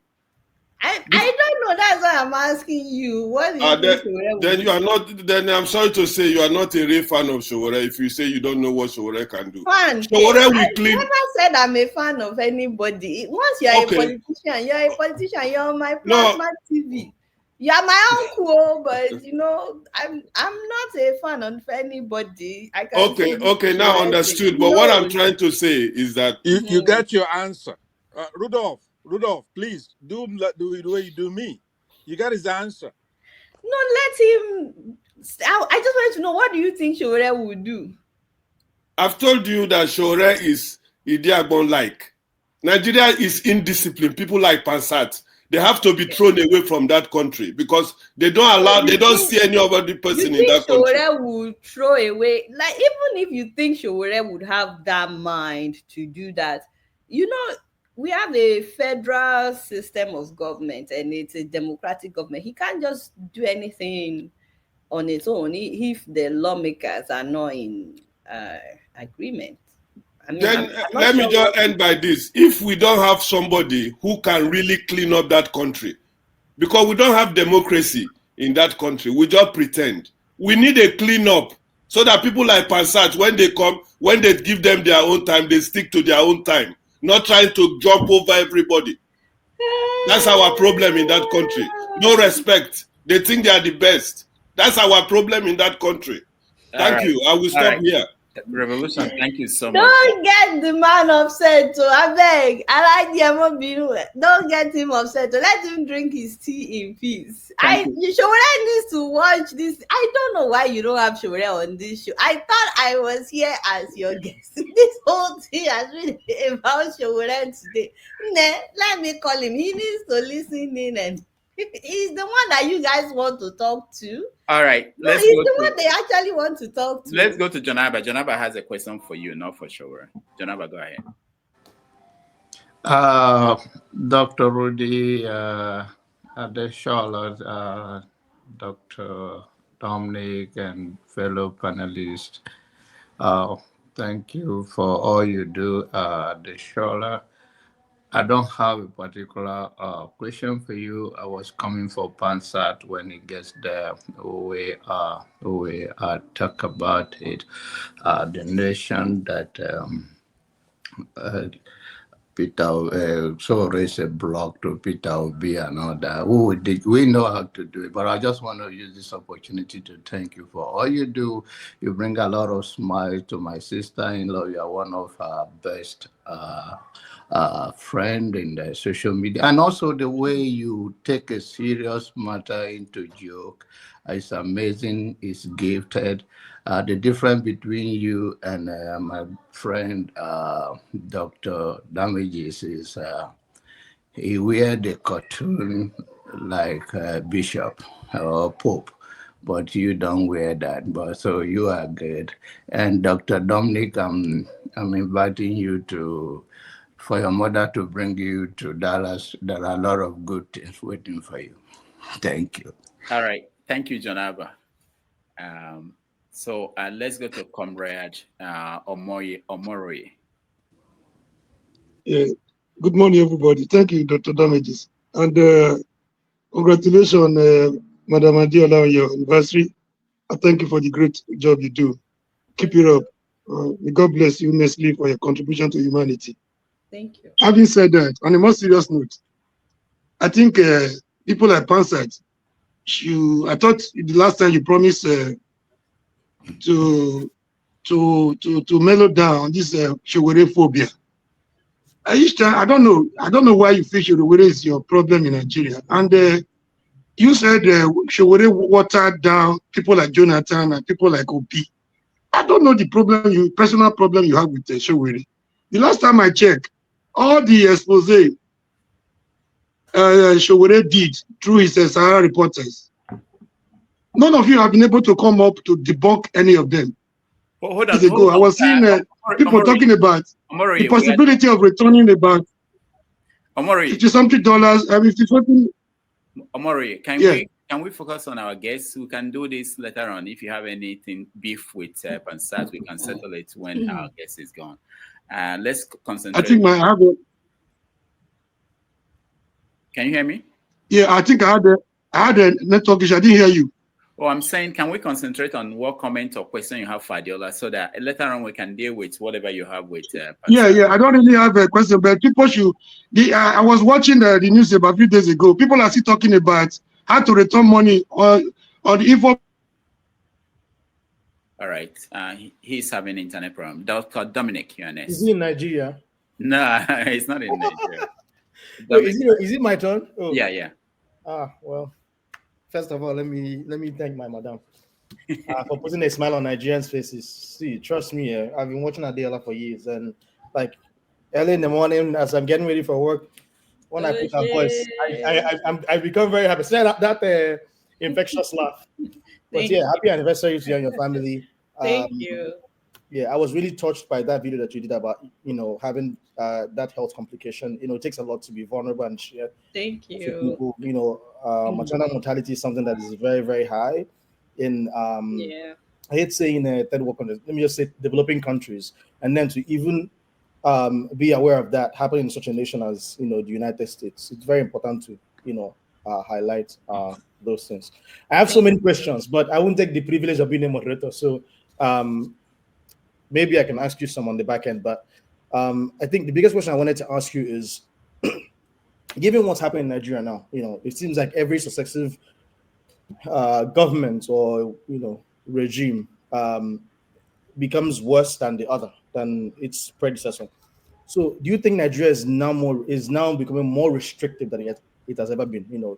I don't know. That's why I'm asking you. What do you think Shore would then do? you are not. Then I'm sorry to say you are not a real fan of Shore if you say you don't know what Shore can do. Fan. Shore will I clean. never said I'm a fan of anybody. Once you're a politician, you're on my plasma TV. You're my uncle, but I'm not a fan of anybody. I can Okay, now understood. But what I'm trying to say is that you get your answer. Rudolf, please do the way you do me. You got his answer. No, let him. I just wanted to know, what do you think Shore would do? I've told you that Shore is Idiagbon-like. Nigeria is indisciplined. People like Pansat. They have to be thrown away from that country because they don't see any other person in that country. Shore would throw away, like, even if you think Shore would have that mind to do that, we have a federal system of government and it's a democratic government. He can't just do anything on its own if the lawmakers are not in agreement. Then let me just end by this. If we don't have somebody who can really clean up that country, because we don't have democracy in that country, we just pretend. We need a clean up so that people like Pansat, when they come, when they give them their own time, they stick to their own time, not trying to jump over everybody. That's our problem in that country. No respect. They think they are the best. That's our problem in that country. Thank you. I will stop here. Revolution, thank you so much. Don't get the man upset, so I beg. I like the Don't get him upset. So let him drink his tea in peace. Thank you. Showore needs to watch this. I don't know why you don't have Showore on this show. I thought I was here as your guest. This whole thing has been about Showore today. Let me call him. He needs to listen in, and he's the one that you guys want to talk to. All right, No, he's the one they actually want to talk to. Let's go to Jonaba. Jonaba has a question for you, not for sure. Jonaba, go ahead. Dr. Rudy, Adeola, Dr. Dominic, and fellow panelists, thank you for all you do, Adeola. I don't have a particular question for you. I was coming for Pansat. When it gets there, we talk about it. The nation that Peter so raise a block to Peter Obi and all that. We know how to do it, but I just want to use this opportunity to thank you for all you do. You bring a lot of smiles to my sister-in-law. You are one of our best friend in the social media, and also the way you take a serious matter into joke is amazing. It's gifted. The difference between you and my friend Dr. Damages is he wear the cartoon like bishop or pope, but you don't wear that. But so you are good. And Dr. Dominic, I'm inviting you for your mother to bring you to Dallas. There are a lot of good things waiting for you. Thank you. All right. Thank you, Jonaba. So let's go to Comrade Omori. Yeah. Good morning, everybody. Thank you, Dr. Damages. And congratulations, Madam Adeola, on your anniversary. I thank you for the great job you do. Keep it up. May God bless you immensely for your contribution to humanity. Thank you. Having said that, on a more serious note, I think people like Pansat, I thought the last time you promised to mellow down this Showore phobia. I don't know why you feel Showore is your problem in Nigeria. And you said Showore watered down people like Jonathan and people like Obi. I don't know the personal problem you have with Showore. The last time I checked, all the expose Showore did through his Sahara reporters, none of you have been able to come up to debunk any of them. Hold on. I was seeing people talking about the possibility of returning about $50-something, $50-something. Omori, can we focus on our guests? We can do this later on. If you have anything beef with Pansat, we can settle it when our guest is gone. Let's concentrate. I think Can you hear me? Yeah, I think I had a network issue. I didn't hear you. Oh, I'm saying, can we concentrate on what comment or question you have for Adeola so that later on we can deal with whatever you have with Yeah. I don't really have a question, but people should. I was watching the news about a few days ago. People are still talking about how to return money on the info. All right. He's having internet problem. Dr. Dominic, you're next. Is he in Nigeria? No, he's not in Nigeria. Wait, is it my turn? Oh. Yeah. Well. First of all, let me thank my madam for putting a smile on Nigerians' faces. See, trust me, I've been watching Adeola for years, and like early in the morning as I'm getting ready for work, when I put her voice, I become very happy. See that infectious laugh. But happy anniversary to you and your family. Thank you. Yeah, I was really touched by that video that you did about having that health complication. It takes a lot to be vulnerable and share. Thank you. People, maternal mortality is something that is very, very high in I hate saying third world countries. Let me just say developing countries, and then to even be aware of that happening in such a nation as the United States. It's very important to highlight those things. I have so many questions, but I won't take the privilege of being a moderator. So maybe I can ask you some on the back end. But I think the biggest question I wanted to ask you is, given what's happening in Nigeria now, it seems like every successive government or regime, becomes worse than than its predecessor. So, do you think Nigeria is now becoming more restrictive than it has ever been? You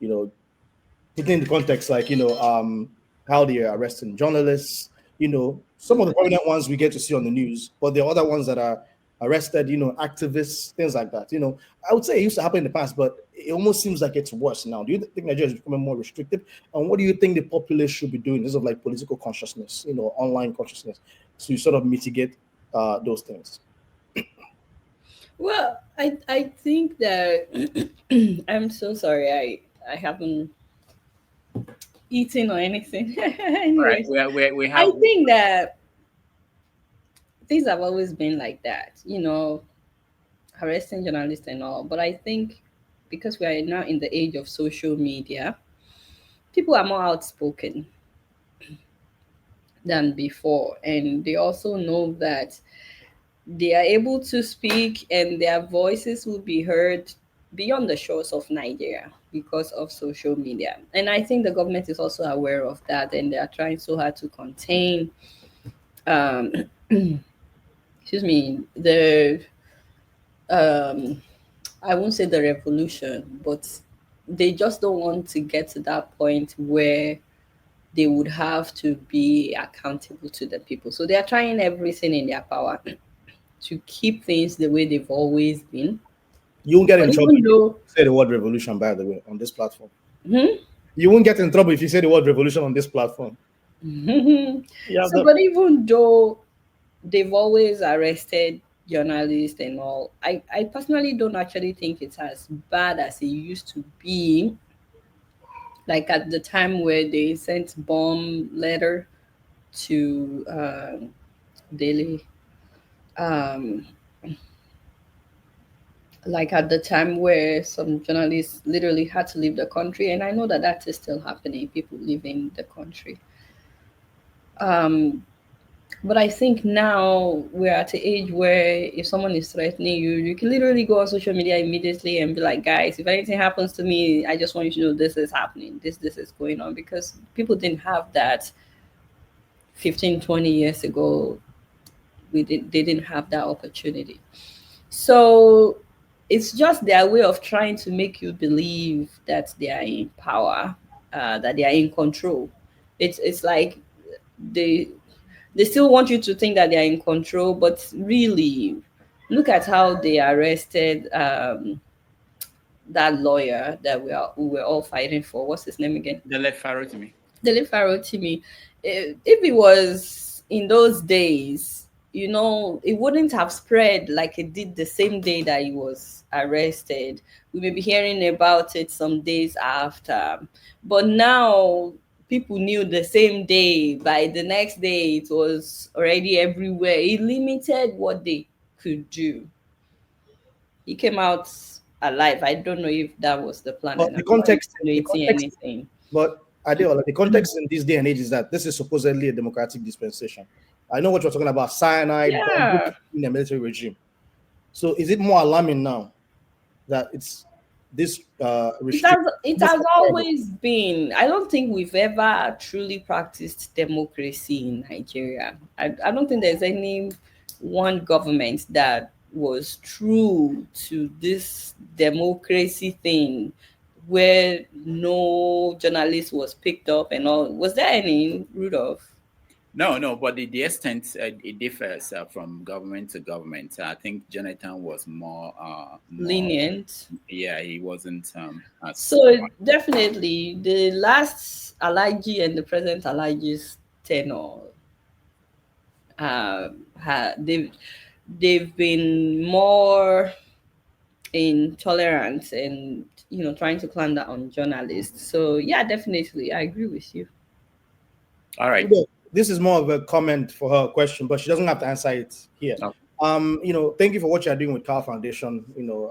know, putting in the context, like how they are arresting journalists. Some of the prominent ones we get to see on the news, but there are other ones that are arrested. Activists, things like that. I would say it used to happen in the past, but it almost seems like it's worse now. Do you think Nigeria is becoming more restrictive? And what do you think the populace should be doing in terms of like political consciousness, online consciousness, to sort of mitigate those things? Well, I think that I'm so sorry. I haven't eaten or anything. Right. Anyways, We I have. think that things have always been like that, arresting journalists and all. But I think because we are now in the age of social media, people are more outspoken than before. And they also know that they are able to speak and their voices will be heard beyond the shores of Nigeria because of social media. And I think the government is also aware of that and they are trying so hard to contain um excuse me, the I won't say the revolution, but they just don't want to get to that point where they would have to be accountable to the people. So they are trying everything in their power to keep things the way they've always been. You won't get in But trouble if even you though, say the word revolution, by the way, on this platform. hmm? You won't get in trouble if you say the word revolution on this platform. Yeah, So, but even though they've always arrested journalists and all, I personally don't actually think it's as bad as it used to be. Like at the time where they sent bomb letter to Delhi, um, like at the time where some journalists literally had to leave the country, and I know that that is still happening. People leaving the country. Um, But I think now we're at the age where if someone is threatening you, you can literally go on social media immediately and be like, guys, if anything happens to me, I just want you to know this is happening. This is going on because people didn't have that 15, 20 years ago. They didn't have that opportunity. So it's just their way of trying to make you believe that they are in power, that they are in control. It's like they they still want you to think that they are in control, but really, look at how they arrested that lawyer that we were all fighting for. What's his name again? The left arrow to me. Dele Farotimi. If it was in those days, it wouldn't have spread like it did the same day that he was arrested. We may be hearing about it some days after. But now people knew the same day. By the next day, it was already everywhere. It limited what they could do. He came out alive. I don't know if that was the plan, but and the I'm not context, insinuating anything. but Adeola, the context in this day and age is that this is supposedly a democratic dispensation. I know what you're talking about, cyanide, bomb Yeah. in a military regime. So is it more alarming now that it's this It has always been. I don't think we've ever truly practiced democracy in Nigeria. I don't think there's any one government that was true to this democracy thing where no journalist was picked up and all. Was there any, Rudolph? No, but the extent it differs from government to government. I think Jonathan was more, Lenient. yeah, he wasn't as. So definitely the last Alaji and the present Alaji's tenure, they've been more intolerant and trying to clamp down on journalists. So yeah, definitely I agree with you. All right. This is more of a comment for her question, but she doesn't have to answer it here. No. Thank you for what you're doing with Car Foundation.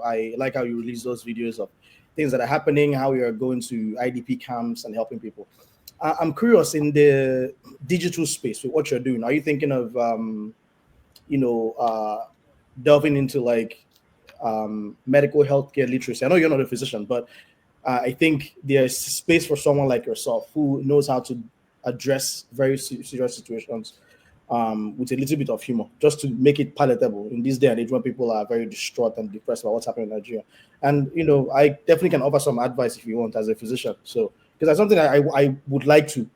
I like how you release those videos of things that are happening, how you are going to IDP camps and helping people. I'm curious in the digital space with what you're doing. Are you thinking of, delving into like medical healthcare literacy? I know you're not a physician, but I think there's space for someone like yourself who knows how to address very serious situations with a little bit of humor, just to make it palatable in this day and age when people are very distraught and depressed about what's happening in Nigeria. And I definitely can offer some advice if you want as a physician. So because that's something I would like to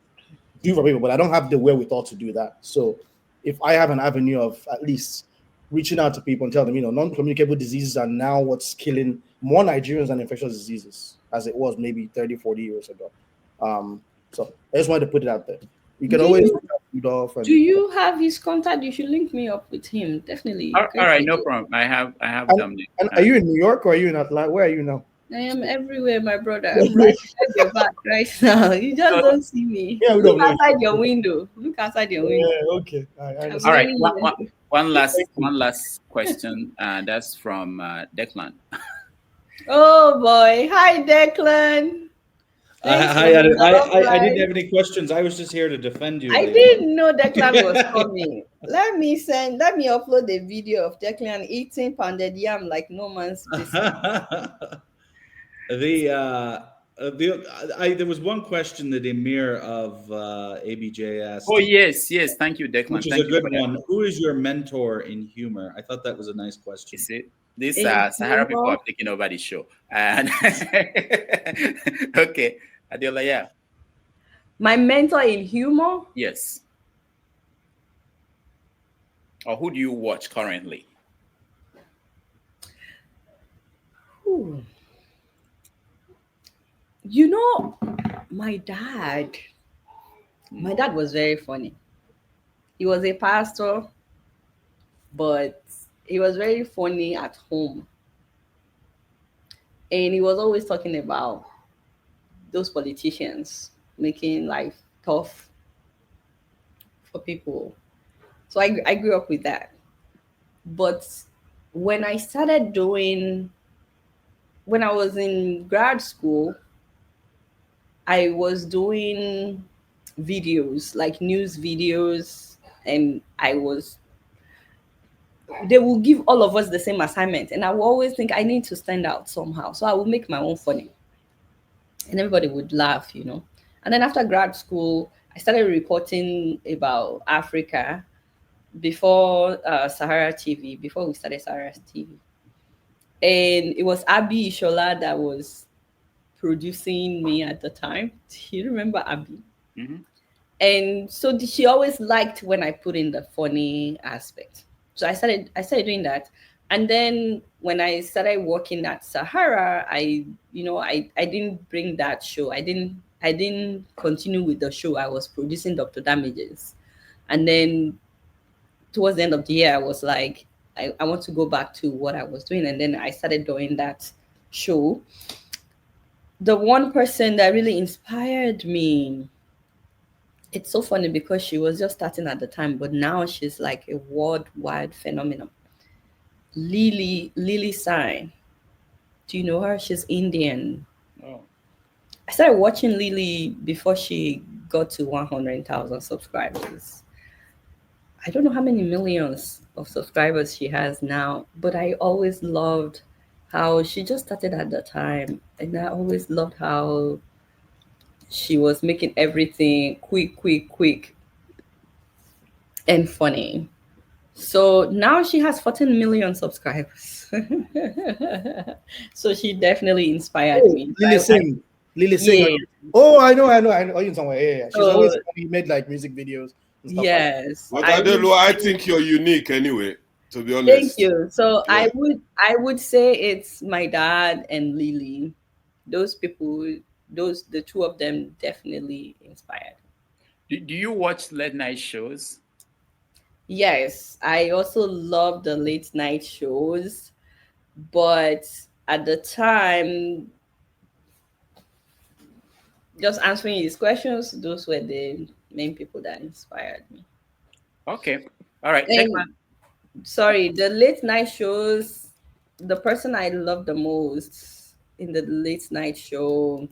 do for people, but I don't have the wherewithal to do that. So if I have an avenue of at least reaching out to people and tell them, non-communicable diseases are now what's killing more Nigerians than infectious diseases, as it was maybe 30, 40 years ago. So I just wanted to put it out there. You can always Rudolf. Do you have his contact? You should link me up with him. Definitely. All right, no problem. I have them. And are you in New York or are you in Atlanta? Where are you now? I am everywhere, my brother. I'm right at your back right now. You just don't see me. Yeah, Look outside your window. Look outside your window. Yeah, okay. All right. One last question. That's from Declan. Oh boy. Hi, Declan. Hi, Adam. I didn't have any questions. I was just here to defend you. I didn't know Declan was coming. Let me upload the video of Declan eating pounded yam like no man's business. There was one question that Emir of ABJ asked. Oh yes, thank you, Declan. Which is a good one. Who is your mentor in humor? I thought that was a nice question. Is it? These Sahara people have taken over the show. And okay, Adeola, yeah. My mentor in humor? Yes. Or who do you watch currently? Ooh. My dad was very funny. He was a pastor, but he was very funny at home. And he was always talking about those politicians making life tough for people. So I grew up with that. But when I was in grad school, I was doing videos, like news videos, and they will give all of us the same assignment. And I will always think I need to stand out somehow. So I will make my own funny. And everybody would laugh, And then after grad school, I started reporting about Africa before Sahara TV, before we started Sahara TV. And it was Abi Ishola that was producing me at the time. Do you remember Abi? Mm-hmm. And so she always liked when I put in the funny aspect. So I started doing that. And then when I started working at Sahara, I didn't bring that show. I didn't continue with the show. I was producing Dr. Damages. And then towards the end of the year, I was like, I want to go back to what I was doing. And then I started doing that show. The one person that really inspired me, it's so funny because she was just starting at the time, but now she's like a worldwide phenomenon. Lily Sign. Do you know her? She's Indian. Oh. I started watching Lily before she got to 100,000 subscribers. I don't know how many millions of subscribers she has now, but I always loved how she just started at the time. And I always loved how she was making everything quick, and funny. So now she has 14 million subscribers. So she definitely inspired me. Lily Singh. Yeah. Oh, I know you somewhere. Yeah. She's always made like music videos. Yes. But I think you're unique anyway, to be honest. Thank you. So yeah. I would say it's my dad and Lily. Those people, the two of them definitely inspired. Do you watch late night shows? Yes, I also love the late night shows, but at the time, just answering these questions, those were the main people that inspired me. Okay. All right. Sorry, the late night shows, the person I love the most in the late night show,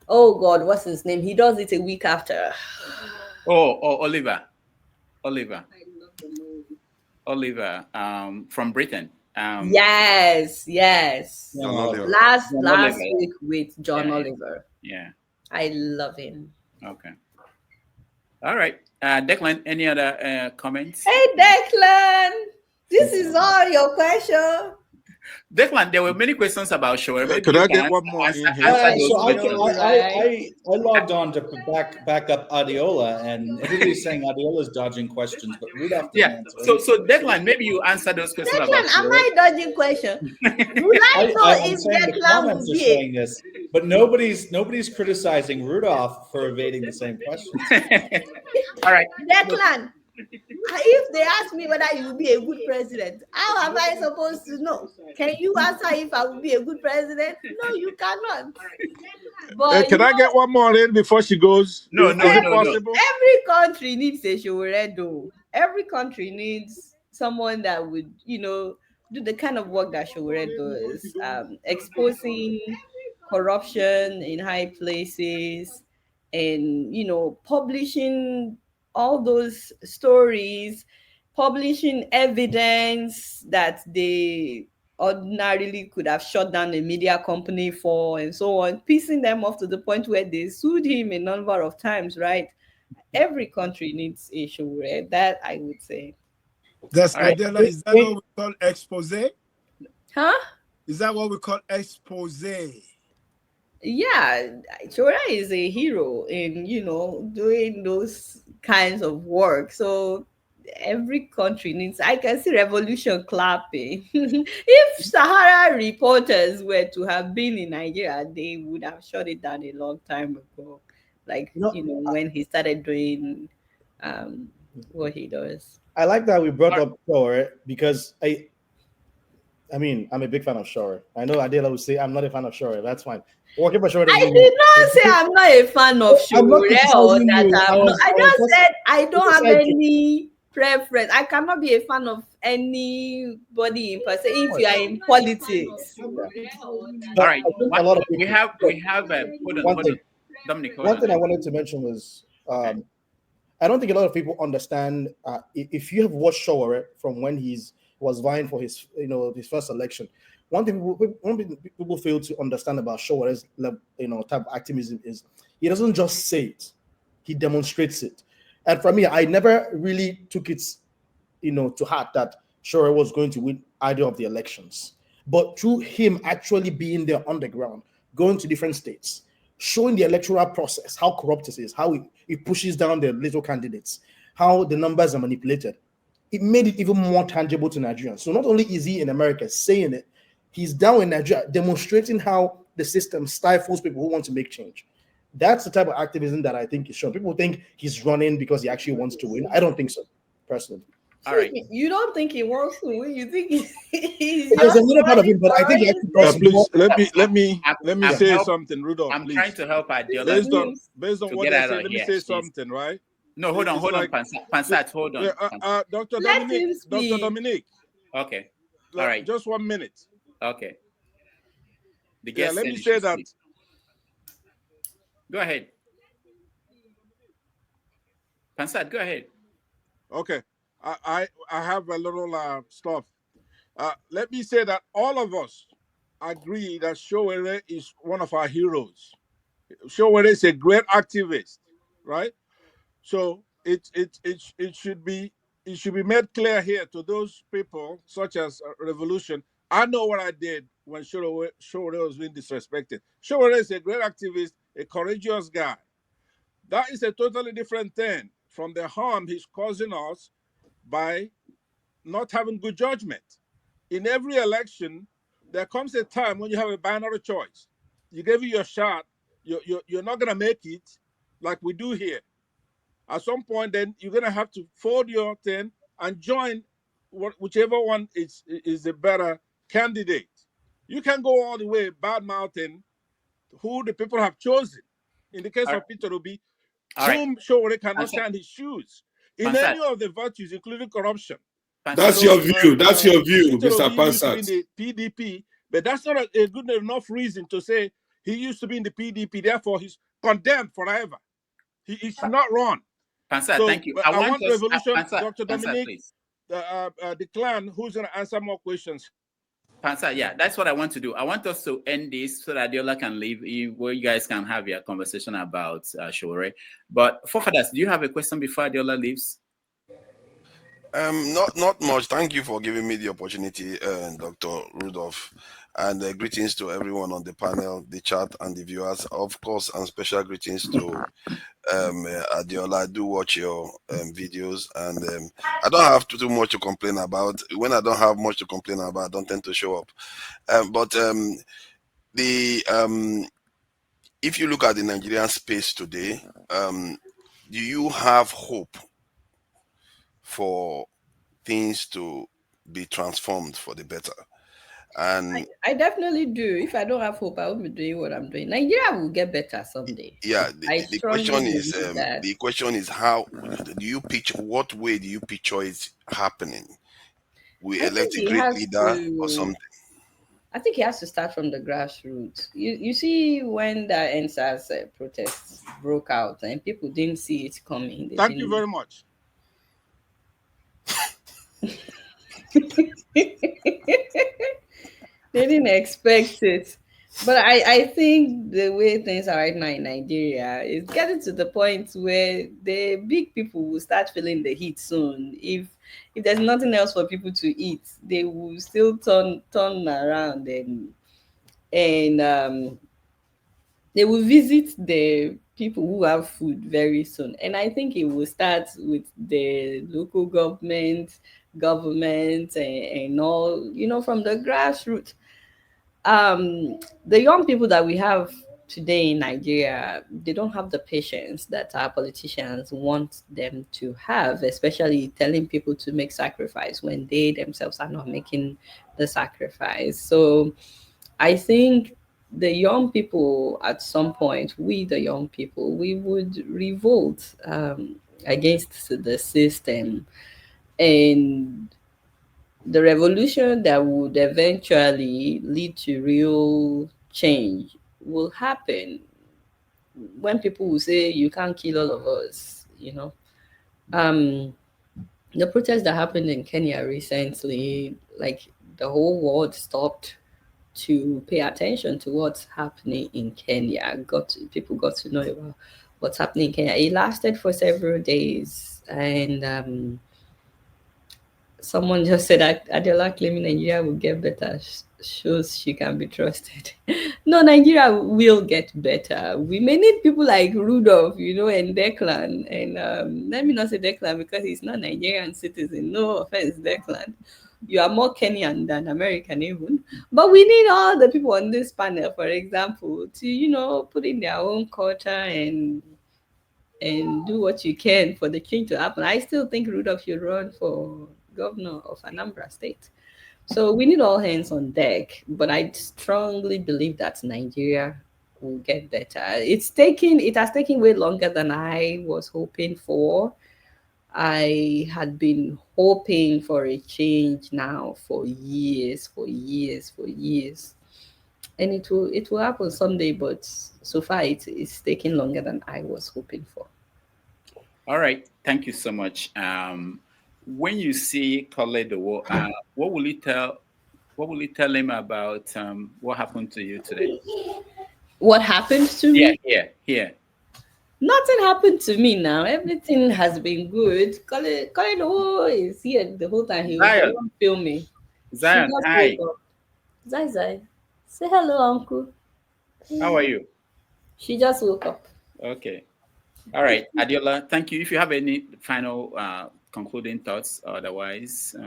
oh God, what's his name? He does it a week after. Oh, Oliver. I love the movie. Oliver, from Britain. Yes. Last Oliver. week with John Oliver. Yeah. I love him. Okay. All right. Declan, any other comments? Hey, Declan, this is all your question. Declan, there were many questions about Shower. Maybe Could you I can get one more in here? answer those So questions. I logged on to back up Adeola, and everybody's saying Adeola's dodging questions, but Rudolf didn't answer. So Declan, maybe you answer those questions Declan, about am I dodging question? Would I know I'm if saying the Declan comments will are be saying this, but nobody's criticizing Rudolf for evading the same questions. All right, Declan, if they ask me whether you will be a good president, how am I supposed to know? Can you answer if I will be a good president? No, you cannot. But Can I get one more in before she goes? No. Is it possible? Every country needs a Showeredo. Every country needs someone that would, do the kind of work that Showore does, exposing corruption in high places, and publishing all those stories, publishing evidence that they ordinarily could have shut down a media company for, and so on, pissing them off to the point where they sued him a number of times, right? Every country needs a Showeredo, that I would say. That's right. Adeola. Is that what we call expose? Huh? Is that what we call expose? Yeah, Chora is a hero in doing those kinds of work. So every country needs. I can see revolution clapping. If Sahara reporters were to have been in Nigeria, they would have shut it down a long time ago. Like when he started doing what he does. I like that we brought up Shore because I mean, I'm a big fan of Shore. I know Adela would say I'm not a fan of Shore. That's fine. Working for Shore. I did not say I'm not a fan of Shore. I just said I don't have any preference. I cannot be a fan of anybody in person if you are in politics. All right. We have hold on. Dominic, one thing I wanted to mention was I don't think a lot of people understand if you have watched Shore from when he was vying for his first election. One thing people fail to understand about Shore's type of activism is he doesn't just say it, he demonstrates it. And for me, I never really took it to heart that Shore was going to win either of the elections. But through him actually being there on the ground, going to different states, showing the electoral process, how corrupt it is, how it pushes down the little candidates, how the numbers are manipulated, it made it even more tangible to Nigerians. So not only is he in America saying it, he's down in Nigeria demonstrating how the system stifles people who want to make change. That's the type of activism that I think is shown. People think he's running because he actually wants to win. I don't think so, personally. All right. You don't think he wants to win? You think he's there's a little part of him, but I think he actually please let me say something, Rudolph. I'm please. trying to help Adeola. Based on what I say, let me say something, right? No, hold on, Pansat, hold on. Yeah, Dr. Dominic. Okay. All right. Just 1 minute. Okay. Let me say that. Go ahead. Pansat, go ahead. Okay. I have a little stuff. Let me say that all of us agree that Showere is one of our heroes. Showere is a great activist, right? So it should be made clear here to those people, such as Revolution. I know what I did when Showere was being disrespected. Showere is a great activist, a courageous guy. That is a totally different thing from the harm he's causing us by not having good judgment. In every election, there comes a time when you have a binary choice. You give it your shot, you're not going to make it like we do here. At some point, then you're going to have to fold your thing and join whichever one is a better candidate. You can go all the way bad-mouthing who the people have chosen. In the case of Peter Obi, whom Showore cannot stand his shoes. In any of the virtues, including corruption. That's your view. That's your view, Mr. Pansat. In the PDP, but that's not a good enough reason to say he used to be in the PDP. Therefore, he's condemned forever. He should not run. Pansat, thank you. I want Revolution, Pansat, Dr. Dominic, please. the clan, who's going to answer more questions. Pastor, yeah, that's what I want to do. I want us to end this so that Adeola can leave, where you guys can have your conversation about Shore. But forefathers, do you have a question before Adeola leaves? Not much. Thank you for giving me the opportunity, Dr. Rudolph, and greetings to everyone on the panel, the chat, and the viewers, of course, and special greetings to Adeola. I do watch your videos, and I don't have too much to complain about. When I don't have much to complain about, I don't tend to show up. But if you look at the Nigerian space today, do you have hope for things to be transformed for the better? And I definitely do. If I don't have hope, I won't be doing what I'm doing. Nigeria will get better someday. yeah, I the strongly question is believe that. the question is, how do you picture, what way do you picture it happening? We I elect think a he great has leader or to. something? I think he has to start from the grassroots. You see, when the NSAS protests broke out and people didn't see it coming. Thank you very much. They didn't expect it. But I think the way things are right now in Nigeria is getting to the point where the big people will start feeling the heat soon. If there's nothing else for people to eat, they will still turn around and they will visit the people who have food very soon. And I think it will start with the local government and all, from the grassroots. The young people that we have today in Nigeria, they don't have the patience that our politicians want them to have, especially telling people to make sacrifice when they themselves are not making the sacrifice. So I think the young people, at some point, the young people, we would revolt against the system, and the revolution that would eventually lead to real change will happen when people will say, you can't kill all of us. The protests that happened in Kenya recently, like, the whole world stopped to pay attention to what's happening in Kenya. People got to know about what's happening in Kenya. It lasted for several days, and someone just said that Adeola claiming Nigeria will get better shows she can be trusted. No, Nigeria will get better. We may need people like Rudolph, and Declan. And let me not say Declan because he's not Nigerian citizen. No offense, Declan. You are more Kenyan than American even. But we need all the people on this panel, for example, to, put in their own culture and do what you can for the change to happen. I still think Rudolph should run for governor of Anambra State. So we need all hands on deck. But I strongly believe that Nigeria will get better. It has taken way longer than I was hoping for. I had been hoping for a change now for years. And it will happen someday, but so far it's taking longer than I was hoping for. All right, thank you so much. When you see Koledo, what will you tell him about what happened to you today? What happened to me? Yeah. Nothing happened to me now. Everything has been good. Koledo is here the whole time. He was filming. Zion, hi. Zai, say hello, uncle. How are you? She just woke up. Okay. All right, Adeola, thank you. If you have any final concluding thoughts, otherwise, we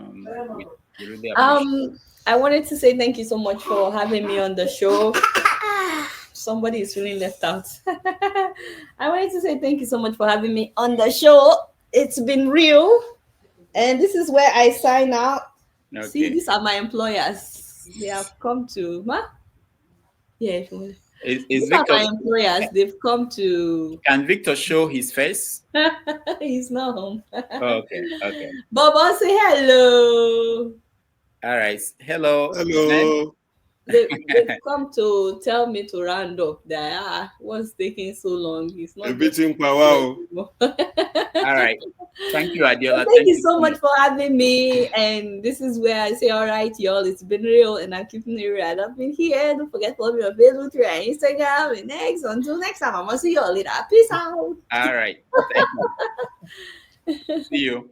really appreciate it. I wanted to say thank you so much for having me on the show. Somebody is feeling left out. I wanted to say thank you so much for having me on the show. It's been real. And this is where I sign out. Okay. See, these are my employers. They have come to... Yeah, if you want. These are my employers. They've come to... Can Victor show his face? He's not home. Okay. Baba, say hello. All right. Hello. Hello. they've come to tell me to round up that what's taking so long? It's not a bit in power. All right. Thank you, Adeola. Thank you so much for having me. And this is where I say, all right, y'all, it's been real and I'm keeping it real. I've been here. Don't forget to follow me on Facebook, Twitter, and Instagram. And next, until next time, I'm gonna see y'all later. Peace out. All right. Thank you. See you.